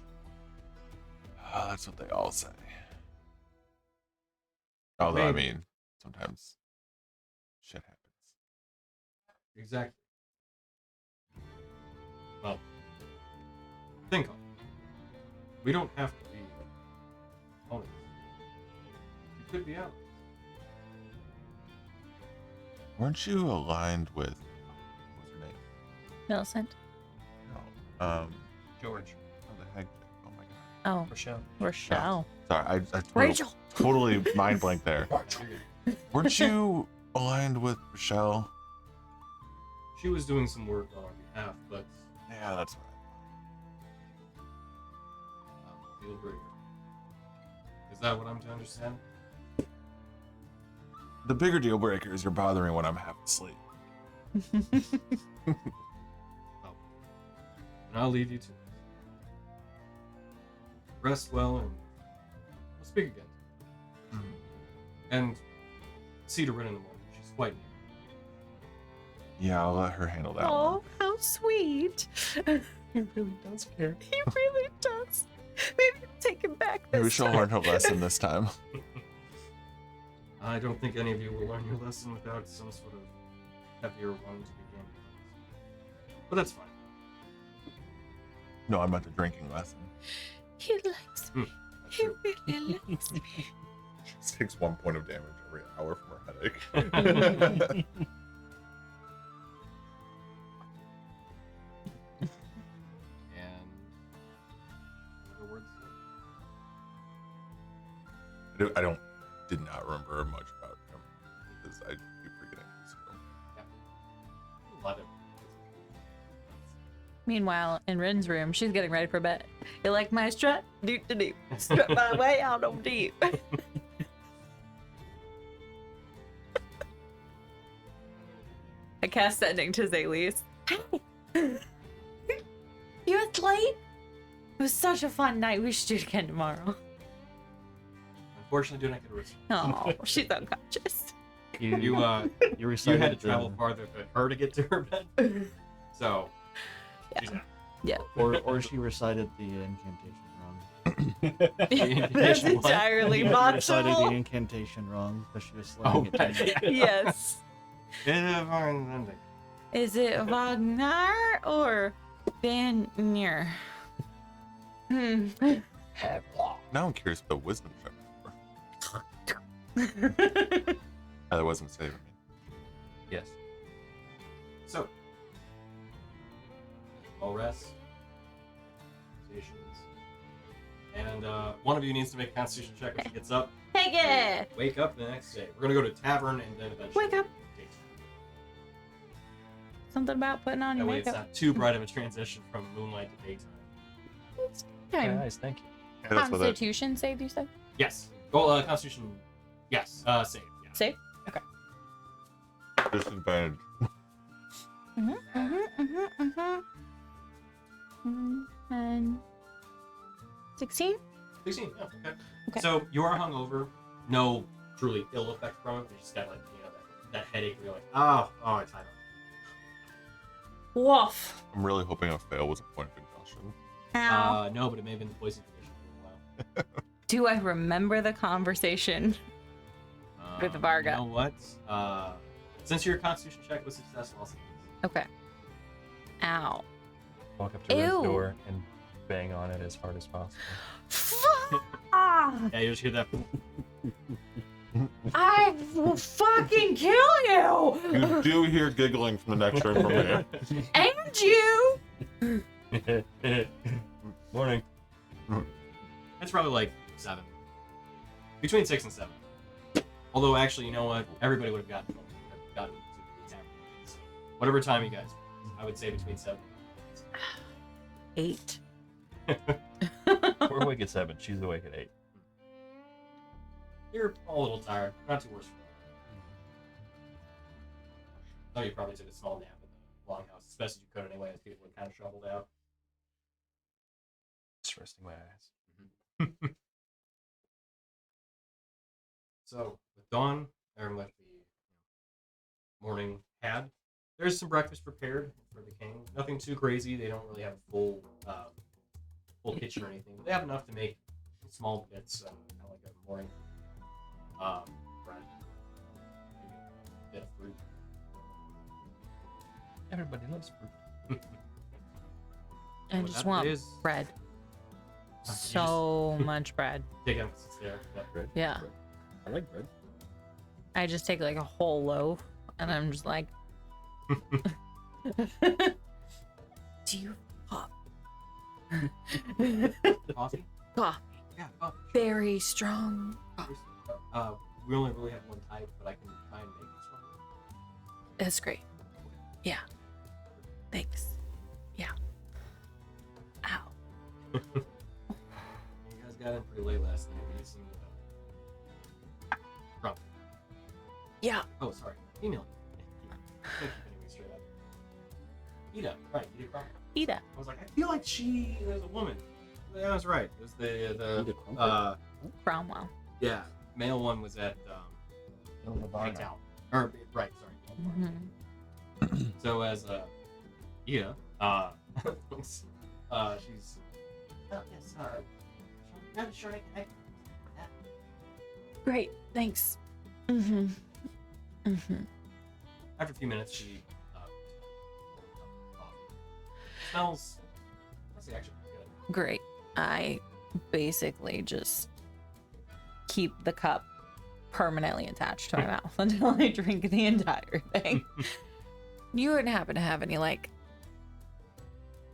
That's what they all say. Although, I Maybe. mean, sometimes shit happens. Exactly. Well, think on it. We don't have to be opponents. We could be allies. Weren't you aligned with what's her name? Millicent. No. George. How the heck? Oh my god. Oh, Rochelle. Rochelle. Sorry, I Rachel. totally mind blank there. Weren't you aligned with Rochelle? She was doing some work on our behalf, but Yeah, that's right. deal breaker. Is that what I'm to understand? The bigger deal breaker is you're bothering when I'm half asleep. And I'll leave you to it. Rest well, and we'll speak again. And Cedar Rin in the morning. She's quite near. Yeah, I'll let her handle that one. Oh, how sweet. He really does care. He really does. Maybe I'll take him back this Maybe she'll time. learn her lesson this time. I don't think any of you will learn your lesson without some sort of heavier one to begin. But that's fine. No, I meant a drinking lesson. He likes me. He really likes me. This takes 1 point of damage every hour from her headache. And other words? Did not remember much about him because I keep forgetting his name. Love it. Meanwhile, in Rin's room, she's getting ready for bed. You like my strut? Doot to doot. Strut my way out on deep. I cast sending to Zaylis. You asleep? It was such a fun night. We should do it again tomorrow. Unfortunately, do not get a response. Oh, she's unconscious. You You you recited had to travel the- farther for her to get to her bed. So, she's out. or she recited the incantation wrong. That's What? entirely She recited the possible. incantation wrong because she was Oh, slamming it down. Yes. Ending. Is it Wagner or Vanir? Now I'm curious about wisdom check. That wasn't saving me. Yes. So, all rest, stations, and one of you needs to make a Constitution check when she gets up. Take it. Wake up the next day. We're gonna go to tavern and then eventually Wake up. daytime. Something about putting on That your way, it's makeup. not too bright of a transition from moonlight to daytime. Okay. Nice, thank you. Yeah, that's what that, Constitution save, you said? Yes. Well, Constitution. Yes. Save. Yeah. Save? disadvantage. And 16? 16. Yeah. Okay. Okay. So you are hungover. No truly ill effect from it. You just got like that headache. Where you're like, oh, it's high. Woof. I'm really hoping a fail was a point of exhaustion. Ow. No, but it may have been the poison condition for a while. Do I remember the conversation? With Varga. You know what? Since your Constitution check was successful, I'll say this. Okay. Ow. Walk up to Rin's Ew. door and bang on it as hard as possible. Ah, Yeah, you just hear that. I will fucking kill you! You do hear giggling from the next room from here. And you! Morning. It's probably like 7. Between 6 and 7. Although, actually, you know what? Everybody would have gotten to the tavern. So whatever time you guys, I would say between 7 and 8. We're awake at 7. She's awake at 8. You're all a little tired. Not too worse for that. Oh, you probably took a small nap in the longhouse, as best as you could anyway, as people had kind of shoveled out. Just resting my eyes. So, with dawn, or with the morning had, there's some breakfast prepared for the king. Nothing too crazy. They don't really have a full kitchen or anything, but they have enough to make small bits, kind of like a morning bread, maybe a bit of fruit. Everybody loves fruit. I What just that want is- bread. You So much bread. Take emphasis there. Yep. Bread. Yeah. Bread. I like bread. I just take like a whole loaf and I'm just like, do you pop? Coffee? Coffee. Yeah, coffee. Very strong. We only really have one type, but I can try and make this one. That's great. Yeah. Thanks. Yeah. Ow. got in pretty late last night. We need some drunk. Yeah. Oh, sorry. Female. Thank you, anyway, straight up. Ida, right? Ida Crawford. Ida. I was like, I feel like there's a woman. Yeah, I was right. It was Ida the Crawford? Cromwell. yeah, male one was at Pact out. Or right, sorry. Mm-hmm. So as Ida, she's Oh, yes, not sure I can act. Great. Thanks. Mm-hmm. Mm-hmm. after a few minutes she smells. That's actually pretty good. Great. I basically just keep the cup permanently attached to my mouth until I drink the entire thing. You wouldn't happen to have any like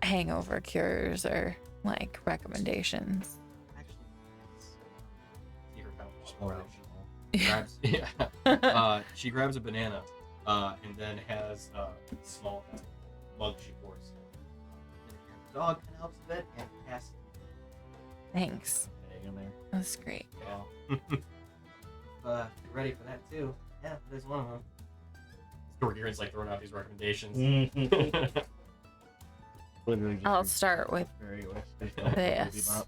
hangover cures or like recommendations? Actually, yes. See her kind of More walk around. optional. She she grabs a banana and then has a small mug she pours. The dog kind of helps a bit, and pass Thanks. Egg in there. That's great. Yeah. you're ready for that too. Yeah, there's one of them. Storgearon's like throwing out these recommendations. Literally just I'll do start with very with this.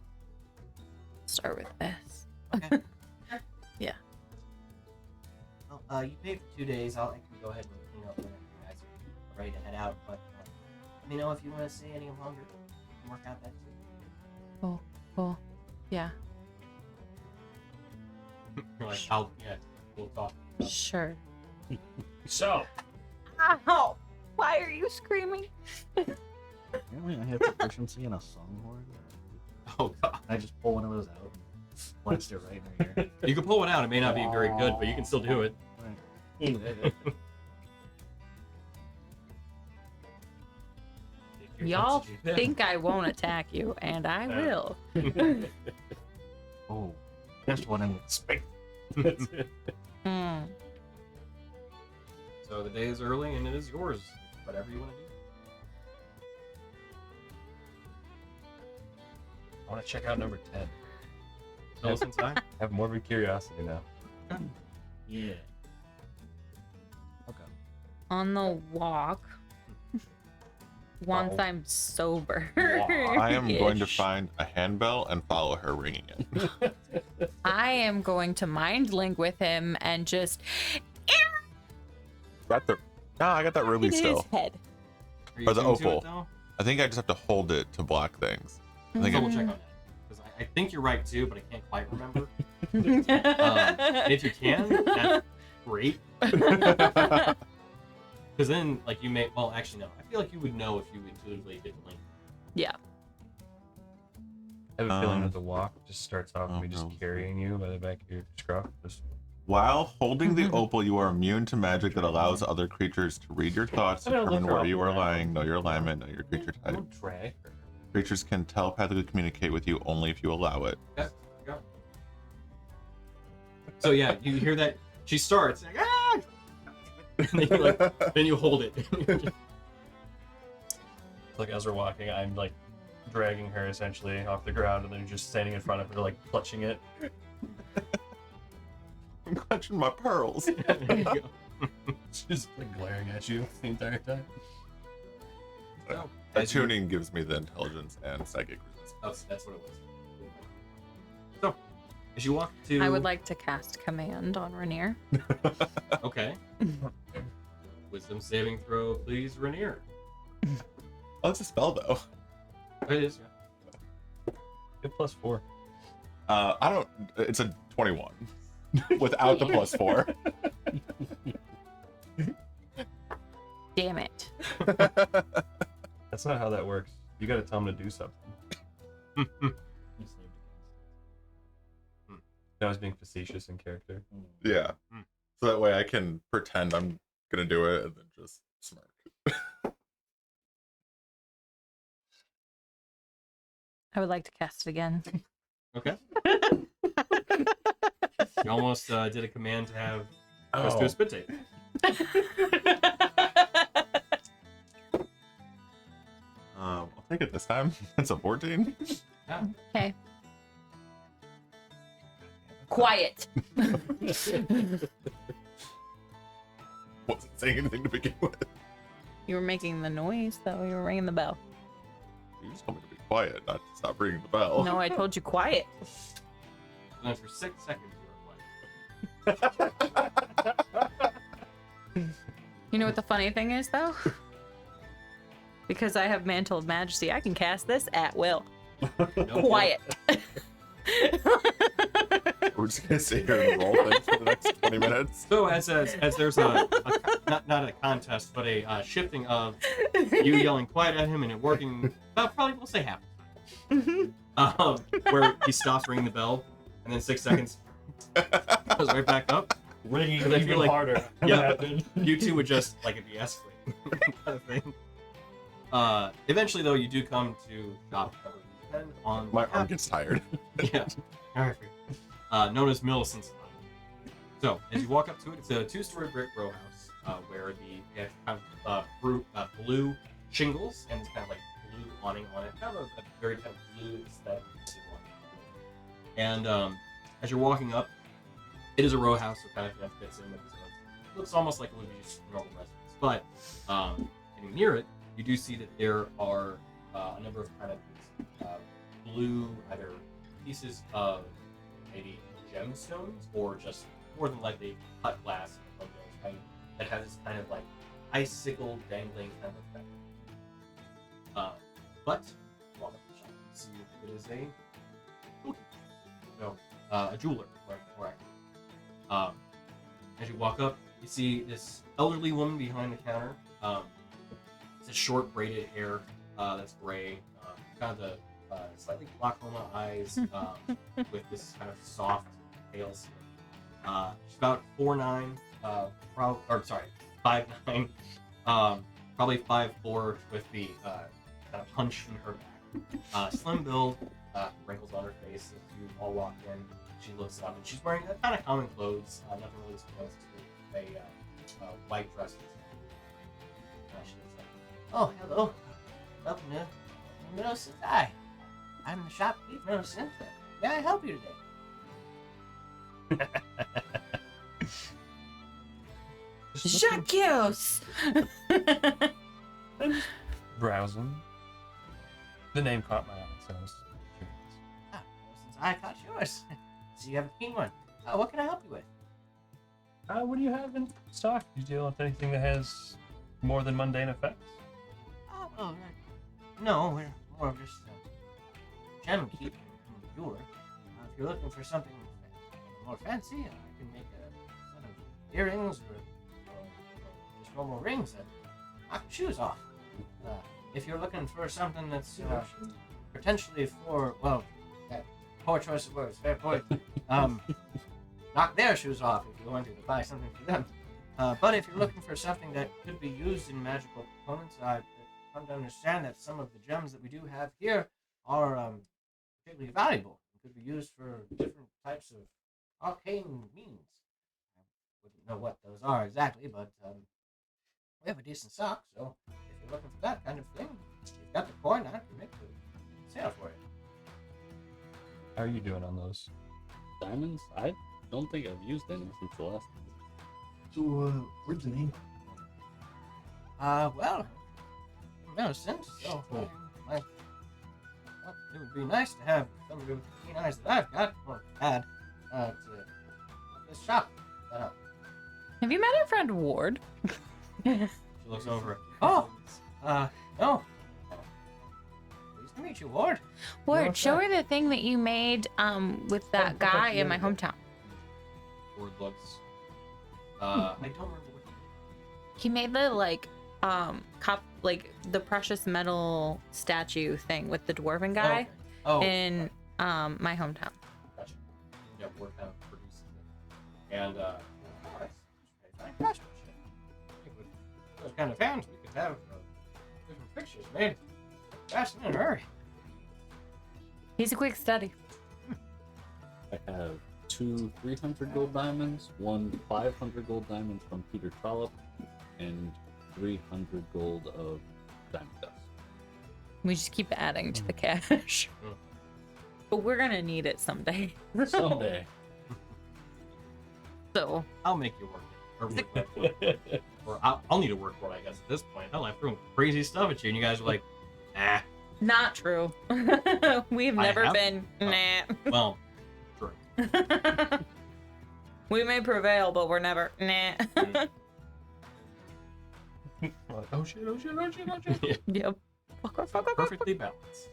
Start with this. Okay. Yeah. Well, you paid for 2 days. I can go ahead and clean up whenever you guys are ready to head out. But let me know if you want to stay any longer. We can work out that too. Cool. Yeah. You're like, we'll talk. Sure. So, Ow! Why are you screaming? Apparently I have proficiency in a songhorn. Oh god. I just pull one of those out and blast it right in your ear. You can pull one out. It may not be very good, but you can still do it. Right. Y'all think I won't attack you, and I will. Oh, that's what I'm expecting. Hmm. So the day is early and it is yours. Whatever you want to do. I want to check out number 10. Tell us inside. I have morbid curiosity now. Yeah. Okay. On the walk, once Oh. I'm sober, I am going to ish, find a handbell and follow her ringing it. I am going to mind link with him and just No, I got that ruby hit his still. head. Are you Or the tuned to it, opal. though? I think I just have to hold it to block things. I think Double I, check on that. Because I think you're right too, but I can't quite remember. And if you can, that's great. Because then, like, you may. Well, actually, no. I feel like you would know if you intuitively didn't link. Yeah. I have a feeling that the walk just starts off with me just no. carrying you by the back of your scruff. Just while holding the opal, you are immune to magic that allows other creatures to read your thoughts, I don't determine look her where up you are now. lying, know your alignment, know your creature I type. don't drag her. Creatures can telepathically communicate with you only if you allow it. Okay, go. So yeah, you hear that she starts like, ah! And then you hold it. Like as we're walking, I'm like dragging her essentially off the ground, and then just standing in front of her, like clutching it. I'm clutching my pearls. There you go. Just like glaring at you the entire time. So, as you- Attuning gives me the intelligence and psychic resistance. Oh, that's what it was. So, as you walk to, I would like to cast command on Rainier. Okay. Wisdom saving throw, please, Rainier. Oh, it's a spell though. It is. Get +4. I don't. It's a 21 without the +4. Damn it. That's not how that works. You gotta tell him to do something. I was being facetious in character. Yeah. So that way I can pretend I'm gonna do it and then just smirk. I would like to cast it again. Okay. You almost did a command to have us do a spit tape. I'll take it this time. It's a 14. Yeah. Okay. Quiet. Wasn't saying anything to begin with. You were making the noise, though. You were ringing the bell. You just told me to be quiet, not to stop ringing the bell. No, I told you quiet. And then for 6 seconds, you were quiet. You know what the funny thing is, though? Because I have Mantle of Majesty, I can cast this at will. Quiet. We're just gonna sit here and roll things for the next 20 minutes. So as there's not a contest, but a shifting of you yelling quiet at him and it working about probably we'll say half the time. Where he stops ringing the bell and then 6 seconds goes right back up. Ringing I feel even like- harder. Yeah, you two would just like it'd be escalating kind of thing. Eventually though, you do come to shop on My arm gets tired. yeah. All right. Known as Millicent's Hut. So, as you walk up to it, it's a 2-story brick row house where it has kind of blue shingles and it's kind of like blue awning on it, kind of a very kind of blue aesthetic. And as you're walking up, it is a row house, so kind of fits in with this one. It looks almost like it would be just a normal residence, but getting near it, you do see that there are a number of kind of blue either pieces of maybe gemstones or just more than likely cut glass from those that has this kind of like icicle dangling kind of effect. But walk up the shop and see if it is a a jeweler, more accurately. As you walk up, you see this elderly woman behind the counter. It's a short braided hair that's gray, kind of the slightly glaucoma eyes with this kind of soft pale skin. She's about 4'9", 5'9", probably 5'4", with the kind of hunch in her back. Slim build, wrinkles on her face as you all walk in. She looks up and she's wearing kind of common clothes, nothing really supposed to a white dress. She looks like, Oh, hello. Welcome to Millicent. Hi. I'm the shopkeeper, Millicent. May I help you today? Shakyos! Browsing. The name caught my eye, so I was curious. Ah, Millicent's eye caught yours. So you have a keen one. What can I help you with? What do you have in stock? Do you deal with anything that has more than mundane effects? No, we're more of just gem keeping and jeweler. If you're looking for something more fancy, I can make a set of earrings or just normal rings that knock your shoes off. If you're looking for something that's potentially for, well, poor choice of words, fair point. Knock their shoes off if you wanted to buy something for them. But if you're looking for something that could be used in magical components, I've come to understand that some of the gems that we do have here are particularly valuable and could be used for different types of arcane means. I wouldn't know what those are exactly, but we have a decent stock, so if you're looking for that kind of thing, you've got the coin, I can make the sale for you. How are you doing on those? Diamonds? I don't think I've used any since the last time. So, where's the name? Well, Millicent, so it would be nice to have somebody with the keen eyes that I've got, or had, to this shop set up. Have you met our friend Ward? she looks over. Oh, no. Pleased to meet you, Ward. Ward, show her the thing that you made with that guy in my hometown. Ward looks. I don't remember what He made the like the precious metal statue thing with the dwarven guy in my hometown. Gotcha. Yeah, Ward kind of produces it. And fantastic. I think with those kind of hands, we could have different pictures made fast and in a hurry. He's a quick study. I have 2 300 gold diamonds, 1 500 gold diamond from Peter Trollope, and 300 gold of diamond dust. We just keep adding to the cash. But we're gonna need it someday. Someday. So I'll make you work it. Or, work it. Or I'll need to work for it, I guess, at this point. Hell, I'm throwing crazy stuff at you, and you guys are like, nah. not true. We've I never have? been. Nah. Well, true. We may prevail, but we're never. Nah. Oh shit, oh shit, oh shit, oh shit. Yeah, Yep. Fuck. perfectly balanced.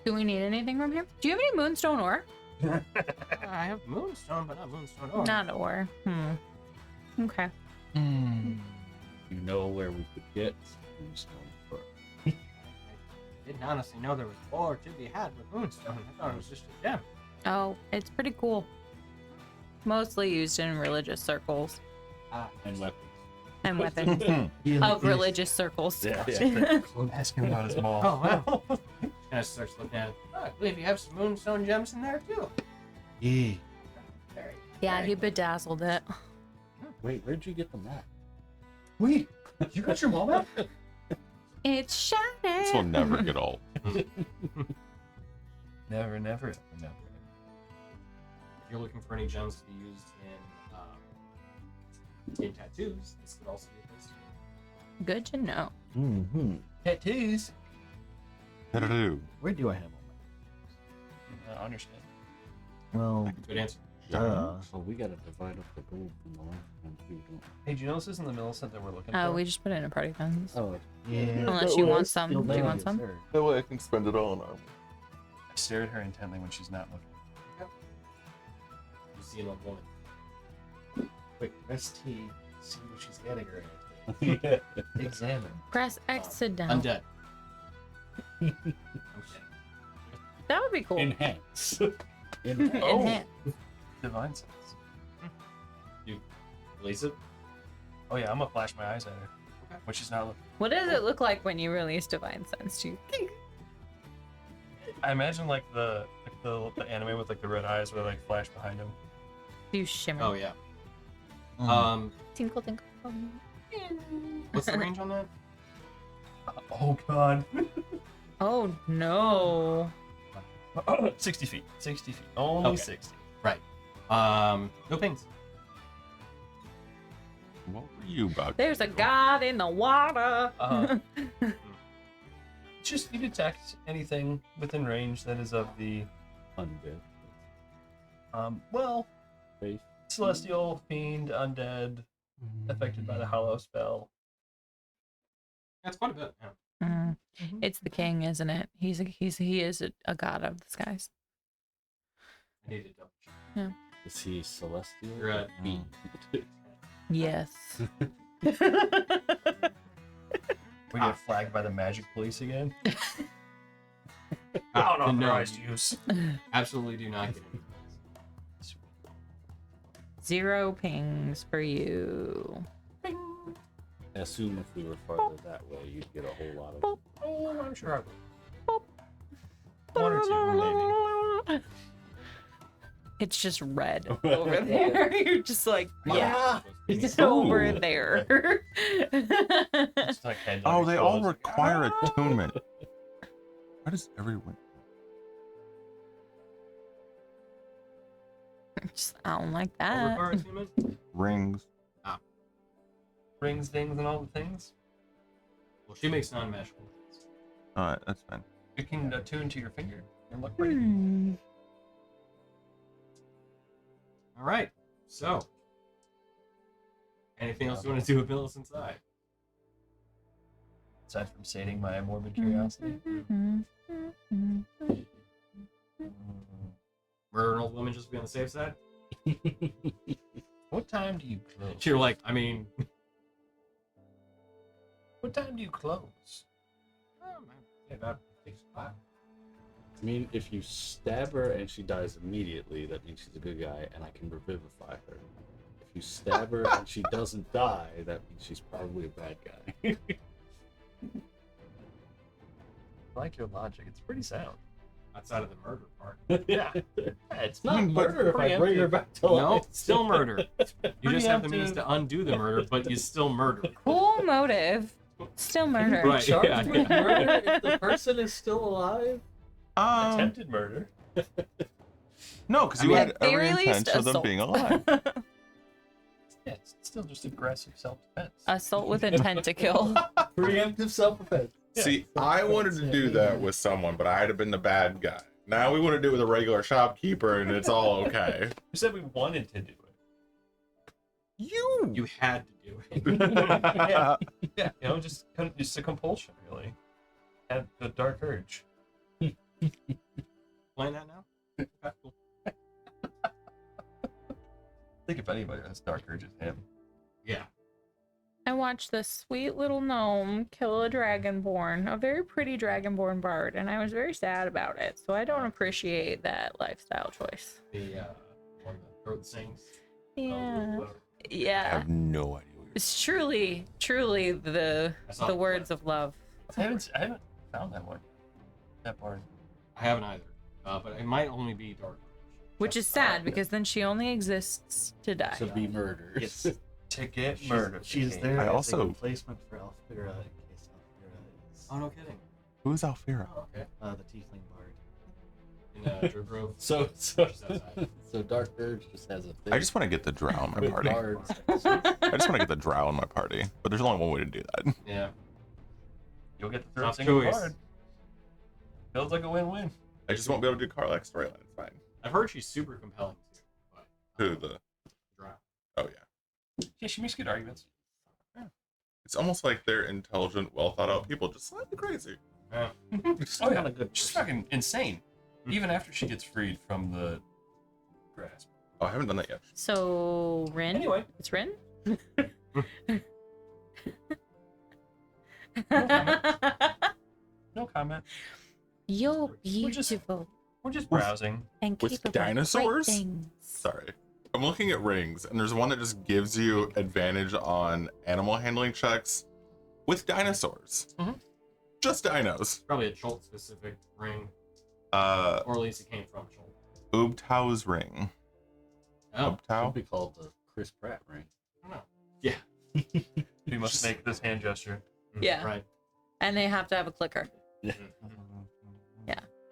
Do we need anything from here? Do you have any moonstone ore? I have Moonstone, but not Moonstone ore. Not ore. Okay. You know where we could get Moonstone for? I didn't honestly know there was ore to be had with Moonstone. I thought it was just a gem. Oh, it's pretty cool. Mostly used in religious circles And weapons. and weapons of religious circles. Yeah. Ask him about his mall. Oh, wow. Kind of starts looking at it. Oh, I believe you have some Moonstone gems in there, too. Yeah. Very, Yeah, very he bedazzled it. Wait, where'd you get the map? Wait, you got your mall back? It's shining. This will never get old. Never, never. If you're looking for any gems to be used in tattoos, this could also be a place to go. Good to know. Mm-hmm. Tattoos. Do. Where do I have all I understand. my? Well, Good answer. So we gotta divide up the gold from the last one too, don't Hey, do you know this isn't the Millicent that we're looking Oh, for? we just put it in a party fence. we? Oh, yeah. Unless you want some. Field Do you want Navy, some? sir. That way I can spend it all on armor. I stare at her intently when she's not looking. You see an old woman. Quick, press T. See what she's getting her Yeah. into. Examine. Press X to down. Undead. I'm kidding. That would be cool. Enhance. Enhance. Divine sense. Release it. Oh yeah, I'm gonna flash my eyes at her Okay. when she's not looking. What does it look like when you release Divine Sense? Do you think? I imagine like the anime with like the red eyes where they like flash behind him. Do you shimmer? Oh, yeah. Mm. Tinkle, tinkle. What's the range on that? Oh god. Oh no. 60 feet. 60 feet. Only Okay. 60. Right. No pings. What were you about? There's a god in the water. Just you detect anything within range that is of the Undead. well, Faith. celestial, fiend, undead, affected by the hollow spell. That's quite a bit. Yeah. Mm. It's the king, isn't it? He is a god of the skies. I need to double check. Is he celestial? You're at Me. Yes. We get flagged by the magic police again. No, Unauthorized use. absolutely do not get it. 0 pings for you. I assume if we were farther that way, you'd get a whole lot of. Oh, I'm sure I would. 1 or 2, maybe. It's just red over there. You're just like, yeah, it's Ooh. over there. Just like head Oh, they all exposed. require attunement. Why does everyone? I don't like What that. requires human? Rings. Rings, things, and all the things. Well, she makes non-magical things. Alright, that's fine. You can attune to your finger and look pretty. Hmm. All right. So, anything else you want to do with Millis inside? Aside from sating my morbid curiosity. Murder an old woman just to be on the safe side? What time do you close? You're like, I mean, What time do you close? about 6 o'clock. I mean, if you stab her and she dies immediately, that means she's a good guy, and I can revivify her. If you stab her and she doesn't die, that means she's probably a bad guy. I like your logic. It's pretty sound. Outside of the murder part. Yeah. It's Not murder if I preemptive. bring her back to No, life. still murder. You just have the means Preemptive. to undo the murder, but you still murder. Cool motive. Still murder. Right. Charged Yeah, with yeah. murder if the person is still alive? Attempted murder. No, because I you mean, had they every released intention of them assault. being alive. Yeah, it's still just aggressive self-defense. Assault with intent to kill. Preemptive self-defense. See, I wanted to do that with someone, but I had been the bad guy. Now we want to do it with a regular shopkeeper, and it's all okay. Who said we wanted to do it? You had to do it. Yeah, yeah, you know, just a compulsion, really. Had the dark urge. Playing that now? Okay, cool. I think if anybody has dark urge, it's him. Yeah. I watched this sweet little gnome kill a dragonborn, a very pretty dragonborn bard, and I was very sad about it. So I don't appreciate that lifestyle choice. The one that throat sings. Yeah. I I Yeah. have no idea what you're It's truly the I saw the the words clip. of love. I haven't found that one. That part. I haven't either. But it might only be dark. Which is sad because then she only exists to die. To be murdered. Yes. To get She's, murdered. she's there I as also- a replacement for Alfira in case Alfira is Oh, no kidding. Who's Alfira? Oh, okay. the tiefling bard. In Drew Grove. So Just outside. so Dark Urge just has a thing. I just want to get the drow in my with party. bards. I just want to get the drow in my party, but there's only one way to do that. Yeah. You'll get the third Tough single choice. card. Feels like a win-win. I just won't be able to do Karlak storyline. It's fine. I've heard she's super compelling too. But, Who the? Drow. Oh yeah. Yeah, she makes good arguments. It's almost like they're intelligent, well thought out people, just slightly crazy. Yeah. Oh, yeah. Not a good She's person. fucking insane. Even after she gets freed from the grasp. Oh, I haven't done that yet. So Rin? Anyway. It's Rin? No comment. You're We're just- beautiful We're just browsing. and with capable dinosaurs? of great things. Sorry. I'm looking at rings, and there's one that just gives you advantage on animal handling checks with dinosaurs. Mhm. Just dinos. Probably a Chult specific ring. Uh, Or at least it came from Chult. Ubtau's ring. Oh. Should Ubtau? be called the Chris Pratt ring. I don't know. Yeah. We must make this hand gesture. Yeah. Right. And they have to have a clicker. Yeah.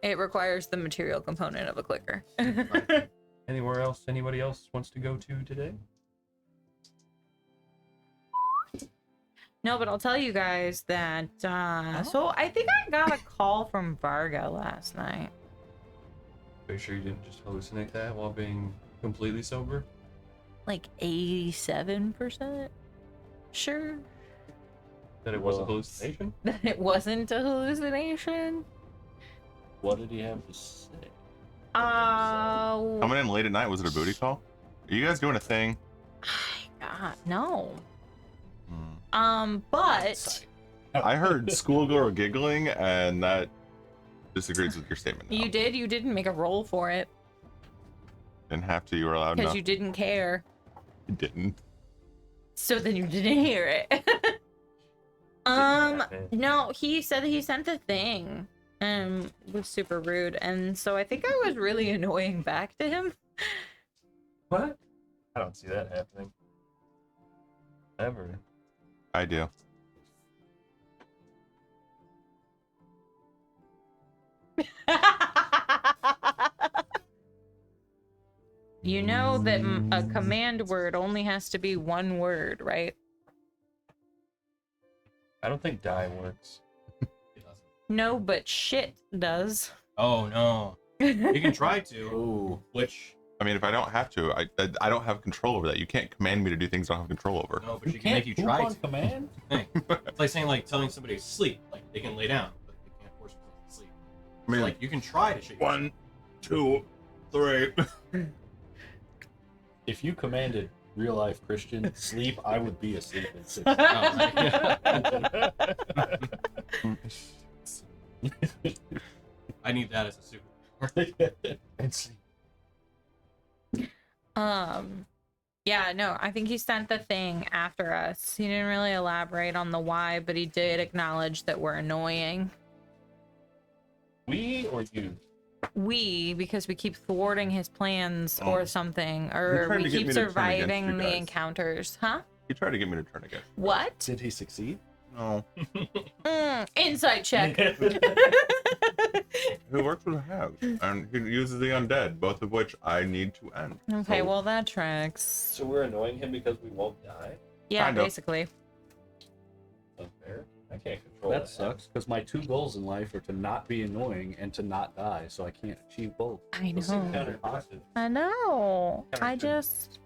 It requires the material component of a clicker. Anywhere else anybody else wants to go to today? No, but I'll tell you guys that so I think I got a call from Varga last night. Are you sure you didn't just hallucinate that while being completely sober? Like 87% sure That it was a Well, hallucination? that it wasn't a hallucination. What did he have to say? Coming in late at night, was it a booty call? Are you guys doing a thing? God, no. Hmm. But I heard schoolgirl giggling, and that disagrees with your statement. Now. you didn't make a roll for it Didn't have to. You were allowed because enough. you didn't care. You didn't. So then you didn't hear it. No, he said he sent a thing and was super rude, and so I think I was really annoying back to him. What? I don't see that happening. Ever. I do. You know that a command word only has to be one word, right? I don't think die works. It doesn't. No, but shit does. Oh no. You can try to. Oh, Which I mean, if I don't have to, I don't have control over that. You can't command me to do things I don't have control over. no, but she can make you try on to. command. It's like saying telling somebody to sleep. Like they can lay down, but they can't force themselves to sleep. I mean, So, like you can try to shake. 1, 2, 3. If you commanded real life Christian sleep, I would be asleep in 6 Oh, right. I need that as a super. And sleep. Yeah, no, I think he sent the thing after us. He didn't really elaborate on the why, but he did acknowledge that we're annoying. We or you? We, because we keep thwarting his plans or something, You're or trying we to get keep me to turn against surviving you the guys. encounters. Huh? You try to get me to turn again. What? Did he succeed? No. Insight check. who works with hags, and he uses the undead, both of which I need to end. Okay, So, well that tracks. So we're annoying him because we won't die? Yeah, kind of. basically. Unfair. I can't control That sucks because my 2 goals in life are to not be annoying and to not die, so I can't achieve both. I Those seem know. counterproductive. I know. Counterintuitive.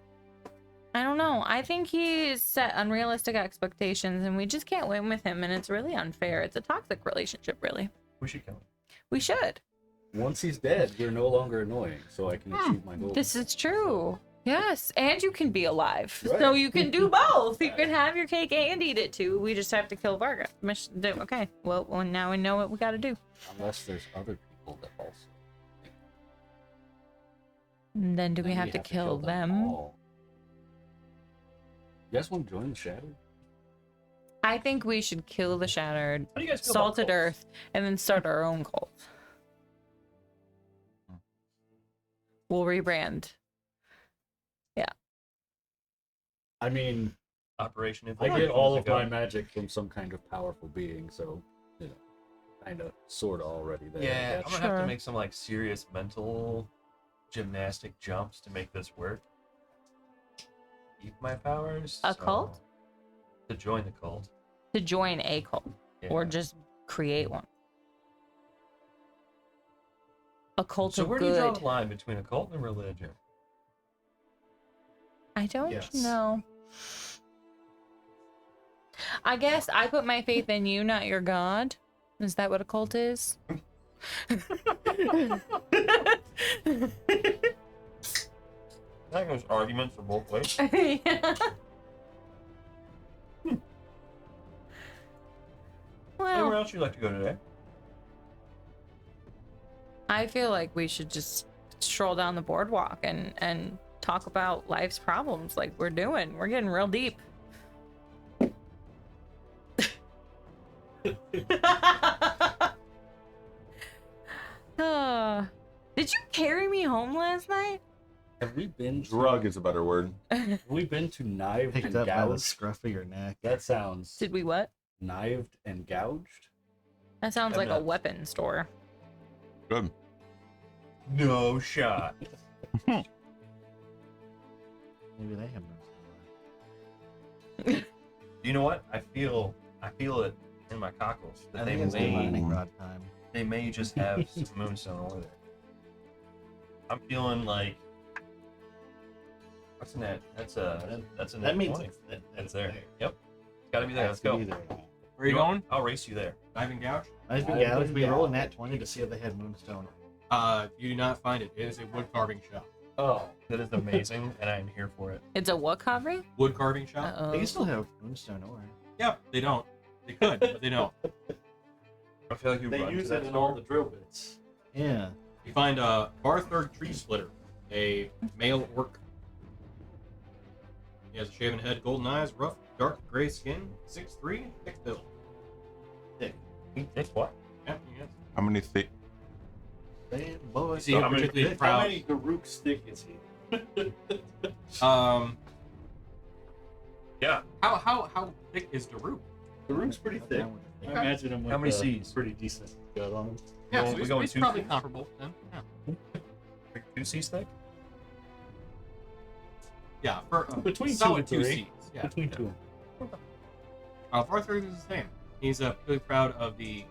I don't know. I think he's set unrealistic expectations and we just can't win with him and it's really unfair. It's a toxic relationship, really. We should kill him. We should. Once he's dead, you're no longer annoying, so I can achieve my goals. This is true. Yes, and you can be alive. Right. So you can do both. You can have your cake and eat it too. We just have to kill Varga. Okay, well, now we know what we gotta do. Unless there's other people that also. And then do we Then have to kill them? all. You guys want to join the Shattered? I think we should kill the Shattered, How do you guys feel about Salted cults? Earth, and then start our own cult. We'll rebrand. I mean, Operation I Inflation get all of ago. my magic from some kind of powerful being, so, you know, kind of, sort of already there. Yeah, but- I'm gonna have Sure. to make some like serious mental gymnastic jumps to make this work. Keep my powers. A cult? To join the cult. To join a cult, or Yeah. just create one. A cult So of where do you draw good. the line between a cult and a religion? I don't Yes. know. I guess I put my faith in you, not your god. Is that what a cult is? I think there's arguments for both ways. Yeah. Anywhere Well, else you'd like to go today? I feel like we should just stroll down the boardwalk and talk about life's problems like we're doing. We're getting real deep. Did you carry me home last night? Have we been to, Drug is a better word. have we been to knived Picked and up by the gouged? scruff of your neck. That sounds Did we what? knived and gouged. That sounds I'm like a not- weapon store. Good. No shot. Maybe they have no. You know what? I feel it in my cockles that I they think it's may lightning rod time. they may just have some moonstone over there. I'm feeling like what's in that? That's a That net means 20. that, That's there. Yep. It's gotta be there. Let's go. Where are you going? I'll race you there. Diving gouge? I'd be I've gouged. been We roll a gouged. nat 20 to see if they had moonstone. You do not find it. It is a wood carving shop. Oh, that is amazing, and I am here for it. It's a what covering? Wood carving shop? Uh-oh. They still have moonstone ore. Yeah, they don't. They could, but they don't. I feel like you They run use to it that in all store. the drill bits. Yeah. You find a Barthurg tree splitter, a male orc. He has a shaven head, golden eyes, rough, dark gray skin, 6'3", thick build. It's what? Yeah, he is. How many thick? Bad boy. Is he a particularly proud? Garuk stick is he? Yeah. How thick is Daruk? Garuk's pretty thick. I imagine him with How many a C's? pretty decent gut on him. Yeah, Well, so we he's, going he's two probably Cs? comparable. Then. Yeah. Like 2 C's thick? Yeah, for Between solid 2 and 2 3. Cs. Yeah. Between two. Barthurg is the same. He's really proud of the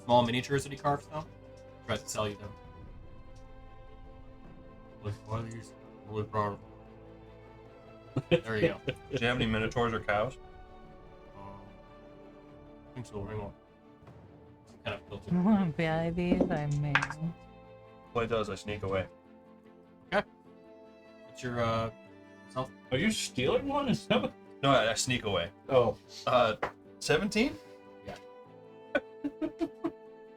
small miniatures that he carves now. Tries to sell you them. Like, why are these really proud of them? There you go. Do you have any minotaurs or cows? I think so. Hang on. Some kind of filter. Baby, I may. What it does, I sneak away. What's your self? Are you stealing one? Is that what- No, I sneak away. Oh, 17?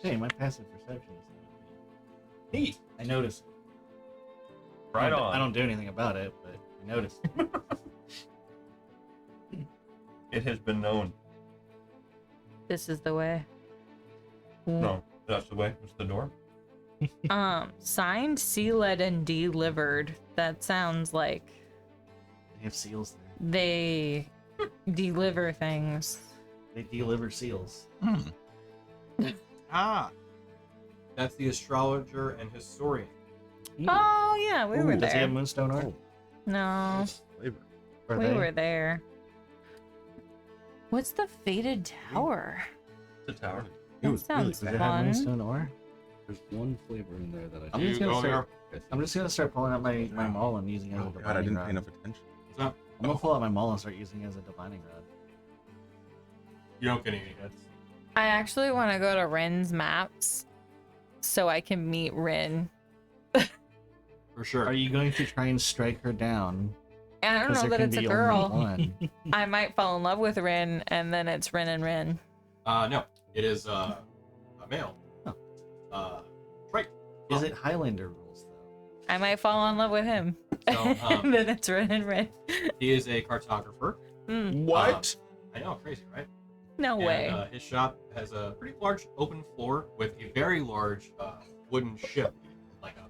Hey, my passive perception is Neat. I noticed. Right on. I don't do anything about it, but I noticed. It has been known. This is the way. No, that's the way. It's the door. Signed, sealed, and delivered. That sounds like They have seals there. they deliver things. They deliver seals. Ah. That's the astrologer and historian. Oh yeah, we were Does he have there. Moonstone Guard? No, Flavor. Are we they? were there. What's the fated tower? The tower. That sounds Does it have fun. Moonstone Ore? There's one flavor in there that I I'm Do just you gonna go start. there? I'm just gonna start pulling out my maul and using it as a Oh divining god, I didn't rod. pay enough attention. What's up? I'm gonna pull out my maul and start using it as a divining rod. You don't get any hits. I actually want to go to Rin's maps so I can meet Rin. For sure. Are you going to try and strike her down? And I don't 'Cause know there that can it's a be girl. only one. I might fall in love with Rin, and then it's Rin and Rin. No, it is a male. Oh. Right. Is it Highlander rules though? I might fall in love with him. So, and then it's Rin and Rin. he is a cartographer. Mm, What? I know, crazy, right? no way. And, his shop has a pretty large open floor with a very large wooden ship, like a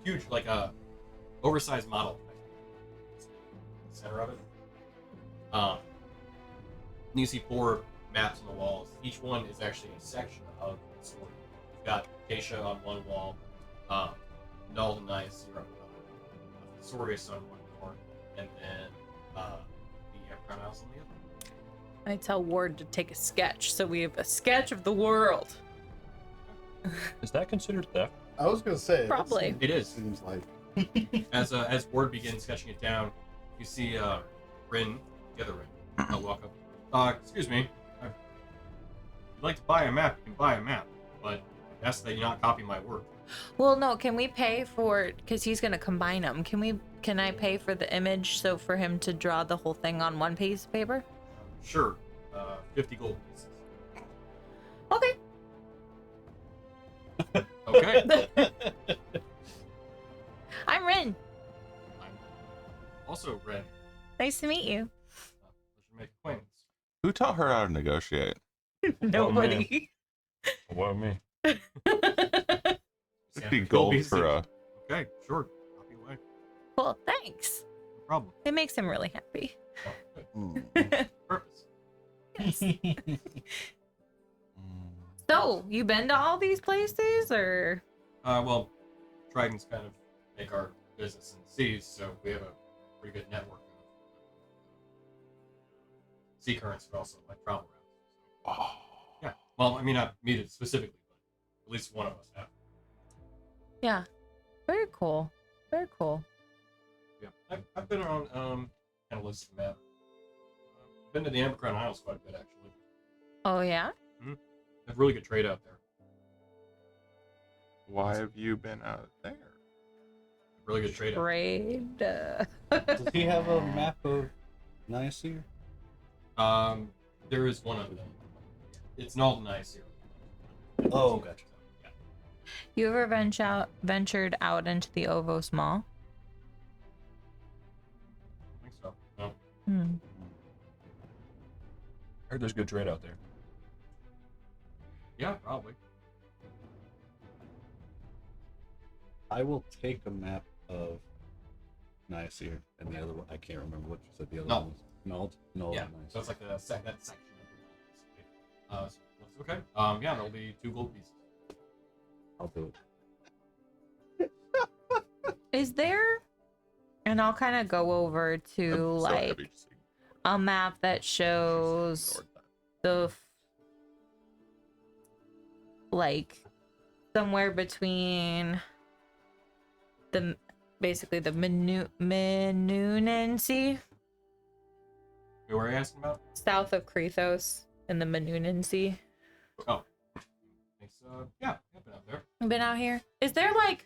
huge, like a oversized model. The center of it. And you see 4 maps on the walls. Each one is actually a section of the story. You've got Acacia on one wall, Nalden Nice, Sorius on one wall, and then the Crown House on the other. I tell Ward to take a sketch, so we have a sketch of the world. Is that considered theft? I was gonna say. Probably. It is. Seems like. As Ward begins sketching it down, you see Rin, the other Rin, walk up. Excuse me. If you'd like to buy a map, you can buy a map, but I ask that you not copy my work. Well, no, can we pay for, because he's going to combine them. Can I pay for the image so for him to draw the whole thing on one piece of paper? Sure. 50 gold pieces. Okay. Okay. I'm Rin. I'm also Rin. Nice to meet you. Pleasure to make acquaintance. Who taught her how to negotiate? Nobody. What me? 50 gold pieces. for a. Okay, sure. Copy away. Cool, thanks. No problem. It makes him really happy. Oh, good. Purpose. Yes. So, you been to all these places, or? Well, Tridents kind of make our business in the seas, so we have a pretty good network of sea currents, but also like travel routes. Oh. Yeah. Well, I mean, not me specifically, but at least one of us have. Yeah. Very cool. Very cool. Yeah. I've been around, kind of list the map. Been to the Amber Crown Isles quite a bit, actually. Oh, yeah? They have really good trade out there. Why have you been out there? Really good trade out. Trade. Does he have a map of Niacere? There is one of them. It's Nalden Nice here. Oh, gotcha. Yeah. You ever ventured out into the Ovos Mall? I think so. No. Hmm. I heard there's good trade out there. Yeah, probably. I will take a map of Niacere and the other one. I can't remember what you said the other No. one was. No, Yeah. nice. So it's like that section of the map, basically. So okay. Yeah, there'll be 2 gold pieces. I'll do it. Is there, and I'll kind of go over to I'm so like happy to see a map that shows Lord, that- the like somewhere between the basically the Menunen Sea, Who are you asking about? south of Krithos in the Menunen Sea. Oh. Thanks, yeah, I've been out there. Been out here. Is there like,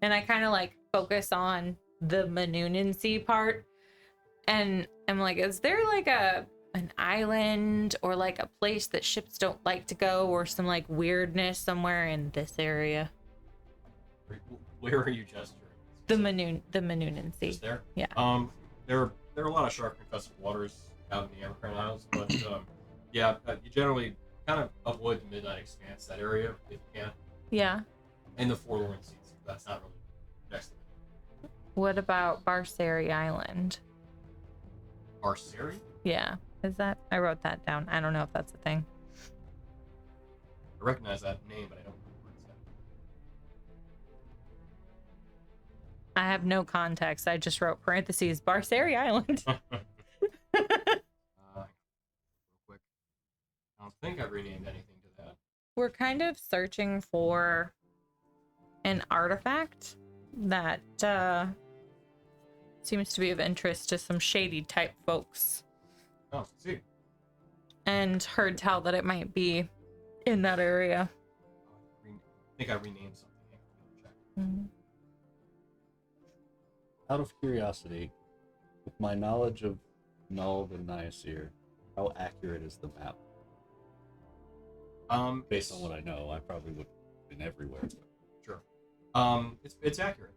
and I kind of like focus on the Menunen Sea part, and I'm like, is there like an island or like a place that ships don't like to go, or some like weirdness somewhere in this area? Where are you gesturing? The Menunen Sea. Just there? Yeah. There are a lot of shark infested waters out in the Amber Crown Isles, but yeah, you generally kind of avoid the Midnight Expanse, that area, if you can, Yeah. and the Forlorn Seas. That's not really next to it. What about Barsari Island? Barsari? Yeah. Is that? I wrote that down. I don't know if that's a thing. I recognize that name, but I don't know where it's I have no context. I just wrote parentheses Barceri Island. Real quick. I don't think I've renamed anything to that. We're kind of searching for an artifact that seems to be of interest to some shady type folks. Oh, see. And heard tell that it might be in that area. I think I renamed something. Hang on, check. Out of curiosity, with my knowledge of Null and Niacir, how accurate is the map? Based on what I know, I probably would have been everywhere. But... Sure. It's accurate.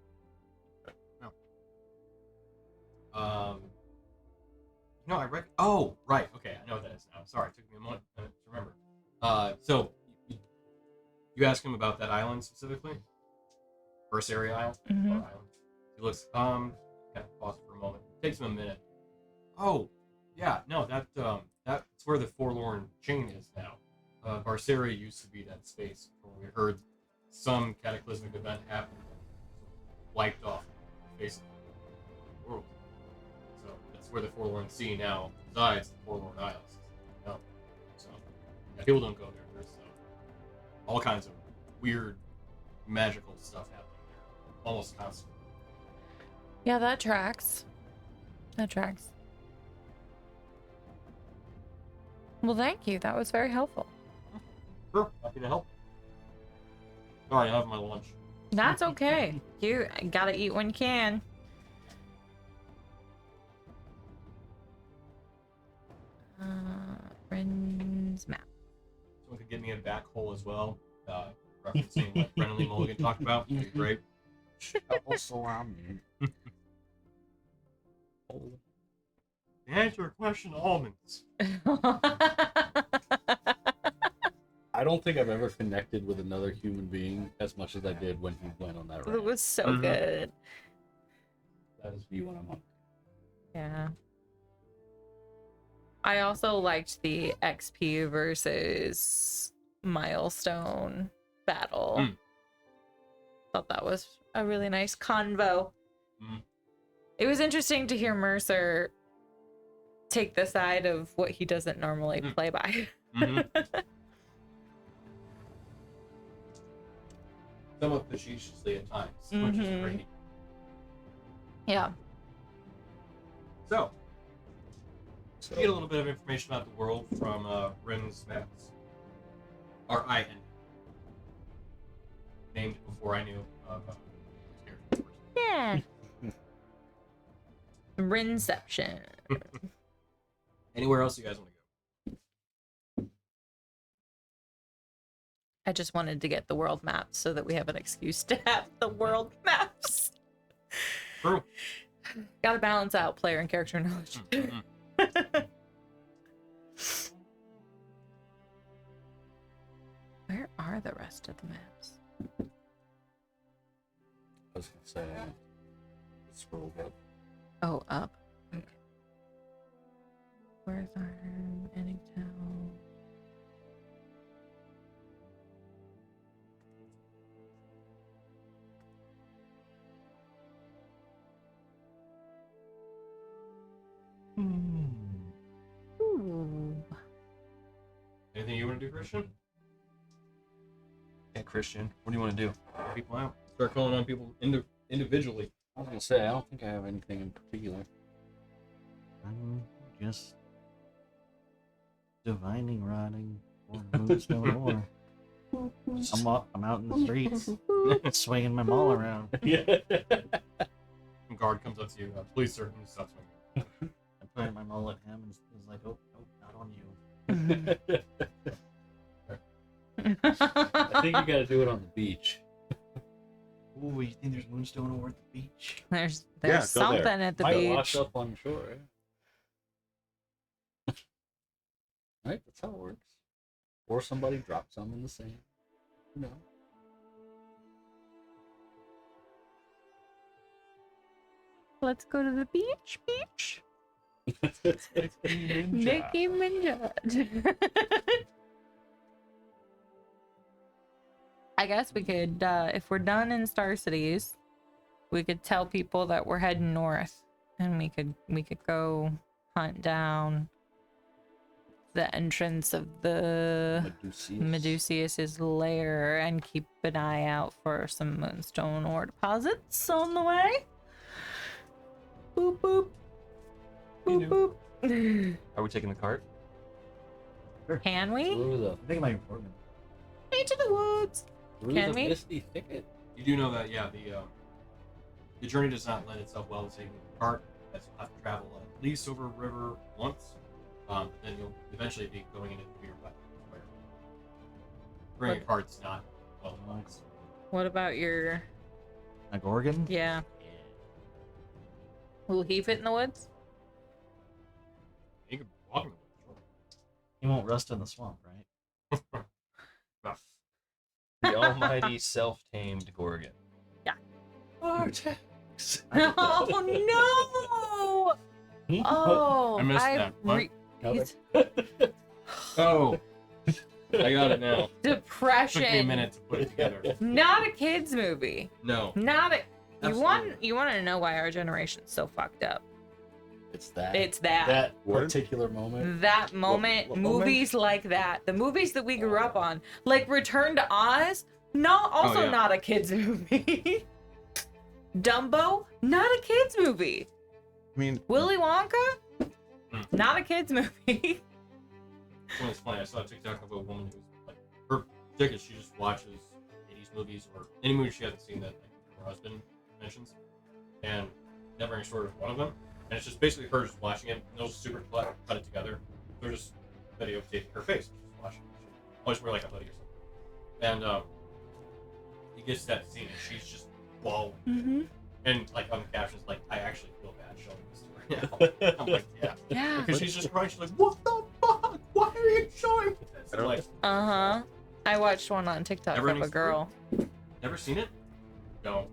No. No, oh, right. Okay, I know what that is now. Sorry, it took me a moment to remember. So you asked him about that island specifically? Bursary Island? Mhm. Or island? He looks, kind of pause for a moment. It takes him a minute. Oh, yeah, no, that's where the Forlorn Chain is now. Barceri used to be that space where we heard some cataclysmic event happen, wiped off the face of the world. So that's where the Forlorn Sea now resides, the Forlorn Isles. No. So yeah, people don't go there. There's all kinds of weird magical stuff happening there, almost constantly. Yeah, that tracks. That tracks. Well, thank you. That was very helpful. Sure, happy to help. Sorry, I have my lunch. That's okay. You gotta eat when you can. Ren's map. Someone could get me a back hole as well, referencing what Brennan Lee Mulligan talked about. That'd be great. Also, To answer your question, almonds. I don't think I've ever connected with another human being as much as I did when he went on that It rant. was so Mhm. good. That is me when I'm hungry. Yeah. I also liked the XP versus milestone battle. Mm. Thought that was a really nice convo. Mm. It was interesting to hear Mercer take the side of what he doesn't normally play by. Mm-hmm. Somewhat facetiously at times, which is Mhm. great. Yeah. So, to get a little bit of information about the world from Ren's maps. Or I named before I knew of his character. Yeah. Rinception. Anywhere else you guys want to go? I just wanted to get the world maps so that we have an excuse to have the world maps. True. Gotta balance out player and character knowledge. Mhm. Where are the rest of the maps? I was gonna say, scroll up. Oh, up. Okay. Where's our Enigtown? Ooh. Anything you want to do, Christian? Yeah, Christian, what do you want to do? People out. Start calling on people individually. I was gonna say, I don't think I have anything in particular. I'm just divining rotting or Moonstone War. I'm out in the streets, swinging my maul around. Yeah. Some guard comes up to you. Please, sir, and stops swinging. I pointed my maul at him and was like, "Oh, nope, not on you." I think you gotta do it on the beach. Ooh, you think there's Moonstone War at the beach? There's Yeah, go there. something at the Might beach. wash up on shore. Yeah. Right, that's how it works. Or somebody drops some in the sand. You know. Let's go to the beach. Nicki Minaj. I guess we could, if we're done in Star Cities, We could tell people that we're heading north, and we could go hunt down the entrance of the Medusius's lair and keep an eye out for some Moonstone ore deposits on the way. Boop boop. Boop boop. Are we taking the cart? Can we? Through the, I think it might be important. Into the woods. through Can the we? misty thicket. You do know that, yeah, the journey does not lend itself well to taking a cart, as you'll have to travel at least over a river once. Then you'll eventually be going into the wet, where bringing a cart's not well advised. What about your? A Gorgon? Yeah. Will he fit in the woods? You could walk in the woods. He won't rust in the swamp, right? No. The almighty self-tamed Gorgon. Vortex. Oh no! Oh, I missed that. What? He's Oh, I got it now. depression. Took me a minute to put it together. Not a kids movie. No. Not a. You Absolutely. want to know why our generation's so fucked up? It's that. It's that. That What? particular moment. That moment, what moment? movies like that, the movies that we grew up on, like Return to Oz, also yeah. not a kids movie. Dumbo, not a kids movie. I mean, Willy Wonka, not a kids movie. Well, it's funny. I saw a TikTok of a woman who's like, her ticket, she just watches 80s movies or any movie she hasn't seen that like, her husband mentions, and Never Ending Story was one of them. And it's just basically her just watching it, no super cut it together. They're just videotaping her face, just watching it. She always wear like a hoodie or something. And he gets to that scene, and she's just bawling. Mm-hmm. And like on the captions, like, I actually feel bad showing this to her now. I'm like, yeah. Yeah. Because she's just crying. She's like, what the fuck? Why are you showing this? I I'm don't- like, Uh-huh. I watched one on TikTok Never of a Ending girl. never seen it? No.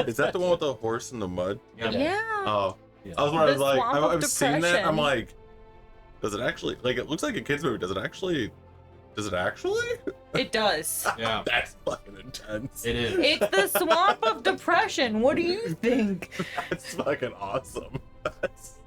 is that the one with the horse in the mud? Yeah. Yeah. Oh, Yeah. I was where I The was like, Swamp of I've seen that. Depression. I'm like, does it actually? Like, it looks like a kids movie. Does it actually? Does it actually? It does. Yeah. That's fucking intense. It is. It's the swamp of depression. What do you think? That's fucking awesome. That's...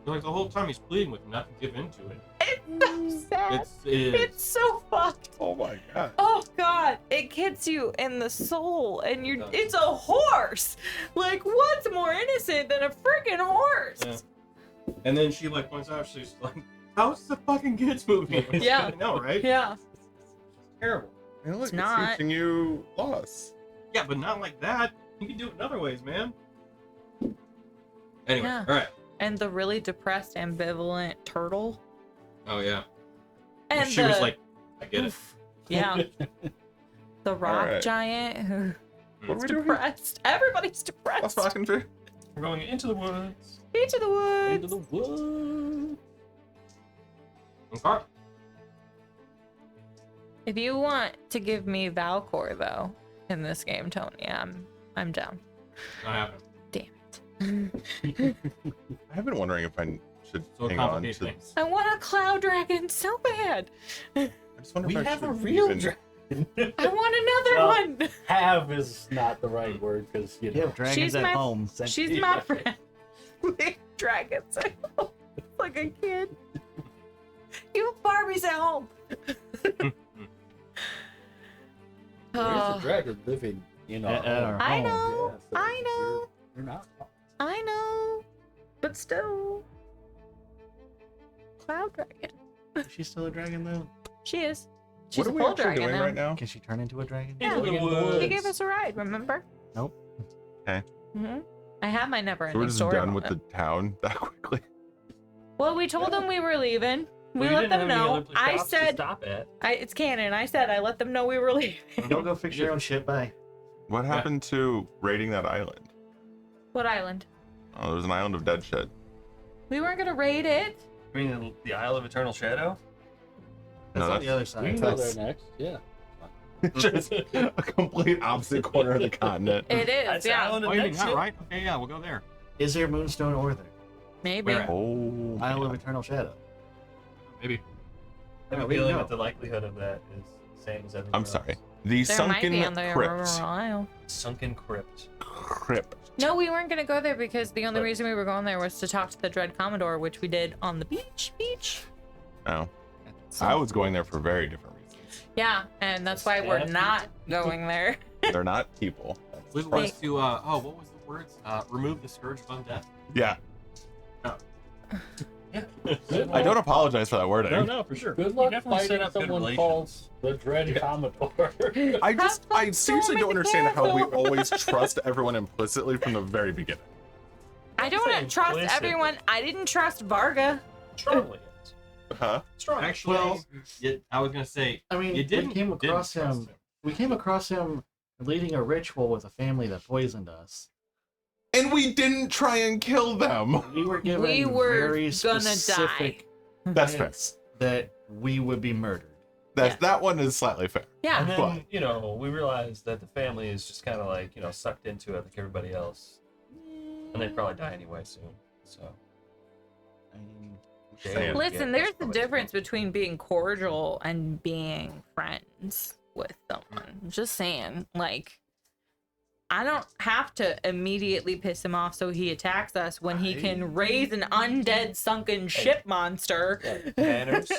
Like the whole time he's pleading with him not to give into it. It's so sad. It is. It's so fucked. Oh my god. Oh god, it gets you in the soul, and it's a horse. Like, what's more innocent than a freaking horse? Yeah. And then she like points out, she's like, "How is this a fucking kids movie?" Yeah. I know, right? Yeah. Terrible. You know, It's it's not. teaching you loss. Yeah, but not like that. You can do it in other ways, man. Anyway, Yeah. all right. And the really depressed, ambivalent turtle. Oh yeah. And she was like, "I get it." Oof. Yeah. The rock Alright. giant who What are is we doing? depressed. Everybody's What's depressed. talking to? We're going into the woods. Into the woods. Into the woods. Okay. If you want to give me Valcor though in this game, Tony, I'm down. Not happening. Damn it. I have been wondering if I should So hang on complicate to. things. I want a cloud dragon so bad. I just wonder We if I have a should real even... dragon. I want another Well, one. Have is not the right word because you You know. have dragons She's at my- home. She's my friend. Big dragons at home. Like a kid. You have Barbies at home. There's a dragon living in our At our home. I home. know. Yeah, so I know. You're not. I know. But still. Cloud dragon. Is she still a dragon though? She is. She's What are a we full actually dragon doing now. right now? Can she turn into a dragon? Yeah. Into the She woods. gave us a ride, remember? Nope. Okay. Mm-hmm. I have my never So we're ending just story. done with moment. the town that quickly. Well, we told them we were leaving. We Well, you let didn't them have any know. other I stops to said, stop at. it's canon. I said I let them know we were leaving. Don't go fix your own shit. Bye. What happened to raiding that island? What island? Oh, there's an island of dead shit. We weren't gonna raid it. I mean, the Isle of Eternal Shadow? That's No, on the other We side. can go there next. Yeah. Just a complete opposite corner of the continent. It is, That's yeah. Island of Oh, you Dead mean that, Shit. right? Okay, yeah, we'll go there. Is there Moonstone ore there? Maybe. Where at? Oh, Isle of Eternal Shadow. Maybe. I have a we feeling know. that the likelihood of that is same as everything. I'm sorry. The There might be sunken on the crypt. Aurora Isle. Sunken crypt. Crypt. No, we weren't gonna go there because the only reason we were going there was to talk to the Dread Commodore, which we did on the beach. No, So- I was going there for very different reasons. Yeah, and that's why we're Staff not going there. They're not people. I believe it was to what was the words? Remove the scourge of undeath. Yeah. Good I don't apologize for that wording. No, for sure. Good You luck definitely set fighting up good someone called relations. the Dread Commodore. I seriously don't understand how we always trust everyone implicitly from the very beginning. I don't Saying trust implicit. everyone. I didn't trust Varga. Strongly. Huh? Strongly. Actually, Well- I was gonna say I mean, you didn't. we came across didn't trust him. We came across him leading a ritual with a family that poisoned us. And we didn't try and kill them. We were given We were very gonna specific That's fair. hints that we would be murdered. That one is slightly fair. Yeah. And then, But- you know, we realized that the family is just kind of like, you know, sucked into it like everybody else. And they'd probably die anyway soon. So. I mean, Saying. Listen, there's a difference between being cordial and being friends with someone. Just saying, like, I don't have to immediately piss him off so he attacks us when he can raise an undead sunken ship monster. Manners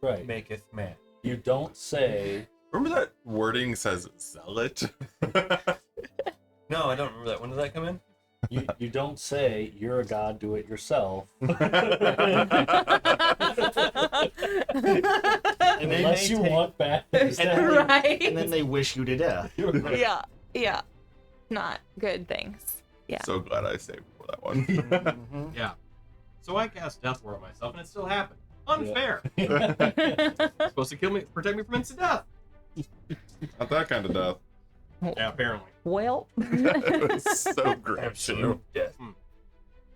Right. maketh man. You don't say, Remember that wording says zealot? No, I don't remember that. When did that come in? you don't say, you're a god, do it yourself. and then Unless they you take- want bad and then they- Right? and then they wish you to death. Yeah, yeah. Not good things. Yeah. So glad I saved for that one. Mhm. Yeah. So I cast Death Ward on myself, and it still happened. Unfair. Supposed to kill me, protect me from instant death. Not that kind of death. Yeah, apparently. Well, It was so great. Absolute death.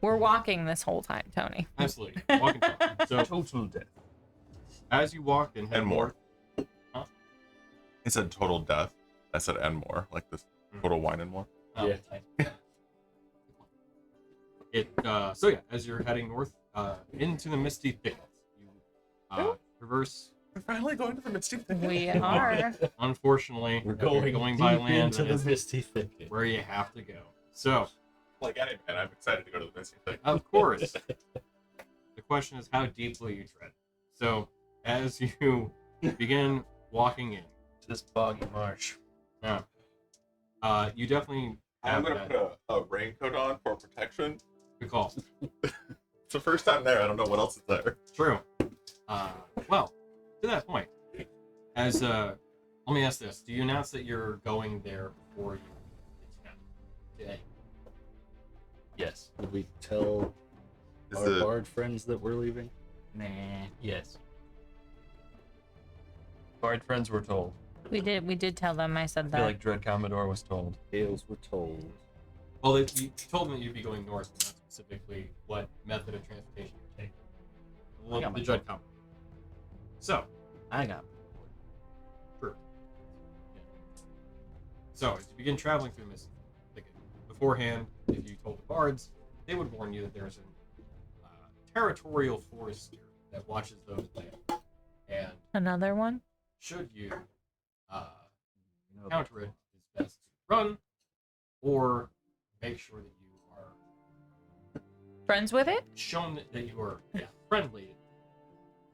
we're walking this whole time, Tony. Absolutely. Walking talk. So Total death. as you walk and head And more. north, It said total death. I said and more, like this total wine and more. Yeah. So yeah, as you're heading north into the misty thickets, you traverse. We're finally going to the misty We are. Unfortunately, We're you're going by deep land into that the is misty thicket. where you have to go. So, Like any man, I'm excited to go to the misty thicket. of course, the question is how deep will you tread? So, as you begin walking in, To this boggy marsh. you definitely I'm have gonna that. put a raincoat on for protection. Good call. It's the first time there. I don't know what else is there. True. Well, to that point, as let me ask this: do you announce that you're going there before you attempt today? Yes. Did we tell Is our it bard friends that we're leaving? Nah. Yes. Bard friends were told. We did tell them. I said I feel that. like Dread Commodore was told. Tales were told. Well, you told them that you'd be going north, but not specifically what method of transportation you're taking. Well, got the my Dread Company. So, I got. true. Yeah. So, as you begin traveling through Misty Thicket, beforehand, if you told the bards, they would warn you that there's a territorial forester that watches those lands. And Another one. should you counter it, it's best to run or make sure that you are Friends with it? shown that you are friendly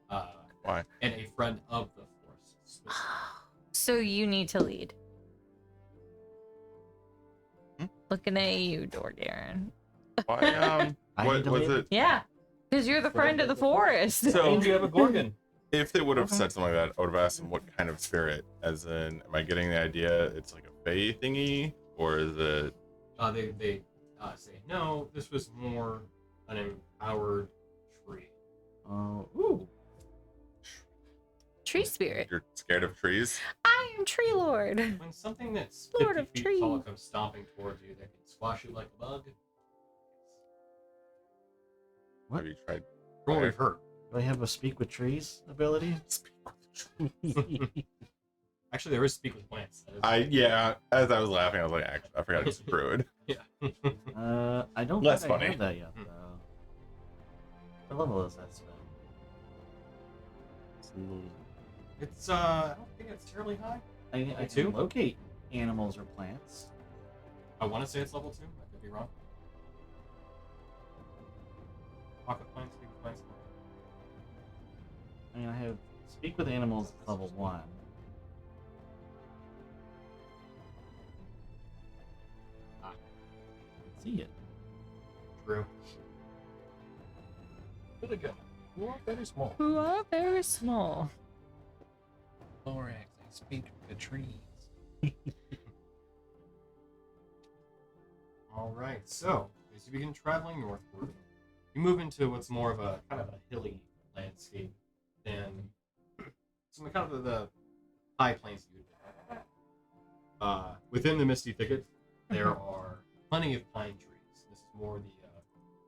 Why? and a friend of the force. So you need to lead. Hmm? Looking at you, Dorgaren. Why? I What need to was leave. it? Yeah, because you're the friend of the forest. So you have a Gorgon. if they would have said something like that, I would have asked them what kind of spirit. As in, am I getting the idea it's like a fae thingy, or is it? They say no. This was more an empowered tree. Ooh. Tree spirit. You're scared of trees? I am Tree Lord. When something that's Lord 50 of feet tall trees. comes stomping towards you, that can squash you like a bug. What? Have you tried? From what we've heard. Do I have a speak with trees ability? Actually, there is speak with plants. That is- As I was laughing, I was like, actually, I forgot it's a druid. I don't Less think I funny. have that yet, Hmm. though. What level is that spell? It's I don't think it's terribly high. I Two? can locate animals or plants. I want to say it's level 2. I could be wrong. Pocket plants, big plants. I mean, I have speak with animals at level 1. See it. True. But again, you are very small. Who are very small. Lorax, I speak to the trees. All right. So as you begin traveling northward, you move into what's more of a kind of a hilly landscape than some kind of the high plains you would be. Within the misty thicket, there are plenty of pine trees. This is more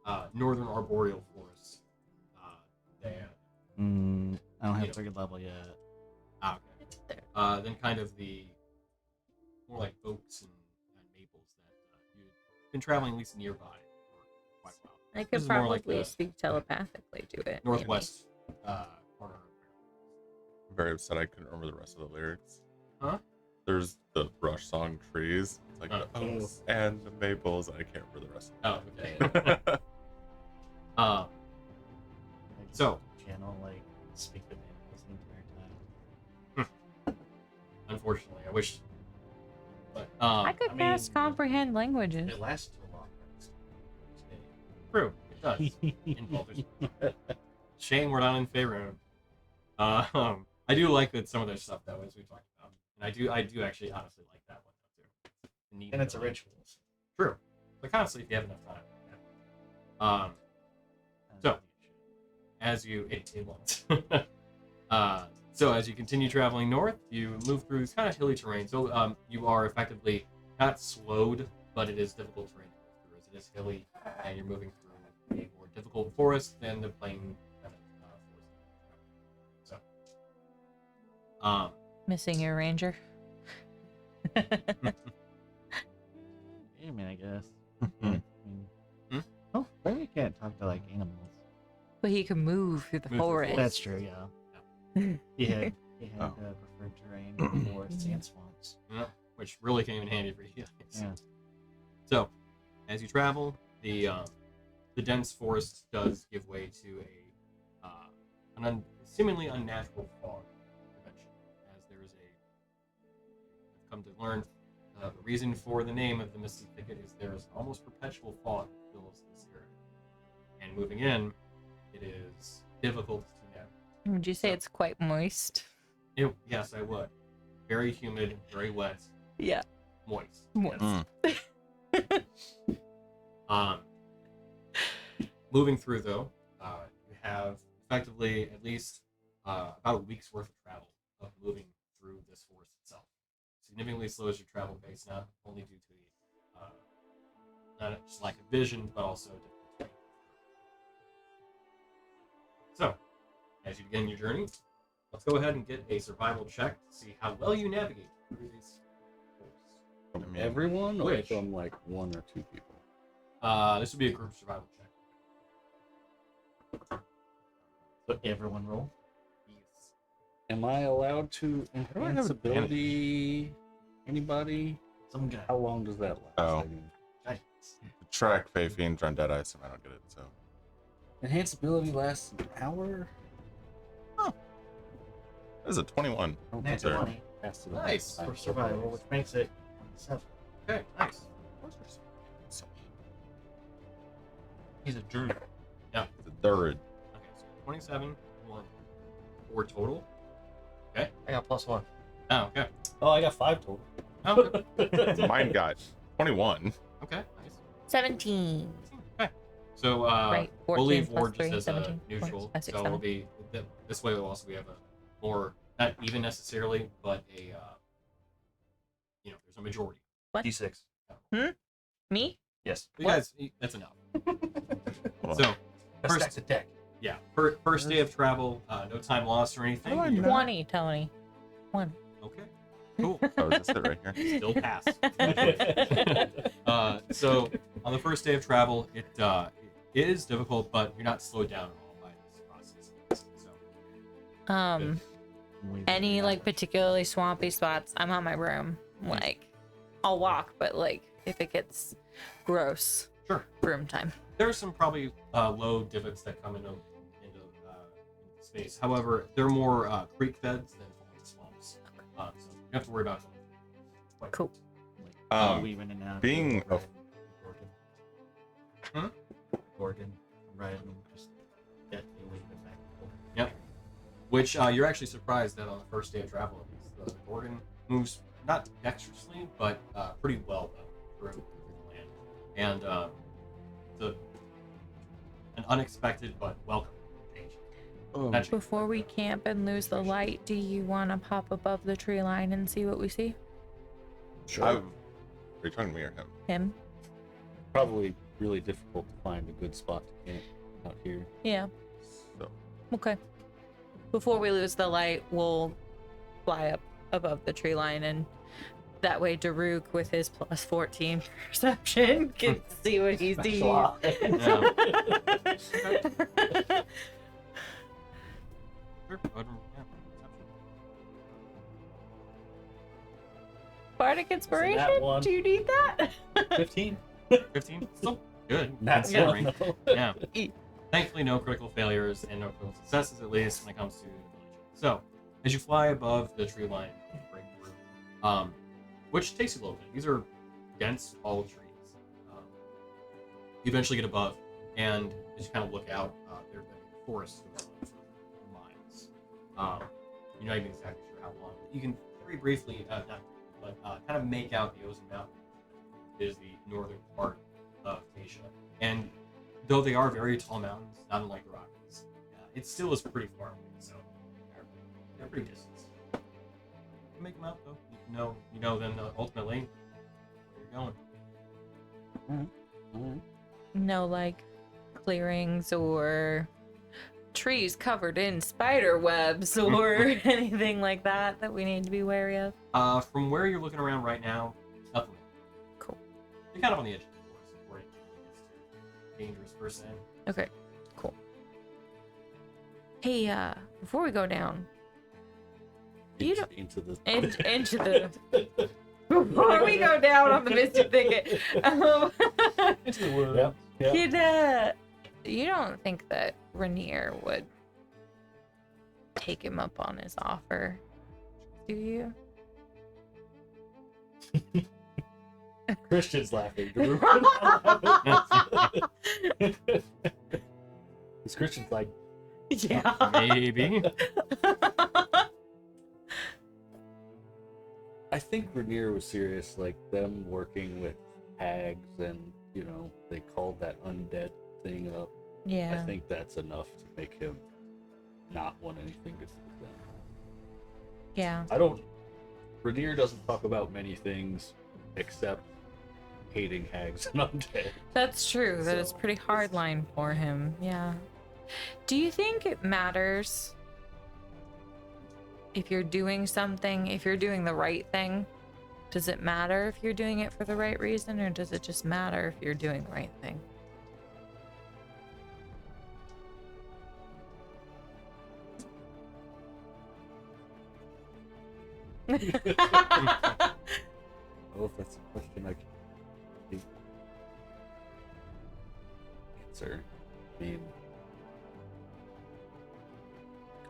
the northern arboreal forest than I don't have Yeah. triggered level yet. okay. Then kind of the more like oaks and maples that you've been traveling at least nearby for quite a while. I This could is more like probably the speak telepathically to it. maybe. northwest corner. I'm very upset I couldn't remember the rest of the lyrics. Huh? There's the brush song trees. It's like Oh. the oaks and the maples. I can't remember the rest of Oh, okay. it. um, I just So- channel like speak with animals the entire time. unfortunately, I wish. But I could I cast mean, comprehend languages. It lasts too long. true, it does. In Baldur's Gate. Shame we're not in Faerun. I do like that some of their stuff though, as we talked about, and I do actually honestly like that one though too. The neat And it's a ability. ritual. True, but honestly, if you have enough time. So, as you it won't. So as you continue traveling north, you move through this kind of hilly terrain. So you are effectively not slowed, but it is difficult terrain to move through, as it is hilly, and you're moving through a more difficult forest than the plain kind of forest. So, Missing your ranger. I mean, I guess. I mean, Hmm? Oh, maybe you can't talk to like animals. But he can move through the Move through the forest. That's true, yeah. He had Oh. preferred terrain, forests and swamps. which really came in handy for you guys. Yeah. So, as you travel, the dense forest does give way to an seemingly unnatural fog eventually, as there is I've come to learn the reason for the name of the Misty Thicket is there is almost perpetual fog that fills this area, and moving in, it is difficult to navigate. Would you say So- it's quite moist? Yes, I would. Very humid, very wet, Yeah. moist. Moist. Moving through though, you have effectively at least about a week's worth of travel of moving through this forest itself. Significantly slows your travel pace, not only due to the not just lack of vision, but also difficult terrain. So, as you begin your journey, let's go ahead and get a survival check to see how well you navigate through these forests. From I mean, everyone or which? from like 1 or 2 people? This would be a group survival check. So everyone roll. Yes. Am I allowed to do I enhance have ability? Anybody? Some guy. How long does that last? Oh. I mean, Giants. Track, Fae Fiend, Undead, I assume I don't get it, so. enhance ability lasts an hour? This is a 21. I don't Nat think I 20 passed it. Nice. I- for survival, which makes it 7. Okay, nice. He's a druid. Yeah. It's a Durrid. Okay, so 27, 1, 4 total. I got +1. Oh, okay. Oh, I got 5 total. Oh, okay. Mine got 21. Okay, nice. 17. Okay. So, Right, we'll 14 leave plus Ward just 3, as 17 a neutral. plus 6, So it'll be, this way we'll also we have a more, not even necessarily, but a, there's a majority. D6. Me? Yes. You guys, that's enough. Hold on. So, Let's First- stack the deck. yeah, first day of travel, no time lost or anything. How do I You- know? 20, Tony. 1. Okay, cool. Oh, is this it right here? Still pass. So on the first day of travel, it is difficult, but you're not slowed down at all by this process. So Any like particularly swampy spots, I'm on my room. Like, I'll walk, but like if it gets gross, Sure. room time. There's some probably low divots that come into space. However, they're more creek beds than swamps. So you don't have to worry about them. Cool. Weaving in and out. being a- Gorgon. Right. And just get weaving back and forth. Yep. Which you're actually surprised that on the first day of travel, at least, the Gorgon moves not dexterously, but pretty well though, through the land. And an unexpected but welcome change. That change. Before we camp and lose the light, do you want to pop above the tree line and see what we see? Sure. Are you talking to me or him? Him? Probably really difficult to find a good spot to camp out here. Yeah. So, Okay. Before we lose the light, we'll fly up above the tree line, and that way Daruk, with his plus 14 perception, can see what he sees. Yeah. Sure, yeah. Bardic inspiration? that one. Do you need that? 15. 15? Still good. That's Considering. one, though. Yeah. Thankfully, no critical failures and no critical successes, at least when it comes to village. So, as you fly above the tree line, break through, which takes you a little bit. These are dense, tall trees. You eventually get above, and as you kind of look out, there's a forest for miles. You're not even exactly sure how long. You can very briefly, kind of make out the Ozone Mountain is the northern part of Asia. And though they are very tall mountains, not unlike the Rockies, it still is pretty far away. So they're pretty distant. You can make them out though. You know then ultimately where you're going. No, like clearings or trees covered in spider webs or anything like that that we need to be wary of. From where you're looking around right now, nothing. Cool. You're kind of on the edge of the forest, according to dangerous per se. Okay, cool. Hey, before we go down, you don't into the into the before we go down on the Mystic Thicket, Into the woods. Yep. kid, you don't think that Rainier would take him up on his offer, do you? Christian's laughing. This Christian's like, Yeah. Maybe. I think Rainier was serious, like them working with hags and, you know, they called that undead thing up. Yeah. I think that's enough to make him not want anything to do with them. Yeah. Rainier doesn't talk about many things except hating hags and undead. That's true. That is So- pretty hard line for him. Yeah. Do you think it matters if you're doing something, if you're doing the right thing? Does it matter if you're doing it for the right reason, or does it just matter if you're doing the right thing? Oh, if that's a question I can answer. I mean,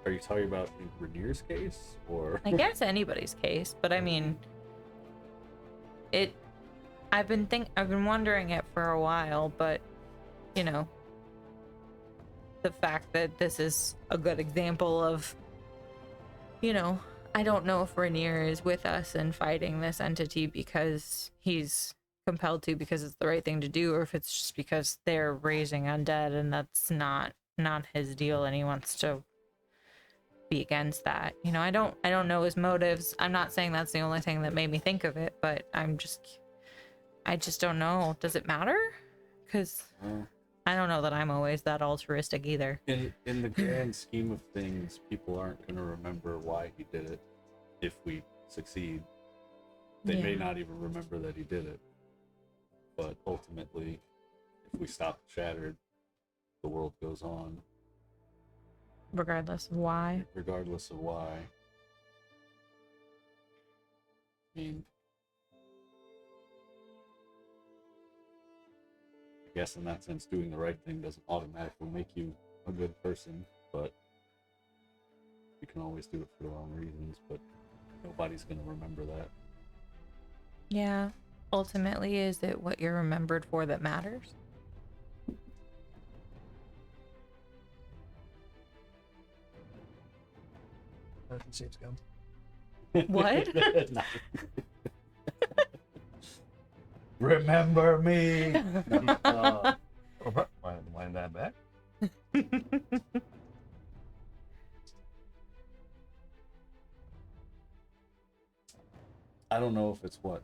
are you talking about in Rainier's case, or? I guess anybody's case, but I mean, I've been wondering it for a while, but you know, the fact that this is a good example of, you know, I don't know if Rainier is with us and fighting this entity because he's compelled to, because it's the right thing to do, or if it's just because they're raising undead and that's not his deal and he wants to be against that. You know, I don't know his motives. I'm not saying that's the only thing that made me think of it, but I just don't know. Does it matter? Because I don't know that I'm always that altruistic either. In the grand scheme of things, people aren't going to remember why he did it. If we succeed, they may Yeah. not even remember that he did it. But ultimately, if we stop Shattered, the world goes on, Regardless of why. regardless of why. I mean, I guess in that sense, doing the right thing doesn't automatically make you a good person, but you can always do it for the wrong reasons, but nobody's going to remember that. Yeah. Ultimately, is it what you're remembered for that matters? Seems gum. What? Remember me. Wind that back. I don't know if it's what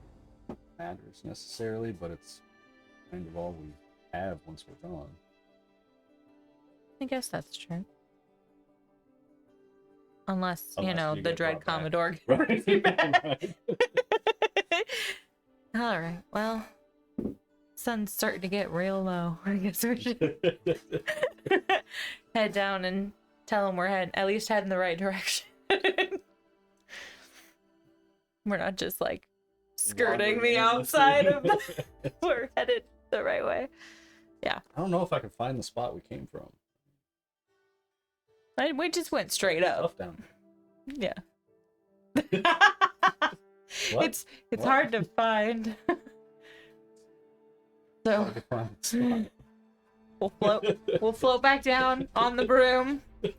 matters necessarily, but it's kind of all we have once we're gone. I guess that's true. Unless, you Unless know, you the get Dread brought back. Commodore Right. brings you back. All right. Well, sun's starting to get real low. I guess we should head down and tell them we're at least heading the right direction. We're not just like skirting Wandering the aimlessly. outside of the. We're headed the right way. I don't know if I can find the spot we came from. We just went straight up. Stuff down. Yeah. What? It's What? hard to find. So Hard to find the spot. we'll float back down on the broom. I'm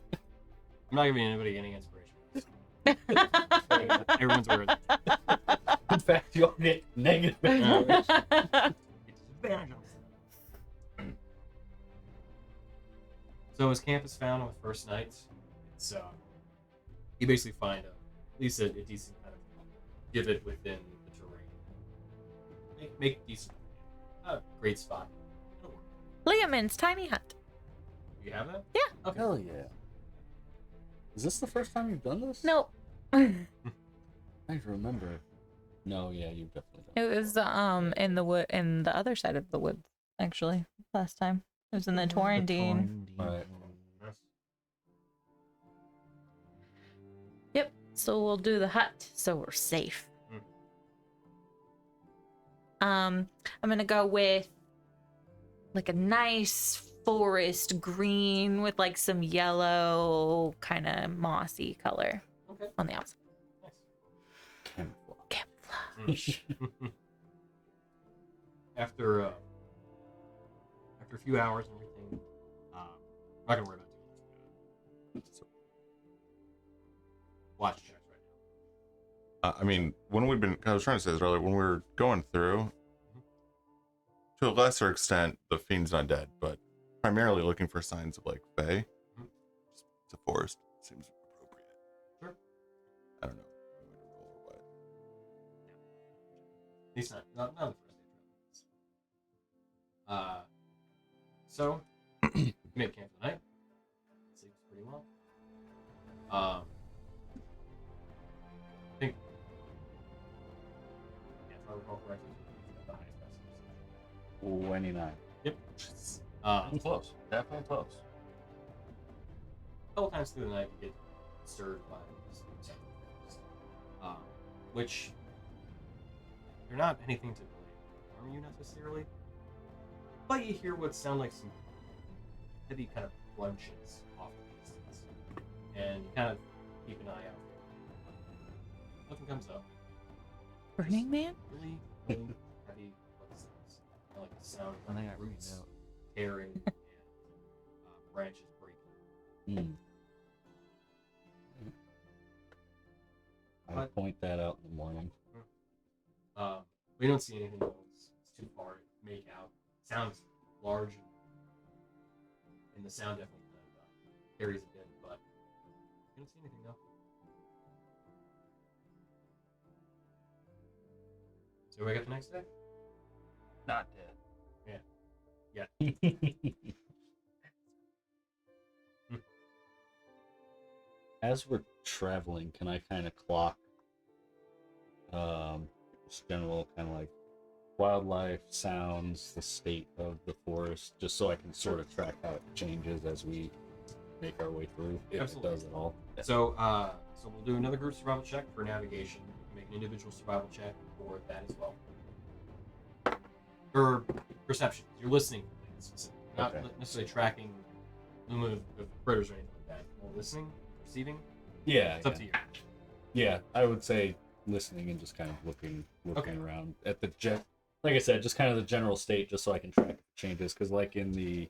not giving anybody any inspiration. Everyone's aware. In fact, you'll get negative. It's advantage. So as camp is found on the first night, it's you basically find at least a decent kind of divot within the terrain. Make decent, great spot. It'll work. Liamon's tiny hut. You have that? Yeah. Okay. Hell yeah. Is this the first time you've done this? Nope. I remember. No, yeah, you've definitely done It was in the wood, in the other side of the woods, actually. Last time it was in the Torrendine. Right. Yep. So we'll do the hut, so we're safe. I'm gonna go with like a nice forest green with like some yellow, kind of mossy color Okay. on the outside. Camouflage. Camouflage. After a few hours and everything, I'm not gonna worry about too much. Watch checks right I mean, when we've been, I was trying to say this earlier, when we were going through, to a lesser extent, the fiend's not dead, but primarily looking for signs of like Fae. It's a forest. Seems appropriate. Sure. I don't know. Or what. now. He's not the first day. So you make camp for the night. Sleeps pretty well. I think, yeah, if I recall correctly, he's got the highest passive 29. Yep. Close. Definitely close. A couple times through the night, you get stirred by sounds, which they're not anything to harm you necessarily, but you hear what sound like some heavy kind of crunches off the distance, and you kind of keep an eye out. Nothing comes up. Burning Man? Really, really heavy footsteps. Kind of like the sound I of think I read roots out. tearing and branches breaking. I But- point that out in the morning. We don't see anything else. It's too far to make out. Sounds large, and the sound definitely kind of carries it in, but you don't see anything though. So we got the next day? Not dead. As we're traveling, can I kind of clock just general kind of like wildlife, sounds, the state of the forest, just so I can sort of track how it changes as we make our way through, if Absolutely. it does at all? So we'll do another group survival check for navigation. Make an individual survival check for that as well. Or perception. You're listening for things specifically. Not Okay. necessarily tracking movement of critters or anything like that. More listening, perceiving. Yeah. It's up to you. Yeah, I would say listening and just kind of looking Okay. around at the like I said, just kind of the general state, just so I can track changes. Because like in the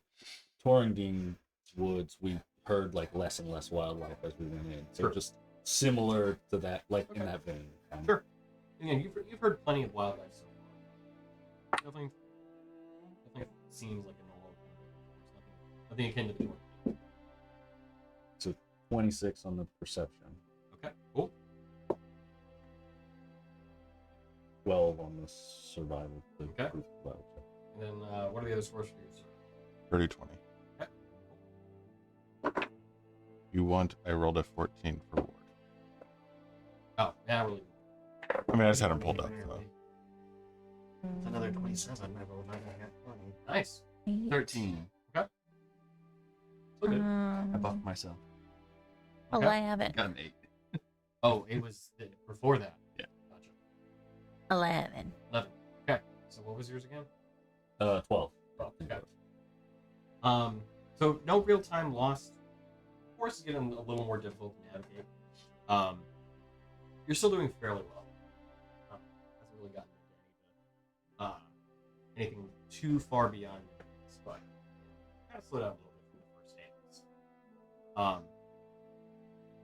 Torringdine woods, we heard like less and less wildlife as we went in. So Sure. just similar to that, like in Okay. that vein. kind of. Sure. Again, you've heard plenty of wildlife so far. Definitely seems like a normal. Nothing akin to the north. So 26 on the perception, Okay, cool. 12 on the survival. The Okay. group survival check. And then what are the other scores for you, sir? 30 20. Okay. You want, I rolled a 14 for ward. Oh, yeah, really. I mean, I just had him pulled up. So. It's another 27. I rolled 9. I got 20. Nice. 13. So good. I buffed myself. Okay. 11. Got an 8. Oh, it was before that. Yeah. Gotcha. 11. 11. Okay. So what was yours again? 12. 12. Okay. So no real time lost. Of course, it's getting a little more difficult to navigate. You're still doing fairly well. Hasn't really gotten into anything too far beyond this, but kind of slowed down a little bit from the first days.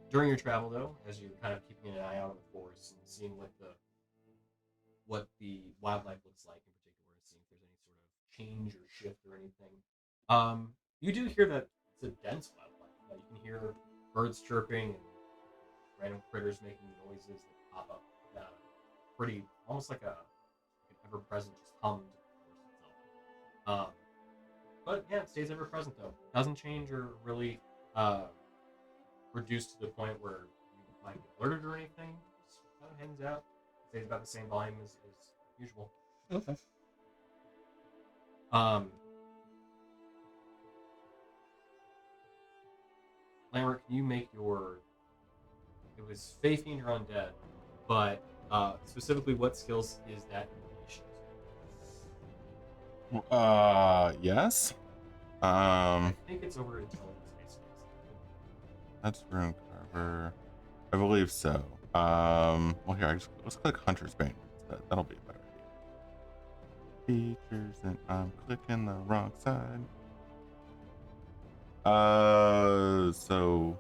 During your travel, though, as you're kind of keeping an eye out on the forest and seeing what the wildlife looks like in particular, and seeing if there's any sort of change or shift or anything, you do hear that it's a dense wildlife. You can hear birds chirping and random critters making noises that pop up. Pretty, almost like an ever-present, just hum to the forest itself. But yeah, it stays ever-present though. Doesn't change or really reduced to the point where you might get alerted or anything. Just kind of hangs out. Stays about the same volume as usual. Okay. Lambert, can you make your... It was Fae, Fiend, or Undead, but specifically what skills is that in relation to? Yes. I think it's over intelligence, basically. That's rune carver. I believe so. Well, here, let's click Hunter's Bane. That'll be a better idea. Features, and I'm clicking the wrong side. So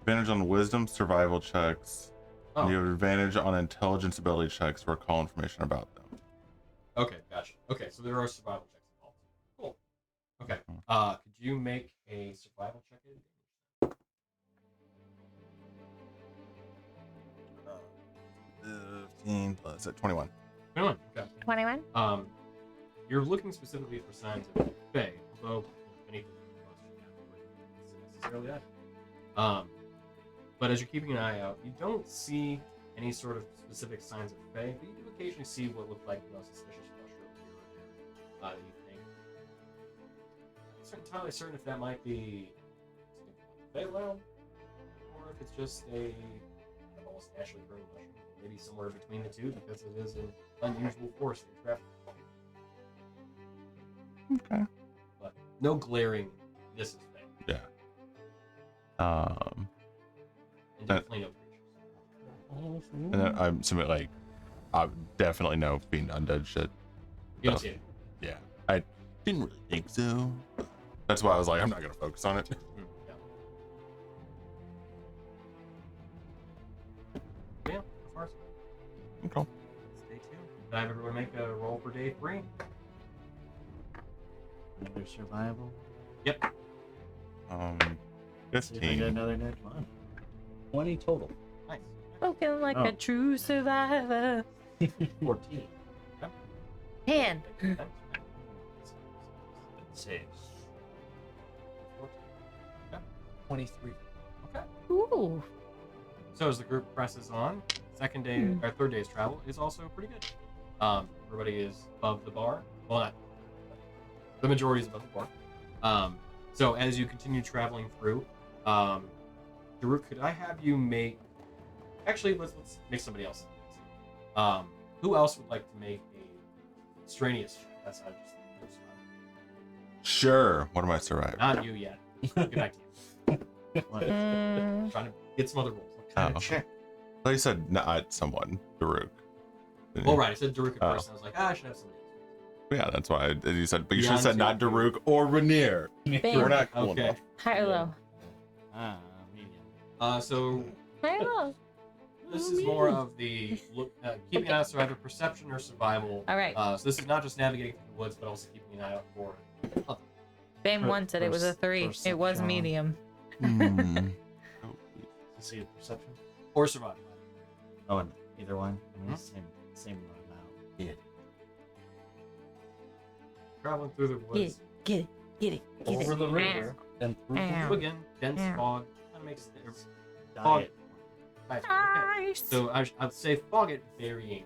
advantage on wisdom survival checks. Oh, And you have advantage on intelligence ability checks to recall information about them. okay, gotcha. Okay, so there are survival checks involved. Cool. Okay, could you make a survival check? 15 plus 21. 21. Okay. 21? You're looking specifically for signs of Fae, although anything necessarily that. But as you're keeping an eye out, you don't see any sort of specific signs of Fae, but you do occasionally see what look like suspicious mushroom here or there. That you think. I'm not entirely certain if that might be Fae realm, or if it's just a almost naturally growing mushroom. Maybe somewhere between the two, because it is an unusual force in traffic. Okay. But no glaring, this is Fae. Yeah. And definitely no creatures. And then I'm assuming like I definitely know Fiend Undead shit. You don't So, see it. yeah. I didn't really think so. That's why I was like, I'm not gonna focus on it. Yeah. Yeah, so far so good. Okay. Stay tuned. Can I have everyone make a roll for day 3? Another survival. Yep. See if I get 15. another net one. 20 total. Nice. Spoken like Oh. a true survivor. 14. 10. Saves. 23. Okay. Ooh. So as the group presses on, second day or third day's travel is also pretty good. Everybody is above the bar. Well, not the majority is above the bar. So as you continue traveling through, Daruk, could I have you make? Actually, let's make somebody else. Who else would like to make a strenuous check? That's how I just Sure. What am I surviving? not you yet. Get back to you. What? Mm, Trying to get some other rolls. What kind Oh. of check? I thought you said not someone, Daruk. Didn't Oh you? right, I said Daruk at Oh. first. And I was like, I should have somebody else. Yeah, that's why you said. But you should have Beyond said not two. Daruk or Rainier. Bam. We're not cool Okay. enough. high or low? Ah, medium. So High or low? this is more of the look, keeping an eye out for either perception or survival. All right. So this is not just navigating through the woods, but also keeping an eye out for other. Bam Per- one said it was a 3. It was perception. medium. Hmm. To see the perception. Or survival. Oh, and either one. I mean, Hmm? same amount. Traveling through the woods. Get it. Get it. Get Over it. the river. And through Ow. So again, dense Yeah. fog kind of makes it. Diet. Nice. Okay. Nice. So I'd say fog at varying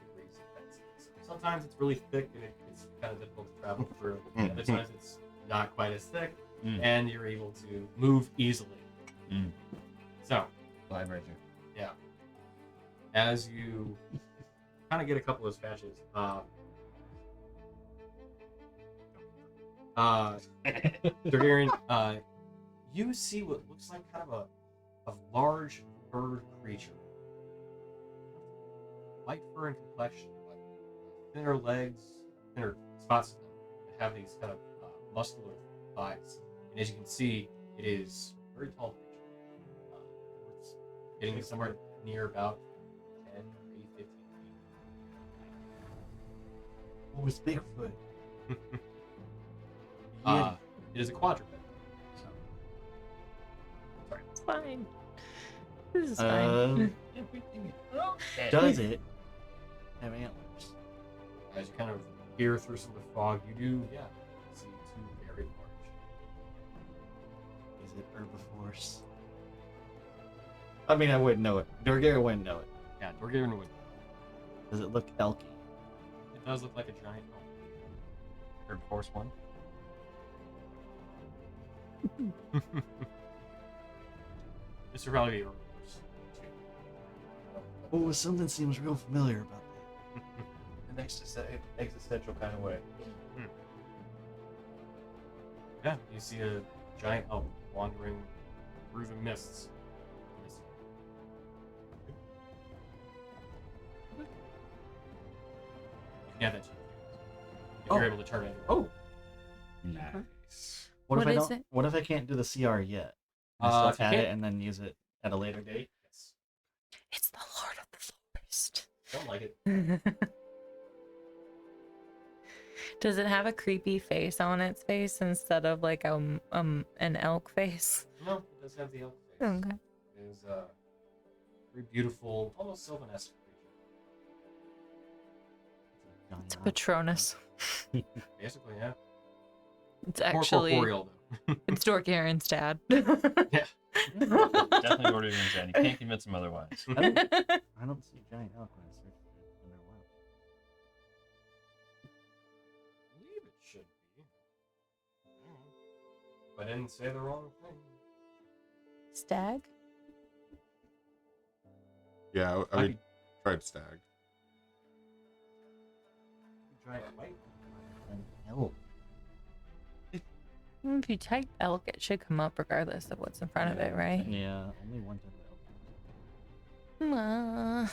degrees of density. So sometimes it's really thick and it's kind of difficult to travel through. Mm. Other times it's not quite as thick Mm. and you're able to move easily. Mm. So Vibe right there. as you kind of get a couple of those patches, Targaryen, you see what looks like kind of a large bird creature. Light fur and complexion, but thinner legs, thinner spots of them, that have these kind of muscular thighs. And as you can see, it is a very tall creature. It's getting somewhere near about 10, maybe 15 feet. What was Bigfoot? It is a quadruped. It's fine. This is fine. Does it have antlers? As you kind of peer through some of the fog, you do, see two very large. Is it herbivores? I mean, I wouldn't know it. Dorgara wouldn't know it. Yeah, Dorgarian would. Does it look elky? It does look like a giant elk. Third force one. This would probably be herbivores. Oh, something seems real familiar about An existential kind of way. Yeah, you see a giant elk wandering through the mists. Yeah, that's if you're Oh. able to turn it. Oh. Nice. What if What I is don't? it? What if I can't do the CR yet? I If still you add it can't- and then use it at a later date. Yes. It's the Lord of the Forest. Don't like it. Does it have a creepy face on its face instead of like an elk face? No, it does have the elk face. Okay. It is a very beautiful, almost sylvan-esque creature. It's Patronus. Basically, yeah. It's More actually corporeal, though. it's Dorgaren's dad. Definitely ordered in Zen. You can't convince him otherwise. I don't see giant elk when I search for it underwater. I believe it should be. If I didn't say the wrong thing. Stag? Yeah, I Might mean, tried stag. Giant white. An elk. If you type elk, it should come up regardless of what's in front of it, right? Yeah, only one type of elk.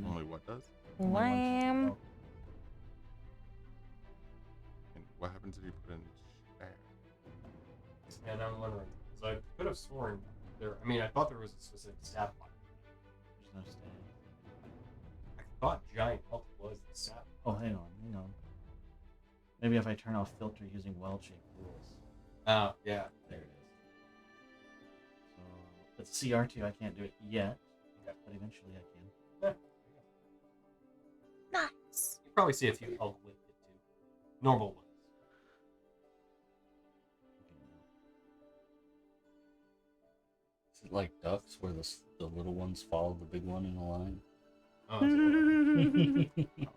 Only what does? Only one type of Lamb. elk. And what happens if you put in stag? And I'm wondering, because I could have sworn there. I mean, I thought there was a specific stat line. There's no stag. I thought giant elk was the stat. Oh, hang on. Maybe if I turn off filter using well-shaped rules. Oh, yeah. There it is. So, but CR2, I can't do it yet, but eventually I can. Nice. You probably see a few elk with it too. Normal ones. Is it like ducks where the little ones follow the big one in a line? Oh, that's a lot.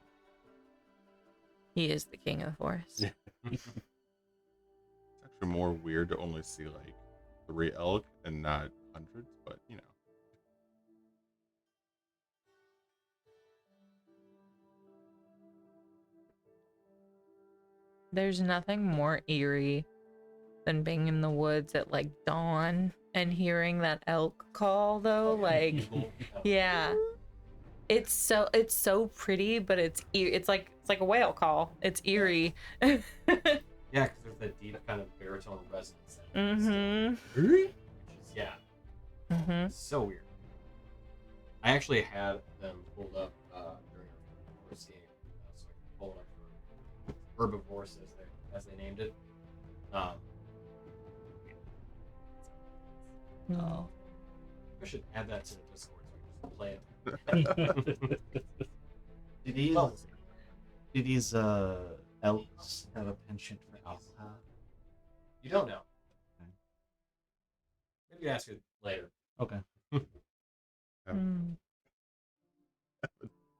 He is the king of the forest. It's actually more weird to only see like 3 elk and not hundreds, but you know. There's nothing more eerie than being in the woods at like dawn and hearing that elk call though. Like, yeah. It's so pretty, but it's like a whale call. It's eerie. Yeah, because there's that deep kind of baritone resonance. Mm-hmm. Which is, yeah, Mm-hmm. so weird. I actually had them pulled up during our first game, so I could pull it up for herbivores as they named it. Oh. I should add that to the Discord so we can just play it. Do these Well, do these elks have a penchant for alcohol? you don't know. Okay. Maybe ask it later. Okay. Mm.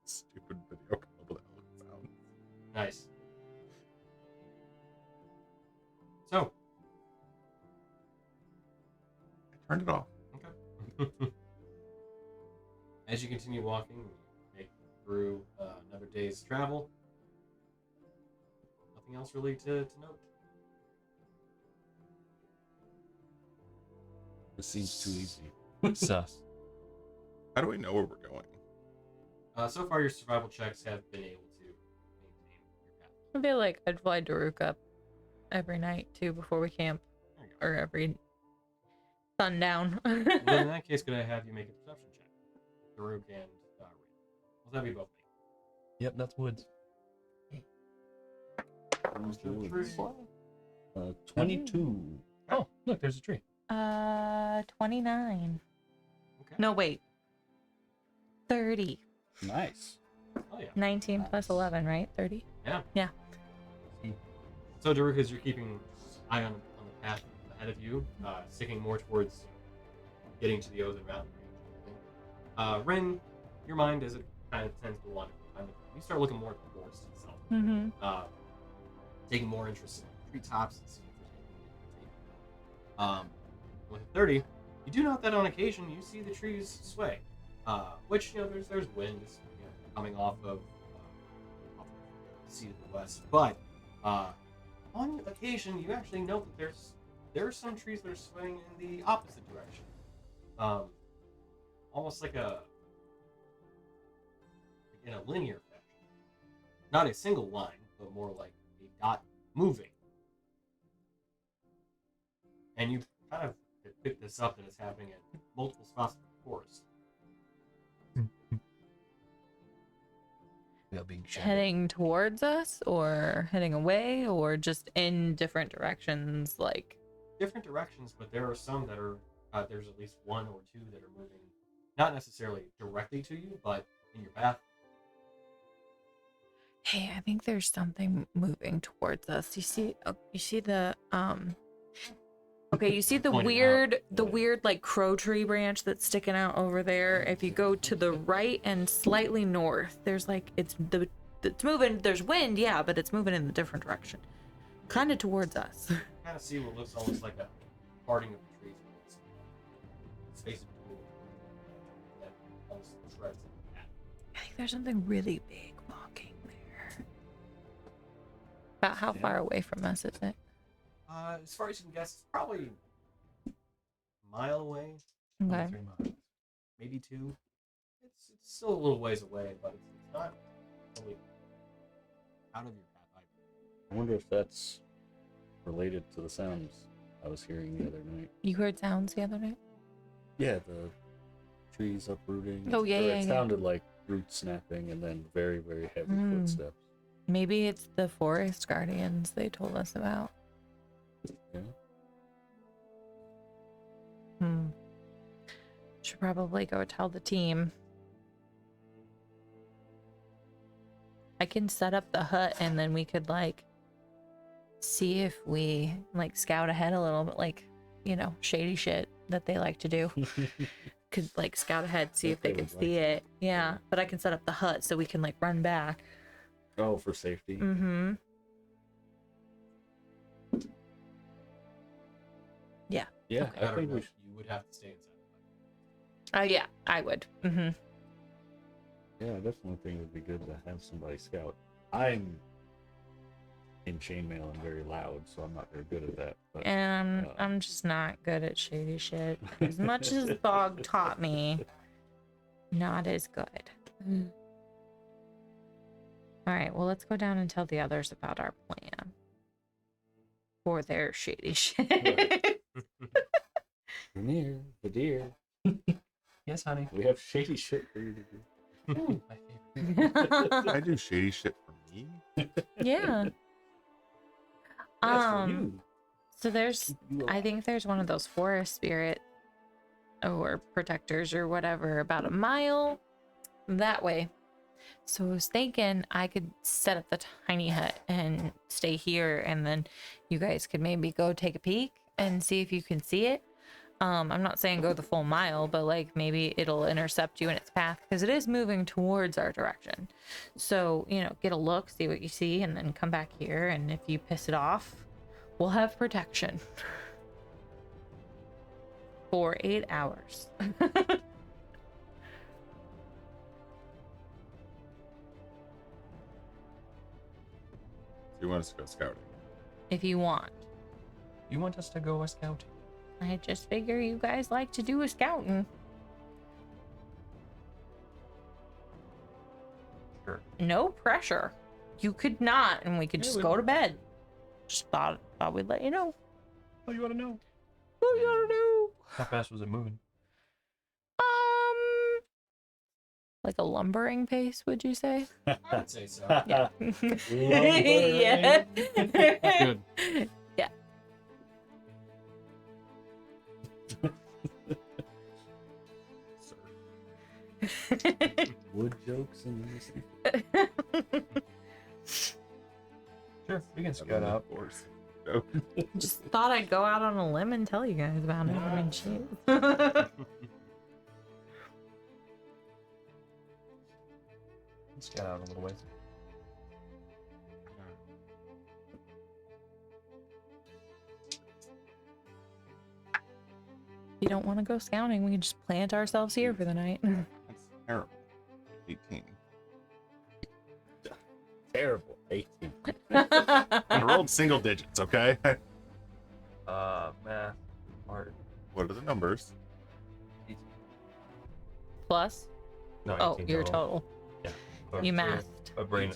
Stupid video called Elk Sound. Nice. So, I turned it off. okay. As you continue walking, you make through another day's travel. Nothing else really to note. It seems too easy. Sus. How do we know where we're going? So far, your survival checks have been able to maintain your path. I feel like I'd fly Daruk up every night too before we camp, There you go. or every sundown. Well, then in that case, could I have you make a perception check? Daruk and Rin. Let's have you both make. Yep, that's woods. 22. Oh, look, there's a tree. 29. Okay. No, wait. 30. Nice. Oh yeah. 19 plus 11, right? 30. Yeah. Yeah. So Daruk, as you're keeping eye on the path ahead of you, sticking more towards getting to the Ozan Mountain range. Rin, your mind, as it kind of tends to wander from time to time, you start looking more at the forest itself. Mm-hmm. Taking more interest in treetops and seeing if there's anything you can take. With 30, you do note that on occasion you see the trees sway, which there's wind coming off of the sea to the west. But on occasion, you actually note that there are some trees that are swaying in the opposite direction, almost like in a linear fashion, not a single line, but more like a dot moving. And you kind of pick this up that it's happening at multiple spots in the forest. Without being shadowed. Heading towards us, or heading away, or just in different directions, like. Different directions, but there are some that are, there's at least one or two that are moving, not necessarily directly to you, but in your path. Hey, I think there's something moving towards us. You see the okay, you see the Pointing weird like crow tree branch that's sticking out over there. If you go to the right and slightly north, there's like it's moving. There's wind, yeah, but it's moving in a different direction, kind of towards us. Kind of see what looks almost like a parting of the trees. Space between that almost shreds in the path. I think there's something really big walking there. About how far away from us is it? As far as you can guess, it's probably a mile away, Okay. 3 miles. maybe 2. It's still a little ways away, but it's not totally out of your path either. I wonder if that's related to the sounds I was hearing the other night. You heard sounds the other night? Yeah, the trees uprooting. Oh, yeah, Or yeah, It yeah. sounded like root snapping and then very, very heavy Mm. footsteps. Maybe it's the forest guardians they told us about. Yeah. Should probably go tell the team. I can set up the hut and then we could like see if we like scout ahead a little bit, like, shady shit that they like to do. Could like scout ahead, see if they They could would see like it. Yeah, but I can set up the hut so we can like run back. Oh, for safety. Mm-hmm. Yeah, Okay. I Better think we note, should. you would have to stay inside. Yeah, I would. Mm-hmm. Yeah, I definitely think it would be good to have somebody scout. I'm in chainmail and very loud, so I'm not very good at that. But And I'm just not good at shady shit. As much as Bog taught me, not as good. All right, well, let's go down and tell the others about our plan for their shady shit. Right. Veneer, Vadir, Yes, honey. we have shady shit for you to do. Ooh, my favorite. I do shady shit for me. Yeah. Yes, for you. So there's, You I think there's one of those forest spirit or protectors or whatever about a mile that way. So I was thinking I could set up the tiny hut and stay here, and then you guys could maybe go take a peek and see if you can see it. I'm not saying go the full mile, but like maybe it'll intercept you in its path because it is moving towards our direction. So, you know, get a look, see what you see, and then come back here. And if you piss it off, we'll have protection for 8 hours. So you want us to go scouting? If you want. You want us to go a scouting? I just figure you guys like to do a scouting. Sure. No pressure. You could not, and we could just go to bed. Just thought we'd let you know. Oh, you want to know? What you gotta do? How fast was it moving? Like a lumbering pace, would you say? I would say so. Yeah. Lumbering. Yeah. Good. Yeah. Wood jokes and this. Sure, we can scout out. Horse. Just thought I'd go out on a limb and tell you guys about it. I mean, shit. Scout out a little ways. If you don't want to go scouting, we can just plant ourselves here for the night. That's terrible. 18. Terrible. 18. I rolled single digits, okay? Math. Art. What are the numbers? 18. Plus? No, Oh, 18 your total. Or You three- mathed. A brain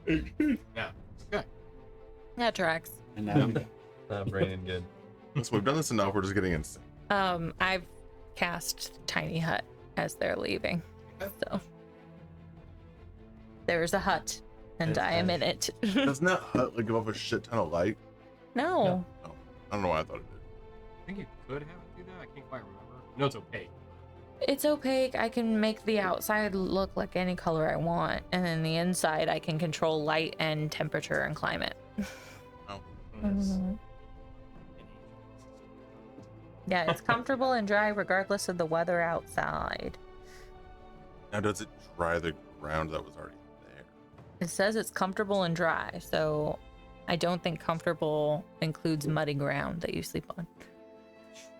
18. Yeah. Okay. That tracks. And now brain and good. So we've done this enough. We're just getting insane. I've cast Tiny Hut as they're leaving. So there's a hut, and It's I am in it. Doesn't that hut like give off a shit ton of light? No. Oh, I don't know why I thought it did. I think you could have it do that. I can't quite remember. No, it's opaque. It's opaque. I can make the outside look like any color I want, and then the inside I can control light and temperature and climate. Oh, Mhm. Yeah, it's comfortable and dry regardless of the weather outside. now does it dry the ground that was already there? It says it's comfortable and dry, so I don't think comfortable includes muddy ground that you sleep on.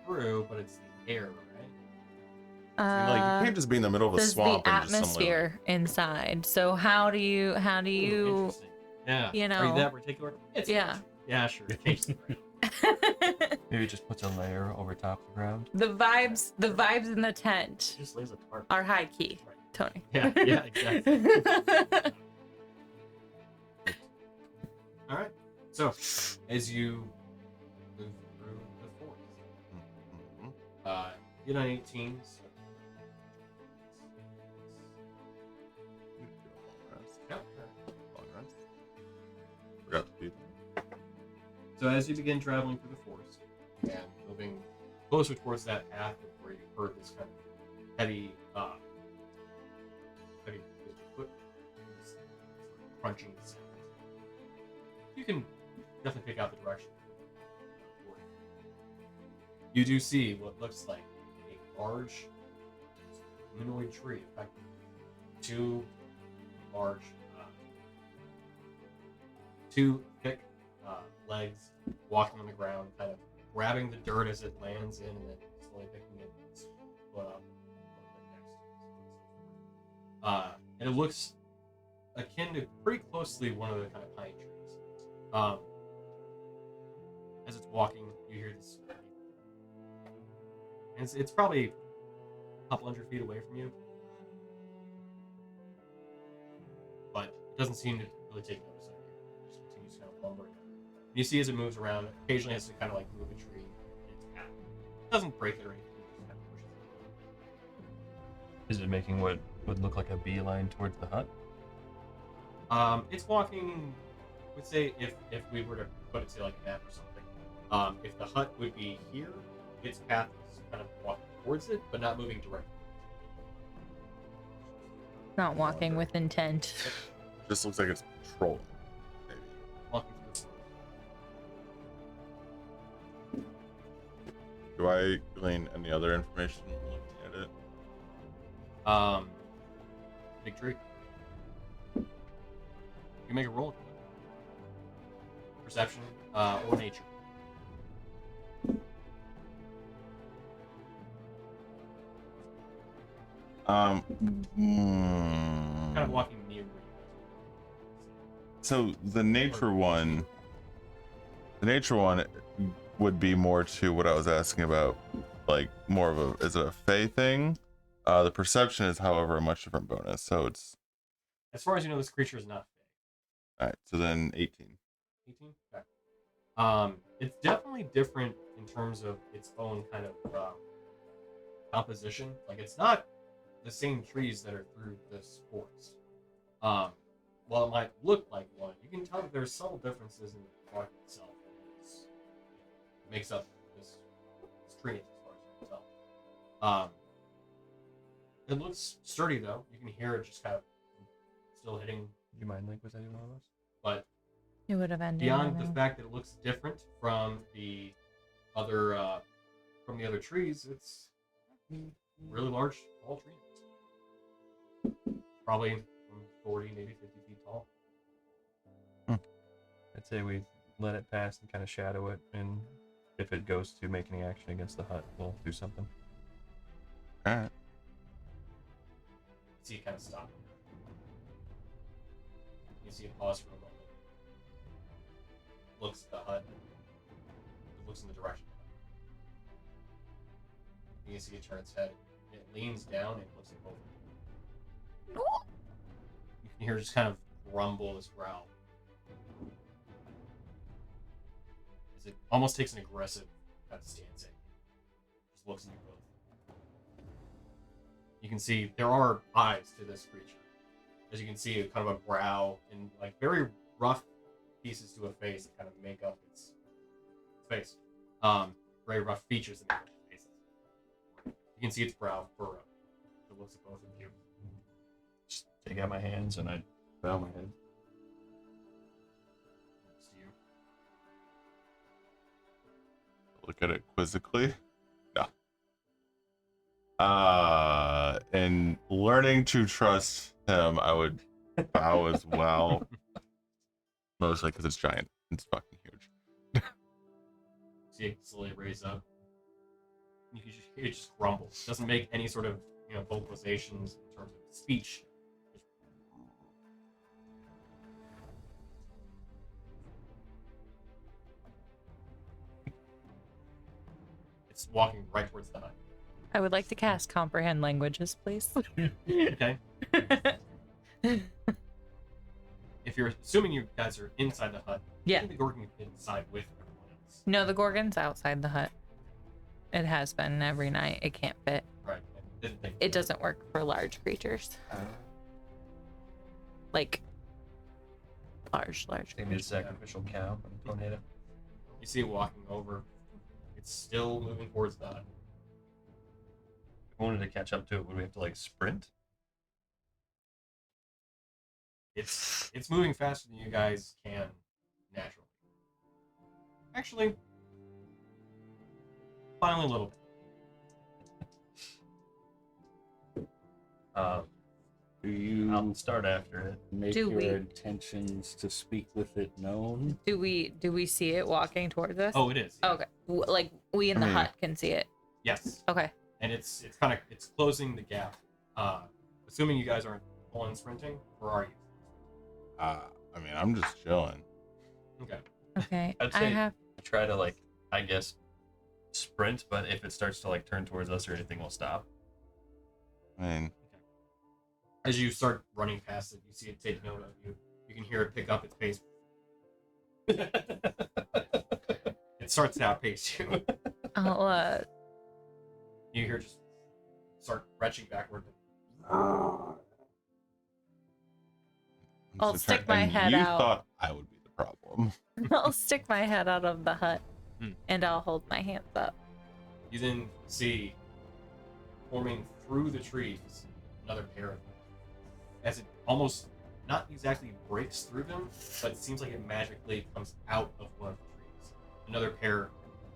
True, but it's the air, right? I mean, like you can't just be in the middle of a there's swamp the and just suddenly, like, atmosphere inside. So how do you Ooh, interesting. Yeah. you Are know- you that particular? It's yeah. Yeah, sure. It tastes great. Maybe it just puts a layer over top the ground. the vibes in the tent Just lays a tarp. are high key, Right. Tony. Yeah, yeah, exactly. All right. So, as you move through the forest, mhm. United teams. Long rest. Yep. Long rest. Forgot to do that. So as you begin traveling through the forest and moving closer towards that path where you heard this kind of heavy foot sort of crunching sound, you can definitely pick out the direction. You do see what looks like a large humanoid tree, effectively. Two large, two thick legs walking on the ground, kind of grabbing the dirt as it lands in, and then slowly picking it up. And it looks akin to pretty closely one of the kind of pine trees. As it's walking, you hear this. And it's probably a couple hundred feet away from you. But it doesn't seem to really take notice of you. It just continues to kind of lumbering. You see as it moves around, occasionally has to kind of like move a tree in its path. It doesn't break it or anything. It just kind of pushes it. Is it making what would look like a beeline towards the hut? It's walking. I would say if we were to put it to like a map or something, if the hut would be here, its path is kind of walking towards it, but not moving directly. Not walking with intent. Just looks like it's patrolling. Maybe. Walking through. Do I glean any other information looking at it? Big tree. You make a roll. Perception or nature. Mm, Kind of walking near where you guys So the nature one would be more to what I was asking about, like more of a, is it a Fey thing? The perception is, however, a much different bonus. So it's As far as you know, this creature is not fey. all right. So then 18. 18? Okay. It's definitely different in terms of its own kind of composition. Like, it's not the same trees that are through this forest. While it might look like one, you can tell that there's subtle differences in the bark itself. It makes up this tree as far as you can tell. It looks sturdy though. You can hear it just kind of still hitting. Do you mind, Link? Was any one of those? But It would have ended. beyond the anyway. fact that it looks different from the other trees, it's a really large, tall tree. Probably 40, maybe 50 feet tall. I'd say we let it pass and kind of shadow it, and if it goes to make any action against the hut, we'll do something. All right. You see it kind of stop. You see it pause for a moment. Looks at the hut. It looks in the direction. You can see it turn its head. It leans down and looks at both of you. You can hear just kind of grumble this growl. As it almost takes an aggressive kind of stance in. Just looks at you both. You can see there are eyes to this creature. As you can see, kind of a brow and like very rough pieces to a face that kind of make up its face. Very rough features that make up its faces. You can see its brow furrow. It looks at both of you. Just take out my hands and I bow my head. Looks to you. Look at it quizzically. No. And learning to trust him, I would bow as well. Mostly because it's giant. It's fucking huge. See it slowly raise up. You can just hear it just grumble. It doesn't make any sort of vocalizations in terms of speech. It's walking right towards the hut. I would like to cast comprehend languages, please. Okay. If you're assuming you guys are inside the hut, Yeah. the Gorgon is inside with everyone else. No, the Gorgon's outside the hut. It has been every night. It can't fit. Right. It doesn't work for large creatures. Like large They made a creatures. sacrificial cow from the tornado. You see it walking over. It's still moving towards the hut. If we wanted to catch up to it, would we have to like sprint? It's moving faster than you guys can naturally. Actually, finally a little bit. Do you I'll start after it. make Do your we- intentions to speak with it known? Do we see it walking towards us? Oh, it is. Okay. Like we in the hut can see it. Yes. Okay. And it's closing the gap. Assuming you guys aren't full-on sprinting, or are you? I mean, I'm just chilling. Okay. Okay. I'd I say have. try to like, I guess, sprint, but if it starts to like turn towards us or anything, we'll stop. I mean, As you start running past it, you see it take note of you. You can hear it pick up its pace. It starts to outpace you. I'll You hear it just start retching backward. I'm I'll just stick trying- my and head you out. thought I would be the problem. I'll stick my head out of the hut, Hmm. and I'll hold my hands up. You then see, forming through the trees, another pair of them. As it almost, not exactly breaks through them, but it seems like it magically comes out of one of the trees.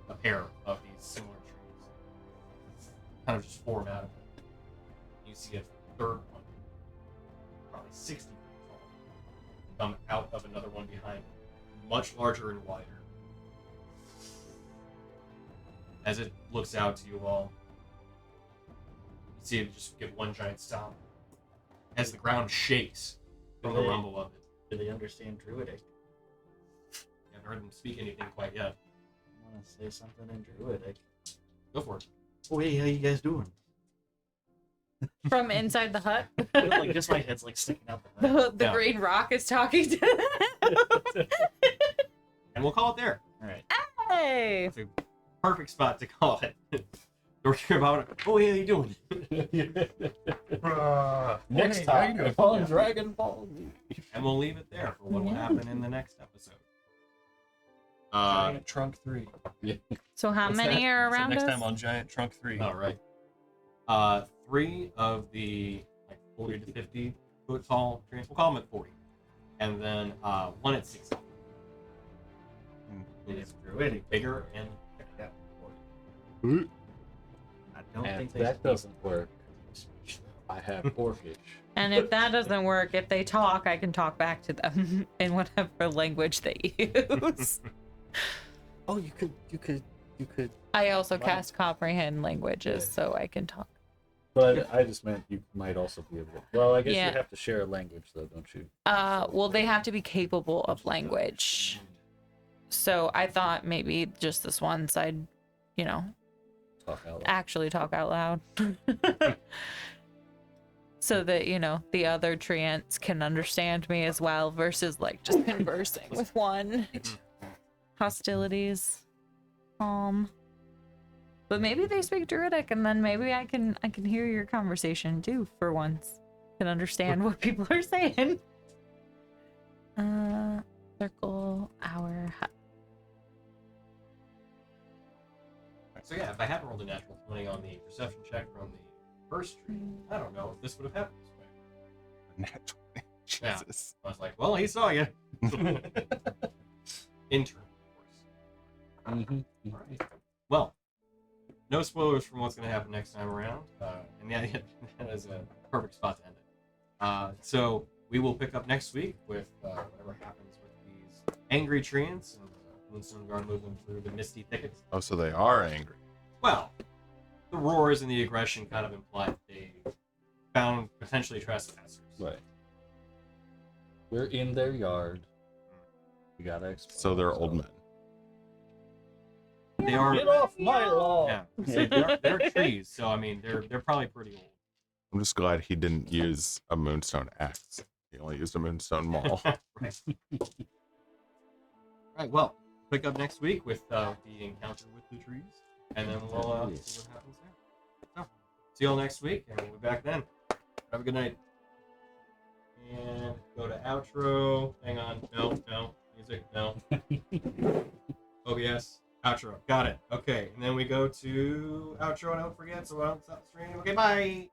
A pair of these similar trees. Kind of just form out of it. You see a third one, probably 60 feet tall, come out of another one behind it, much larger and wider. As it looks out to you all, you see it just give one giant stomp. As the ground shakes from the rumble of it. Do they understand Druidic? You haven't heard them speak anything quite yet. I want to say something in Druidic. Go for it. Oh, hey, how you guys doing? From inside the hut, Like, just my head's like sticking out the hut. the Yeah. green rock is talking to them. And we'll call it there. All right. Hey! It's a perfect spot to call it. You're about it. Oh, yeah, how you doing? Next Hey, how you time, doing? on Yeah. Dragon Ball Z. And we'll leave it there for what will happen in the next episode. Giant Trunk 3. So how What's many that? are So around next us? time on Giant Trunk 3. All right. 3 of the like 40 to 50 foot tall trees. We'll call them at 40. And then 1 at 60. It is Druidic. bigger and Yeah. Ooh. I don't And think if they that speak doesn't work, I have Orcish. And if that doesn't work, if they talk, I can talk back to them in whatever language they use. Oh, you could. I also cast comprehend languages, so I can talk. But I just meant you might also be able to. Well, I guess Yeah. you have to share a language, though, don't you? Well, they have to be capable of language. So I thought maybe just this once I'd, Talk out loud. actually talk out loud. So that, the other treants can understand me as well versus like just conversing with one. Hostilities. But maybe they speak Druidic and then maybe I can hear your conversation too for once. Can understand what people are saying. Circle our hut. So yeah, if I hadn't rolled a natural 20 on the perception check from the first tree, I don't know if this would have happened this way. Nat 20. Yeah. Jesus. I was like, well, he saw you. Intern, of course. Mm-hmm. All right. Well, no spoilers from what's going to happen next time around. And yeah, that is a perfect spot to end it. So we will pick up next week with whatever happens with these angry treants and Moonstone Guard moving through the misty thickets. Oh, so they are angry. Well, the roars and the aggression kind of imply that they found potentially trespassers. Right. We're in their yard. We gotta explore. So they're old men. They are. Get off my lawn! Yeah, so they're trees. So I mean, they're probably pretty old. I'm just glad he didn't use a moonstone axe. He only used a moonstone maul. Right. Right. Well, pick up next week with the encounter with the trees, and then we'll see what happens there. So, see you all next week, and we'll be back then. Have a good night. And go to outro. Hang on. No. Music. No. OBS. Outro. Got it. Okay. And then we go to outro, and don't forget, so I don't stop the stream. Okay, bye.